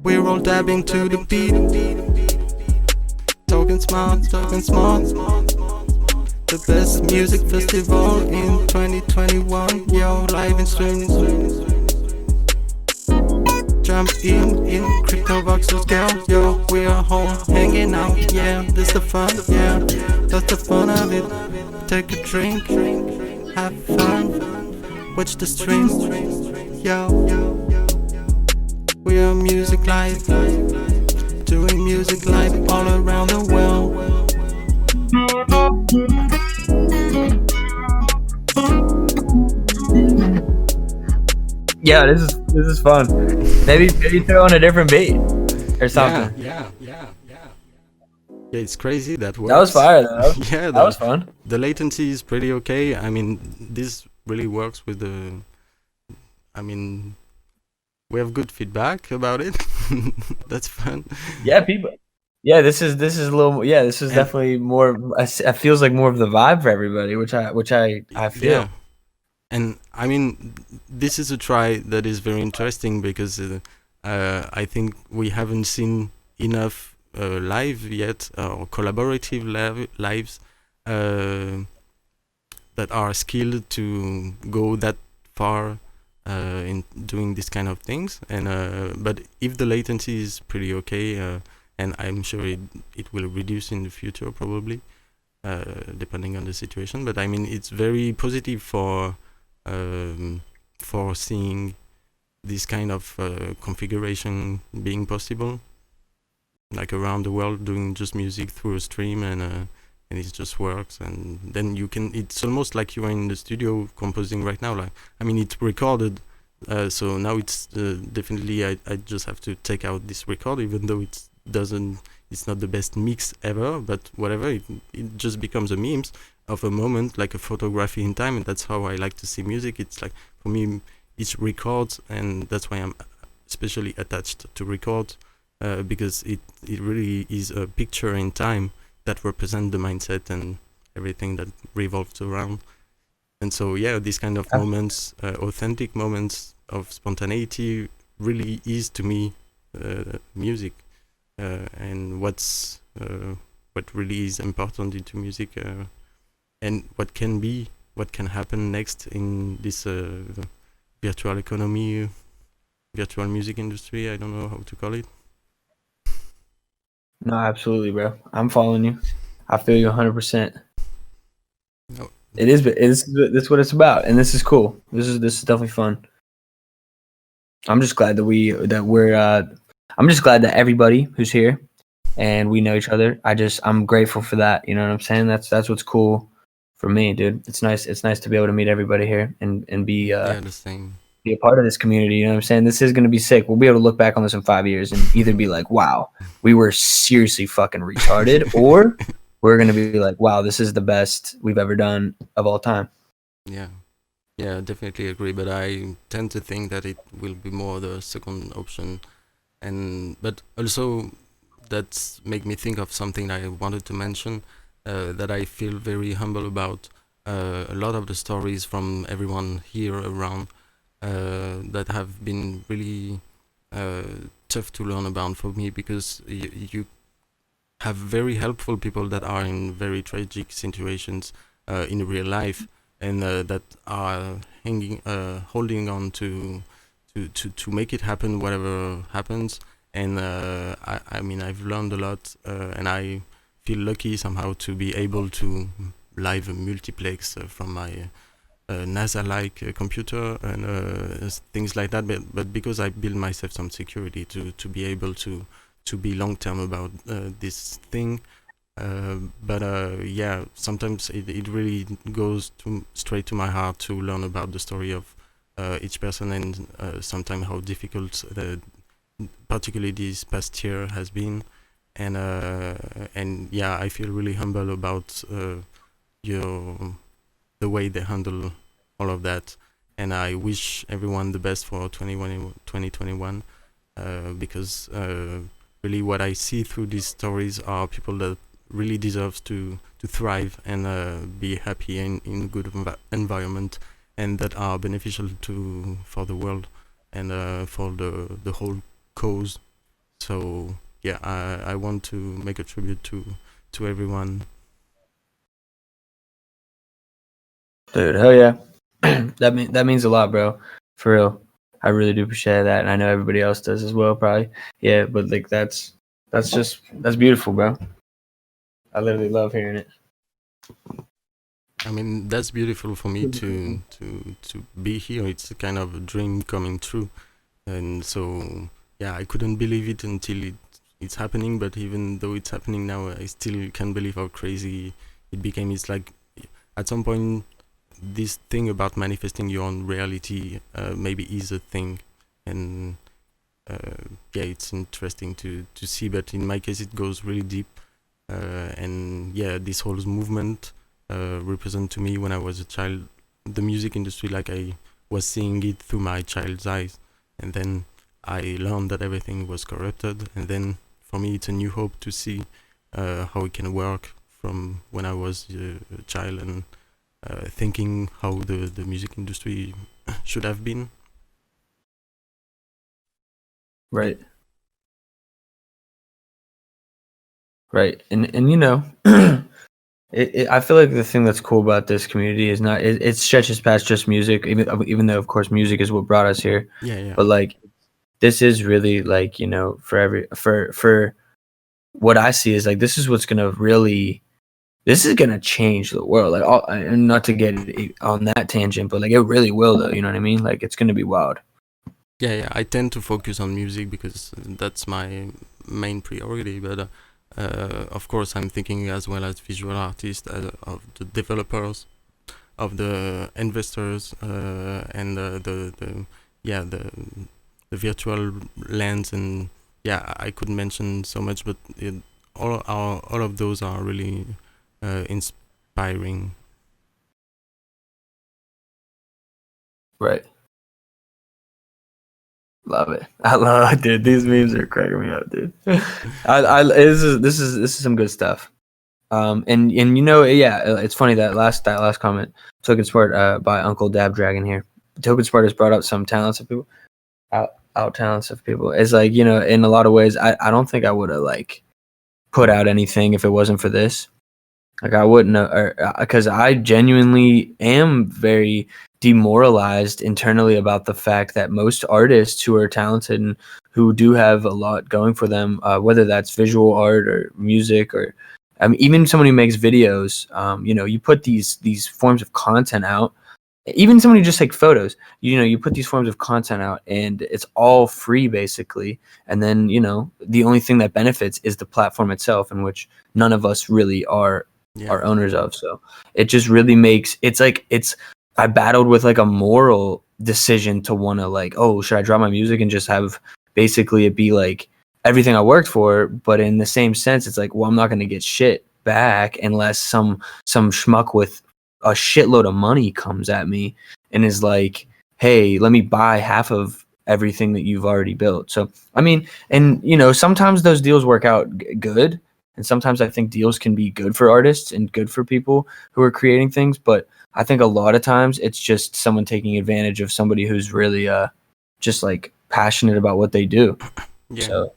We're all dabbing to the beat. Tokensmart. The best music festival in 2021. Yo, live in stream. Jump in Cryptovoxels, girl. Yo, we are all hanging out. Yeah, this the fun. Yeah, that's the fun of it. Take a drink, have fun, watch the stream. Yo, we are music live, doing music live all around the world. Yeah, this is fun. Maybe throw on a different beat or something. Yeah, it's crazy that works. That was fire though. Yeah, that was fun. The latency is pretty okay. I mean, this really works with the. I mean, we have good feedback about it. That's fun. Yeah, people. Yeah, this is a little. Yeah, this is definitely more. It feels like more of the vibe for everybody, which I feel. Yeah. And I mean, this is a try that is very interesting because I think we haven't seen enough live yet, or collaborative lives that are skilled to go that far in doing this kind of things. And but if the latency is pretty okay, and I'm sure it will reduce in the future probably, depending on the situation. But I mean, it's very positive for seeing this kind of configuration being possible, like around the world, doing just music through a stream, and it just works. And then you can, it's almost like you are in the studio composing right now. Like, I mean, it's recorded, so now it's definitely I just have to take out this record, even though it's not the best mix ever, but whatever, it just becomes a memes of a moment, like a photography in time. And that's how I like to see music. It's like, for me, it's records, and that's why I'm especially attached to record, because it really is a picture in time that represents the mindset and everything that revolves around. And so yeah, these kind of moments, authentic moments of spontaneity, really is to me music, and what really is important into music, and what can happen next in this virtual economy, virtual music industry. I don't know how to call it. No, absolutely, bro. I'm following you. I feel you 100%. No. It's what it's about, and this is cool. This is definitely fun. I'm just glad that I'm just glad that everybody who's here and we know each other. I'm grateful for that. You know what I'm saying? That's what's cool for me, dude. It's nice to be able to meet everybody here and be the same. Be a part of this community. You know what I'm saying? This is gonna be sick. We'll be able to look back on this in 5 years and either be like, wow, we were seriously fucking retarded, or we're gonna be like, wow, this is the best we've ever done of all time. Yeah, definitely agree. But I tend to think that it will be more the second option, but also that's make me think of something I wanted to mention, that I feel very humble about. A lot of the stories from everyone here around, that have been really tough to learn about for me, because you have very helpful people that are in very tragic situations in real life, and that are holding on to make it happen, whatever happens. And I mean, I've learned a lot, and I feel lucky somehow to be able to live a multiplex from my NASA-like computer and things like that, but because I build myself some security to be able to be long-term about this thing. But yeah, sometimes it really goes straight to my heart to learn about the story of each person, and sometimes how difficult particularly this past year has been. And yeah, I feel really humble about the way they handle all of that, and I wish everyone the best for 2021, because really what I see through these stories are people that really deserves to thrive and be happy in good environment, and that are beneficial for the world and for the whole cause. So yeah, I want to make a tribute to everyone. Dude, hell yeah. that means a lot, bro. For real. I really do appreciate that, and I know everybody else does as well, probably. Yeah, but like that's beautiful, bro. I literally love hearing it. I mean, that's beautiful for me to be here. It's a kind of a dream coming true, and so yeah, I couldn't believe it until it's happening. But even though it's happening now, I still can't believe how crazy it became. It's like at some point, this thing about manifesting your own reality maybe is a thing, and yeah, it's interesting to see. But in my case, it goes really deep, and yeah, this whole movement represent to me when I was a child the music industry like I was seeing it through my child's eyes, and then I learned that everything was corrupted, and then for me it's a new hope to see how it can work from when I was a child, and thinking how the music industry should have been. Right. Right. And you know, I feel like the thing that's cool about this community is not it stretches past just music, even though of course music is what brought us here. Yeah. But like this is really like, you know, for what I see is like this is what's gonna change the world. Like, and not to get on that tangent, but like it really will, though. You know what I mean? Like it's gonna be wild. Yeah. I tend to focus on music because that's my main priority. But of course, I'm thinking as well as visual artists, of the developers, of the investors, and the virtual lands, and yeah, I could mention so much, but all of those are really inspiring. Right. Love it. I love it, dude. These memes are cracking me up, dude. This is some good stuff. And you know, yeah, it's funny that last comment, Tokensmart by Uncle Dab Dragon here. Tokensmart has brought up some talents of people, out talents of people. It's like, you know, in a lot of ways, I don't think I would have like put out anything if it wasn't for this. Like I wouldn't, because I genuinely am very demoralized internally about the fact that most artists who are talented and who do have a lot going for them, whether that's visual art or music, or I mean, even someone who makes videos, you know, you put these forms of content out. Even someone who just takes photos, you know, you put these forms of content out and it's all free basically. And then, you know, the only thing that benefits is the platform itself, in which none of us really are owners of. So it just really makes, I battled with like a moral decision to want to like, oh, should I drop my music and just have basically it be like everything I worked for? But in the same sense, it's like, well, I'm not going to get shit back unless some schmuck with a shitload of money comes at me and is like, hey, let me buy half of everything that you've already built. So, I mean, and you know, sometimes those deals work out good. And sometimes I think deals can be good for artists and good for people who are creating things. But I think a lot of times it's just someone taking advantage of somebody who's really just like passionate about what they do. Yeah, so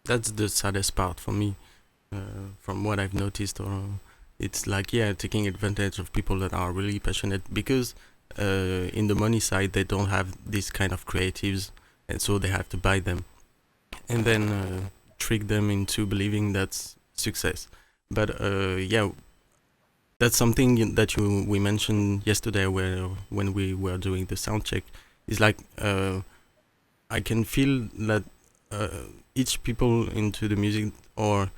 that's the saddest part for me, from what I've noticed. Or it's like, yeah, taking advantage of people that are really passionate, because in the money side they don't have this kind of creatives, and so they have to buy them and then trick them into believing that's success. But yeah, that's something that we mentioned yesterday, when we were doing the sound check. Is like I can feel that each people into the music, or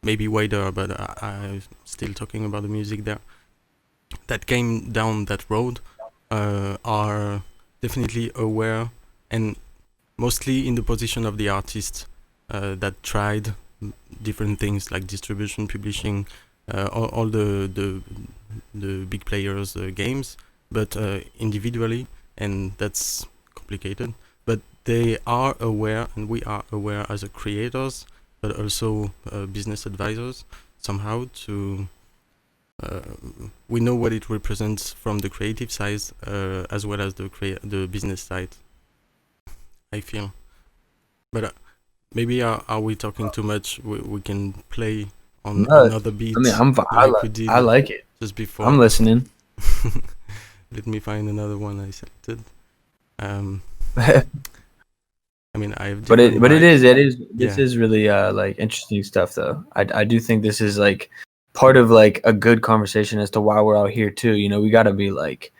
maybe wider, but I'm still talking about the music there, that came down that road, are definitely aware and mostly in the position of the artist that tried different things like distribution, publishing, all the big players games, but individually, and that's complicated. But they are aware, and we are aware as a creators, but also business advisors somehow to. We know what it represents from the creative side as well as the business side. I feel, but maybe are we talking too much? We can play on another beat. I mean, I like it. Just before. I'm listening. Let me find another one I selected. I mean, But it is this is really like interesting stuff though. I do think this is like part of like a good conversation as to why we're out here too. You know, we got to be like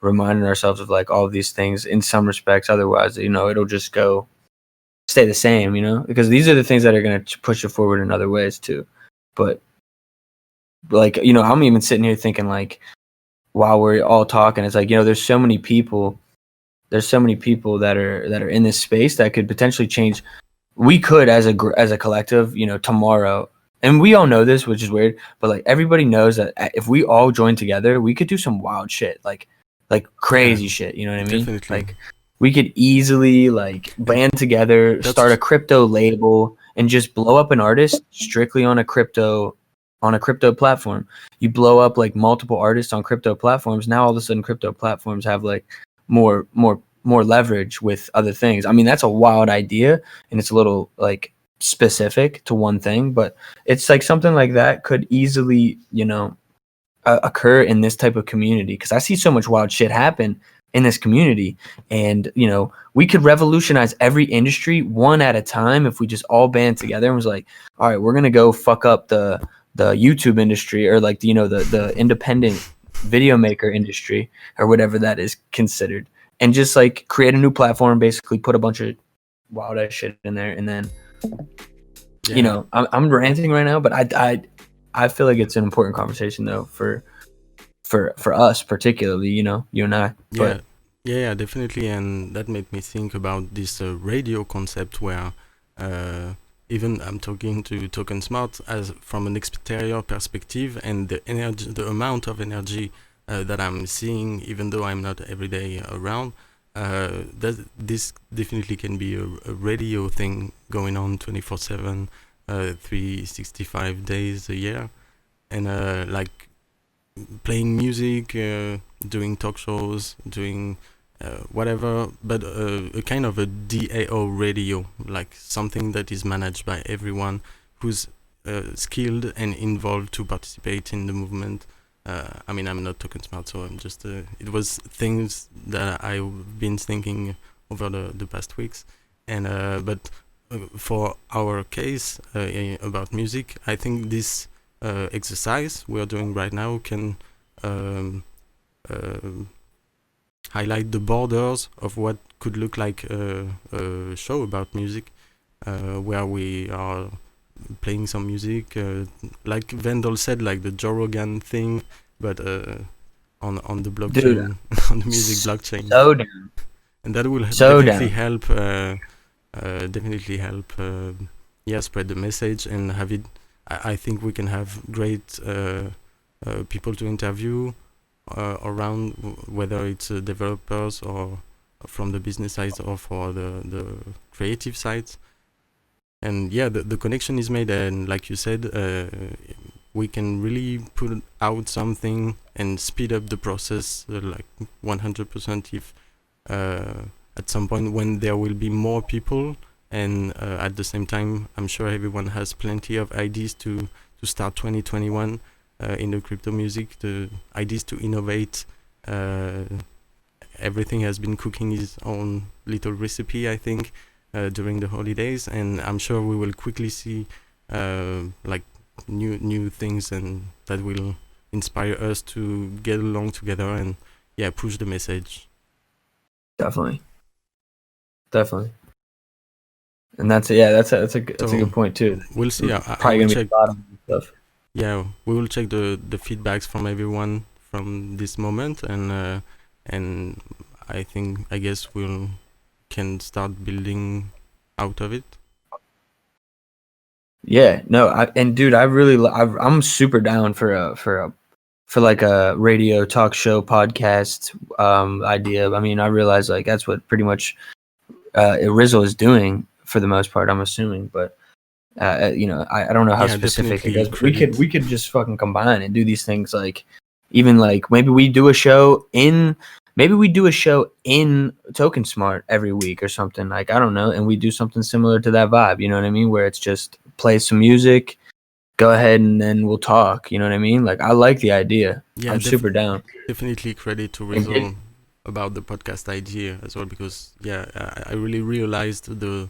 reminding ourselves of like all of these things in some respects. Otherwise, you know, it'll just stay the same. You know, because these are the things that are going to push it forward in other ways too. But like, you know, I'm even sitting here thinking like, while we're all talking, it's like, you know, there's so many people that are in this space that could potentially change. We could as a collective, you know, tomorrow, and we all know this, which is weird, but like everybody knows that if we all join together, we could do some wild shit, like crazy shit. You know what I mean? Definitely. Like we could easily like band together, start a crypto label, and just blow up an artist strictly on a crypto platform. You blow up like multiple artists on crypto platforms. Now all of a sudden crypto platforms have like more leverage with other things. I mean, that's a wild idea and it's a little like specific to one thing, but it's like something like that could easily, you know, occur in this type of community, because I see so much wild shit happen in this community, and you know, we could revolutionize every industry one at a time if we just all band together and was like, all right, we're gonna go fuck up the YouTube industry, or like, you know, the independent video maker industry, or whatever that is considered, and just like create a new platform, basically put a bunch of wild ass shit in there, and then you know, I'm ranting right now, but I feel like it's an important conversation though for us particularly, you know, you and I. Yeah, definitely, and that made me think about this radio concept where even I'm talking to Tokensmart as from an exterior perspective, and the amount of energy that I'm seeing, even though I'm not every day around, this definitely can be a radio thing going on 24/7, 365 days a year, and like playing music, doing talk shows, doing whatever, but a kind of a DAORadio, like something that is managed by everyone who's skilled and involved to participate in the movement. I mean, I'm not Tokensmart, so I'm just it was things that I've been thinking over the past weeks, and but for our case about music, I think this exercise we are doing right now can highlight the borders of what could look like a show about music, where we are playing some music, like Vandal said, like the Jokreg thing, but on the blockchain. Dude, on the music blockchain. So down. And that will definitely help. Definitely help. Spread the message and have it. I think we can have great people to interview around, whether it's developers or from the business side or for the creative sides. And yeah, the connection is made, and like you said, we can really put out something and speed up the process like 100% if at some point when there will be more people, and at the same time I'm sure everyone has plenty of ideas to start 2021 in the crypto music, the ideas to innovate. Everything has been cooking his own little recipe, I think, during the holidays, and I'm sure we will quickly see like new things, and that will inspire us to get along together and push the message. Definitely. And that's a good point too. We'll see. Probably gonna be a lot of stuff. Yeah, we will check the feedbacks from everyone from this moment, and I guess can start building out of it. Yeah, no, I'm super down for like a radio talk show podcast idea. I mean, I realize like that's what pretty much Rizzo is doing for the most part, I'm assuming, but I don't know how specific it goes, but we could just fucking combine and do these things, like even like maybe we do a show in Tokensmart every week or something, like I don't know, and we do something similar to that vibe, you know what I mean, where it's just play some music, go ahead, and then we'll talk, you know what I mean? Like I like the idea. I'm super down. Definitely credit to Rizzo about the podcast idea as well, because I really realized the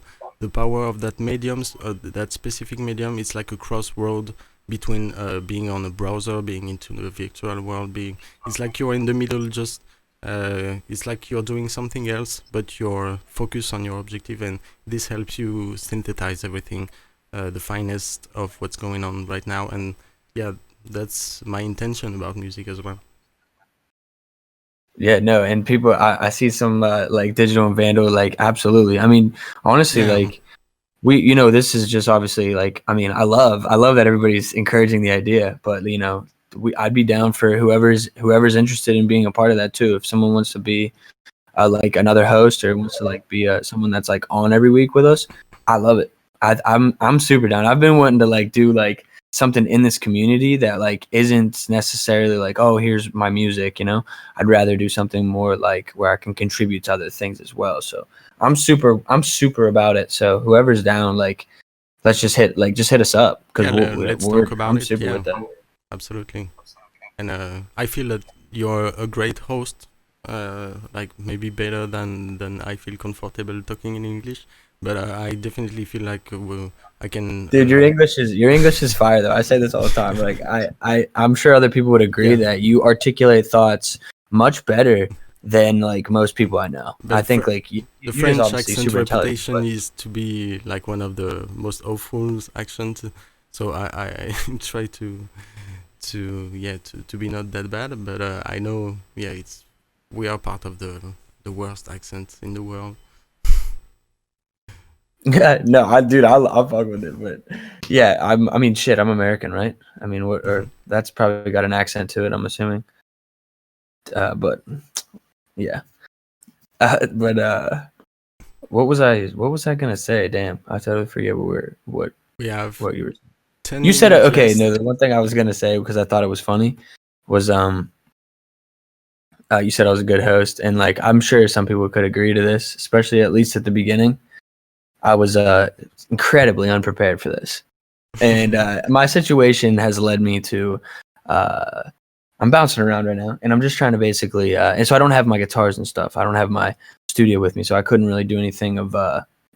power of that mediums, that specific medium. It's like a crossroad between being on a browser, being into the virtual world, it's like you're in the middle, just it's like you're doing something else, but you're focused on your objective, and this helps you synthesize everything, the finest of what's going on right now. And that's my intention about music as well. Yeah, no, and people, I see some like Digital and Vandal, like absolutely. I mean, honestly, like we, this is just obviously like, I mean, I love that everybody's encouraging the idea, but I'd be down for whoever's interested in being a part of that too. If someone wants to be like another host, or wants to like be someone that's like on every week with us, I love it. I'm super down. I've been wanting to like do like something in this community that like isn't necessarily like, oh, here's my music, I'd rather do something more like where I can contribute to other things as well. So I'm super about it. So whoever's down, like, let's just hit us up, because let's talk about I'm it. super with that. Absolutely. And I feel that you're a great host, like maybe better than I feel comfortable talking in English. But I definitely feel like I can. Dude, your English is fire though. I say this all the time. Like I'm sure other people would agree that you articulate thoughts much better than like most people I know. But I think like the French accent reputation is to be like one of the most awful accents. So I try to be not that bad. But I know we are part of the worst accent in the world. No, I'll fuck with it, but yeah, I'm American, right? I mean, or that's probably got an accent to it, I'm assuming. But yeah, but what was I gonna say? Damn, I totally forget what you were. 10 You said okay. left. No, the one thing I was gonna say, because I thought it was funny, was you said I was a good host, and like I'm sure some people could agree to this, especially at least at the beginning. I was incredibly unprepared for this, and my situation has led me to I'm bouncing around right now, and I'm just trying to basically and so I don't have my guitars and stuff. I don't have my studio with me, so I couldn't really do anything of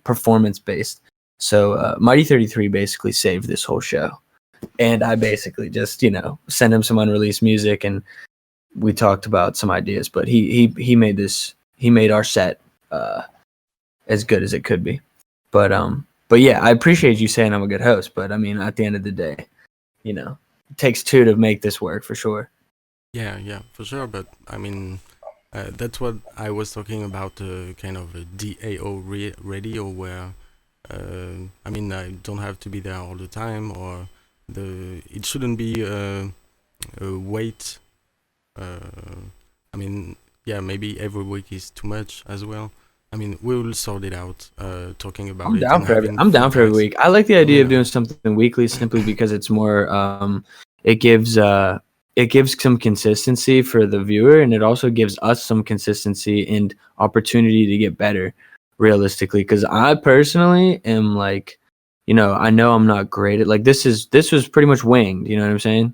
performance based. So Mighty33 basically saved this whole show, and I basically just sent him some unreleased music, and we talked about some ideas, but he made our set as good as it could be. But yeah, I appreciate you saying I'm a good host, but I mean, at the end of the day, it takes two to make this work for sure. Yeah, for sure. But I mean, that's what I was talking about, kind of a DAORadio, where I mean, I don't have to be there all the time, or it shouldn't be a wait. I mean, maybe every week is too much as well. I mean, we will sort it out. Talking about I'm down for every week. I like the idea of doing something weekly, simply because it's more. It gives some consistency for the viewer, and it also gives us some consistency and opportunity to get better, realistically. Because I personally am like, I know I'm not great at, like, this was pretty much winged. You know what I'm saying?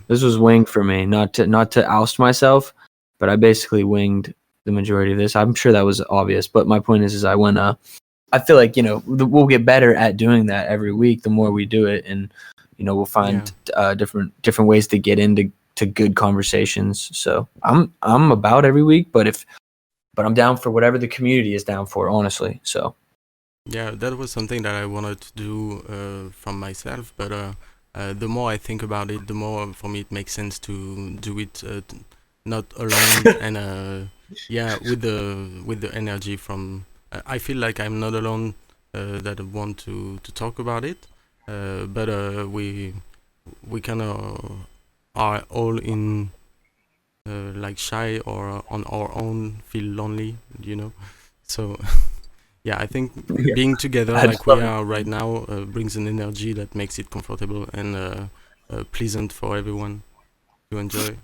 This was winged for me, not to oust myself, but I basically winged the majority of this. I'm sure that was obvious, but my point is I went I feel like we'll get better at doing that every week the more we do it, and we'll find different ways to get into good conversations. So I'm about every week, but I'm down for whatever the community is down for, honestly. So yeah, that was something that I wanted to do from myself, but the more I think about it, the more for me it makes sense to do it not alone and with the energy from I feel like I'm not alone that want to talk about it, but we kind of are all in like shy or on our own, feel lonely, so yeah, I think being together I like just we love it. are right now brings an energy that makes it comfortable and pleasant for everyone to enjoy.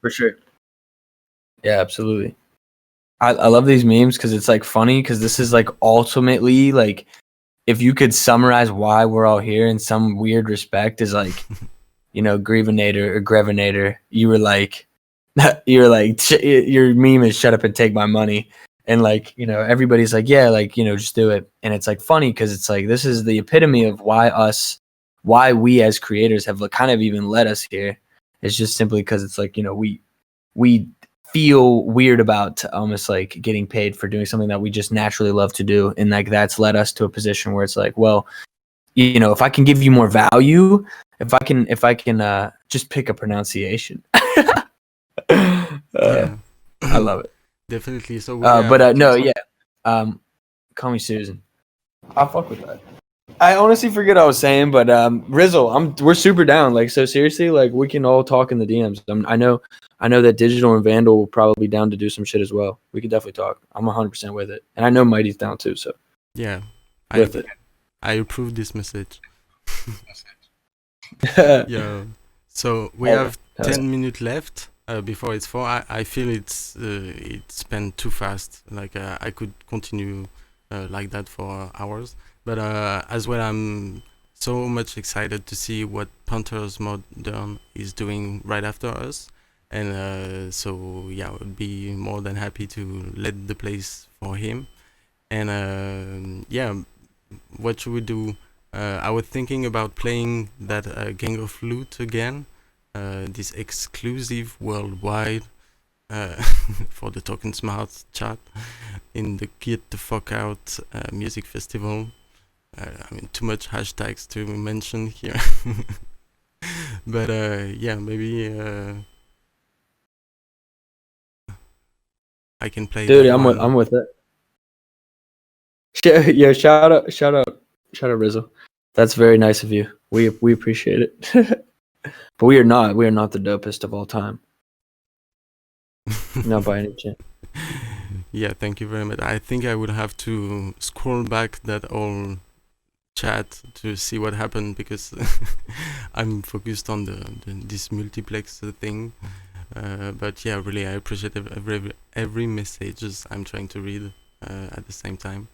For sure. Yeah, absolutely. I love these memes because it's like funny because this is like ultimately like if you could summarize why we're all here in some weird respect is like, you know, Grievinator or Grevinator, you were like your meme is shut up and take my money. And like, you know, everybody's like, yeah, like, you know, just do it. And it's like funny because it's like this is the epitome of why we as creators have kind of even led us here. It's just simply because it's like, you know, we feel weird about almost like getting paid for doing something that we just naturally love to do, and like that's led us to a position where it's like, well, you know, if I can give you more value, if I can just pick a pronunciation. Yeah. I love it. Definitely. So but no, yeah. Call me Susan. I'll fuck with that. I honestly forget what I was saying, but Rizzle, we're super down. Like, so seriously, like we can all talk in the DMs. I know that Digital and Vandal will probably be down to do some shit as well. We could definitely talk. I'm 100% with it, and I know Mighty's down too. So yeah, with it. I approve this message. Yeah. So we have 10 minutes left before it's 4. I feel it's spent too fast. Like I could continue like that for hours. But as well, I'm so much excited to see what Panther's Modern is doing right after us. And so yeah, I would be more than happy to let the place for him. And yeah, what should we do? I was thinking about playing that Gang of Loot again, this exclusive worldwide for the Tokensmart chat in the Get the Fuck Out music festival. I mean, too much hashtags to mention here. But yeah, maybe I can play. Dude, I'm with it. Yeah, shout out, Rizzo. That's very nice of you. We appreciate it. But we are not the dopest of all time. Not by any chance. Yeah, thank you very much. I think I would have to scroll back that whole chat to see what happened because I'm focused on this multiplex thing. But yeah, really, I appreciate every messages I'm trying to read at the same time.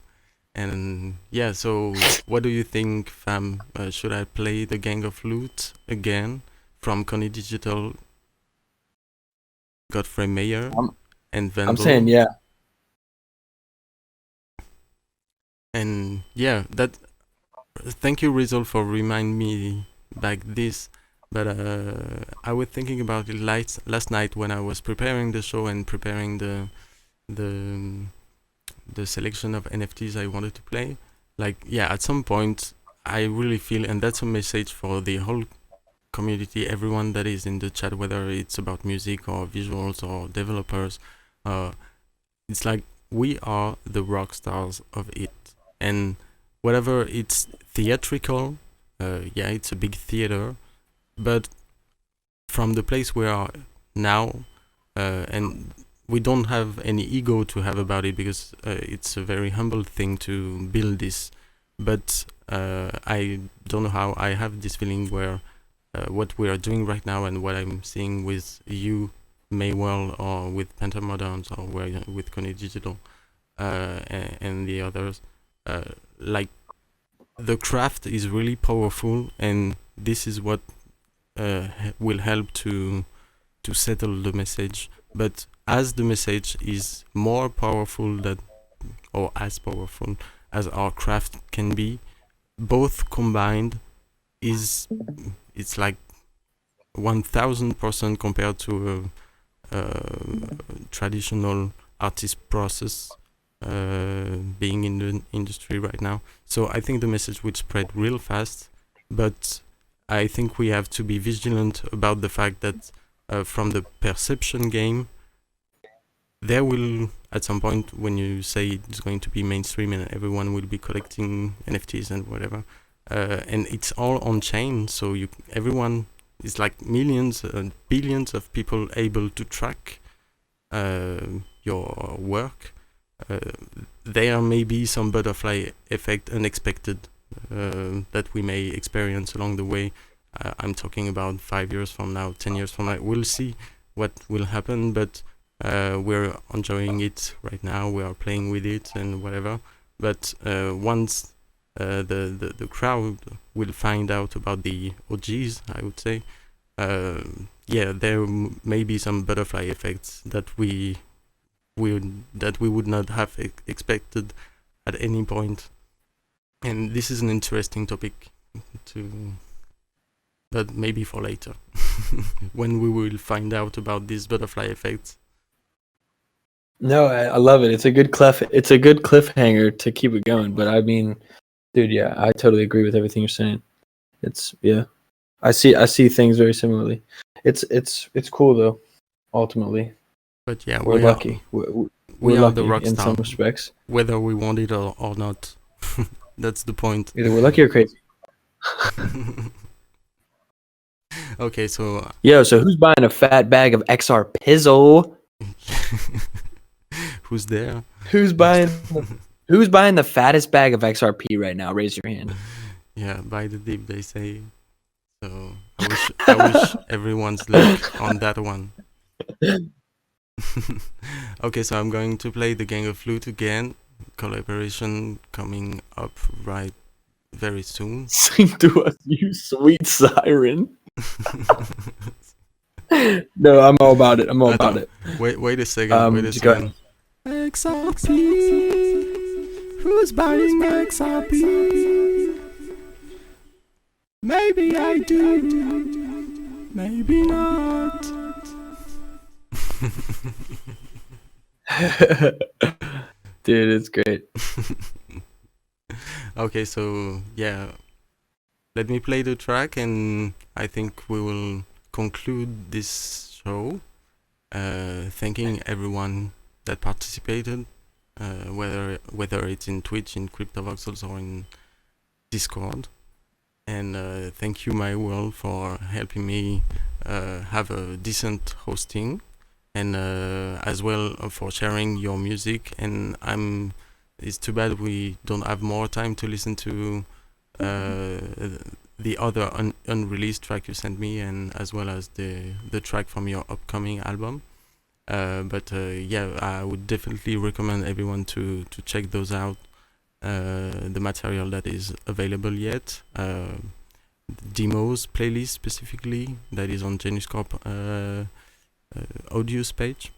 And yeah, so what do you think, fam? Should I play the Gang of Loot again from Connie Digital, Godfrey Mayer, and Vandal? I'm saying yeah. And yeah, that. Thank you, Rizal, for reminding me back this. But I was thinking about it last night when I was preparing the show and preparing the selection of NFTs I wanted to play. Like, yeah, at some point, I really feel, and that's a message for the whole community, everyone that is in the chat, whether it's about music or visuals or developers, it's like we are the rock stars of it. And whatever it's theatrical, yeah, it's a big theater, but from the place we are now, and we don't have any ego to have about it because it's a very humble thing to build this. But I don't know how I have this feeling where what we are doing right now and what I'm seeing with you, MAiWORLD, or with Panther Moderns, or with Connie Digital, and the others, like the craft is really powerful, and this is what will help to settle the message. But as the message is more powerful or as powerful as our craft can be, both combined it's like 1000% compared to a traditional artist process being in the industry right now. So I think the message would spread real fast, but I think we have to be vigilant about the fact that from the perception game, there will, at some point, when you say it's going to be mainstream and everyone will be collecting NFTs and whatever, and it's all on chain, so everyone is like millions and billions of people able to track your work. there may be some butterfly effect unexpected that we may experience along the way. I'm talking about 5 years from now, 10 years from now. We'll see what will happen, but we're enjoying it right now. We are playing with it and whatever. But once the crowd will find out about the OGs, I would say, there may be some butterfly effects that we would not have expected at any point. And this is an interesting topic but maybe for later, when we will find out about these butterfly effects. No, I love it. It's a good cliffhanger to keep it going. But I mean, dude, yeah, I totally agree with everything you're saying. I see things very similarly. It's cool though, ultimately. But yeah, we're lucky. We're are lucky the rock in star, some respects, whether we want it or not. That's the point. Either we're lucky or crazy. Okay, so so who's buying a fat bag of XR Pizzle? Who's there? Who's buying the fattest bag of XRP right now? Raise your hand. Yeah, buy the dip, they say. So I wish everyone's luck on that one. Okay, so I'm going to play the Gang of Flute again. Collaboration coming up right very soon. Sing to us, you sweet siren. No, I'm all about it. Wait a second. XRP. Who's buying XRP? Maybe I do. Maybe not. Dude, it's great. Okay, so yeah, let me play the track, and I think we will conclude this show. Thanking everyone that participated, whether it's in Twitch, in Cryptovoxels, or in Discord. And thank you, MAiWORLD, for helping me have a decent hosting, and as well for sharing your music. And it's too bad we don't have more time to listen to the other unreleased track you sent me, and as well as the track from your upcoming album. But I would definitely recommend everyone to check those out. The material that is available yet, demos playlist specifically that is on geniuscorp audios page,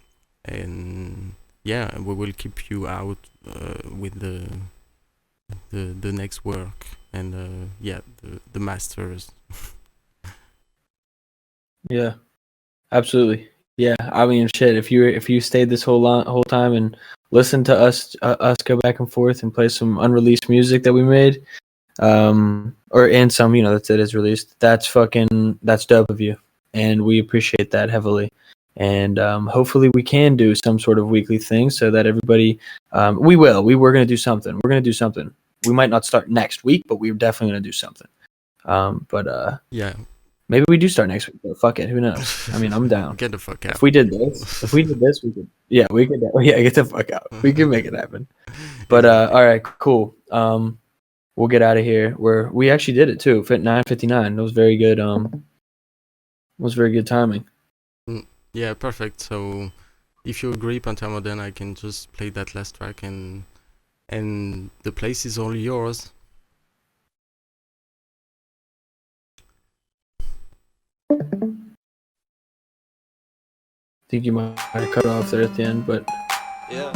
and yeah, we will keep you out with the next work, and the masters. Yeah, absolutely. Yeah, I mean, shit. If you stayed this whole time and listened to us go back and forth and play some unreleased music that we made, and some that is released, that's dope of you, and we appreciate that heavily. And hopefully we can do some sort of weekly thing so that everybody, we're gonna do something. We might not start next week, but we're definitely gonna do something. Yeah. Maybe we do start next week, but fuck it, who knows? I mean, I'm down. Get the fuck out. If we did this, we could. Yeah, we could. Yeah, get the fuck out. We can make it happen. But all right, cool. We'll get out of here. We actually did it too. 9:59. That was very good. Was very good timing. Yeah, perfect. So, if you agree, Panther, then I can just play that last track, and the place is all yours. I think you might have cut off there at the end, but yeah.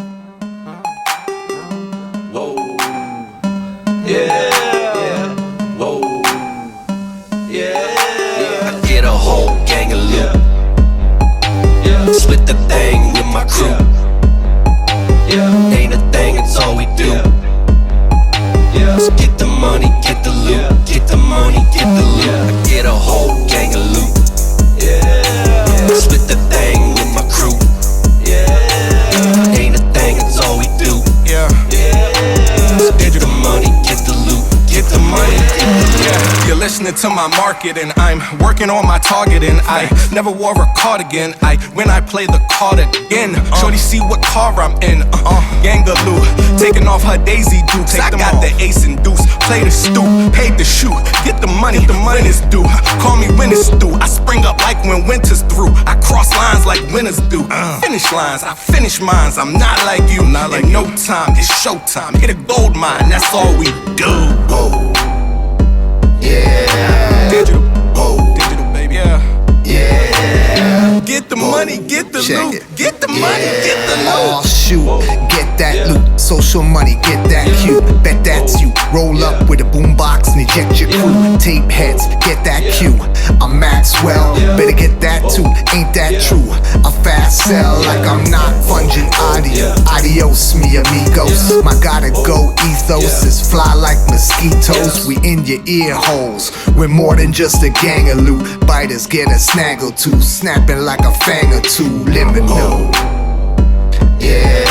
Whoa. Yeah. Whoa. Yeah. I get a whole gang of loot. Yeah. Split the thing with my crew. Yeah. Ain't a thing, it's all we do. Yeah. So get the money, get the loot. Get the money, get the loot. I get a whole gang of loot. Yeah. Split the thing with my crew. Yeah. Ain't a thing, it's all we do. Yeah. So get the money, get the loot. Get the money, get the loot. You're listening into my market and I'm working on my targeting. I never wore a cardigan. When I play the card again, shorty see what car I'm in. Gangaloo, taking off her Daisy Dukes. I got the ace and deuce, play the stoop, paid the shoot, get the money when it's due. Call me when it's due. I spring up like when winter's through. I cross lines like winners do. Finish lines, I finish mines. I'm not like you. In no time, it's showtime. Hit a gold mine, that's all we do. Yeah. Digital, digital, baby. Yeah. Get the money, get the loot. Get the money, get the loot. Oh shoot, get that loot. Social money, get that cue. Bet that's you. Roll up with a boombox and eject your crew. Tape heads, get that cue. I'm Maxwell, better get that too. Ain't that true? I fast sell like I'm not funging audio. Adios, mi amigos. My gotta go ethos is fly like mosquitoes. We in your ear holes. We're more than just a gang of loot. Biters get a snaggle too. Snapping like a fang or two. Liminal. Yeah.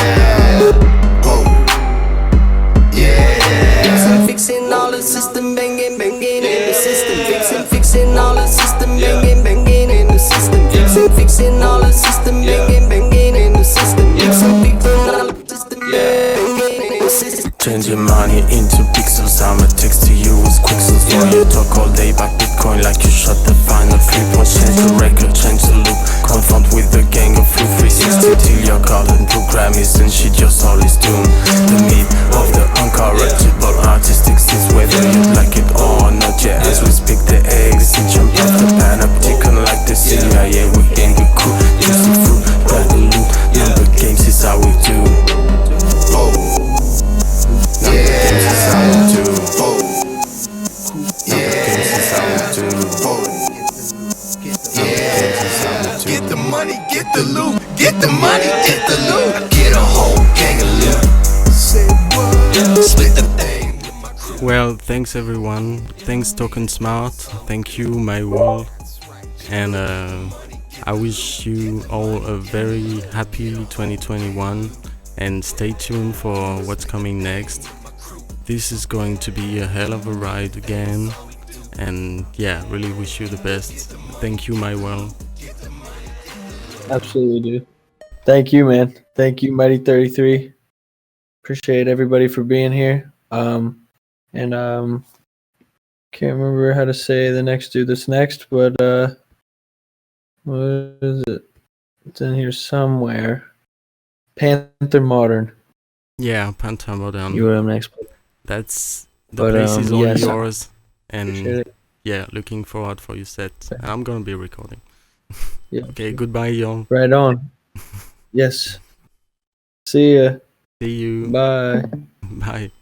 Yeah. Fixing all the system, banging in the system. Fixing all the system, banging in the system. Fixing all the system, banging in the system. Fixing all the system, banging in the system. Changing money into pixels, I'ma text to you with quicksels. For you talk all day about Bitcoin like you shot the final 3 points. Change the record, change the loop. Confront with the gang of flu 360 till your golden program isn't shit, your soul is doomed. The meat of the incorrigible artistic is whether you like it or not. Yeah, as we speak the eggs, it jump off the panopticon like the CIA. We gang the crew, juicy fruit, grab the loot. Number games is how we do. Get the money, get the loot. Get the money, get the loot. Get a whole gang of loot. Split the thing. Well, thanks everyone. Thanks Tokensmart. Thank you, MAiWORLD. And I wish you all a very happy 2021. And stay tuned for what's coming next. This is going to be a hell of a ride again. And yeah, really wish you the best. Thank you, MAiWORLD. Absolutely, dude. Thank you, man. Thank you, Mighty33. Appreciate everybody for being here. Can't remember how to say the next dude that's next, but what is it? It's in here somewhere. Panther Modern. Yeah, Panther Modern. You are next. That's the place is all yes, yours. And yeah, looking forward for your set. I'm gonna be recording. Yeah. Okay, goodbye, y'all. Right on. Yes. See ya. See you. Bye. Bye.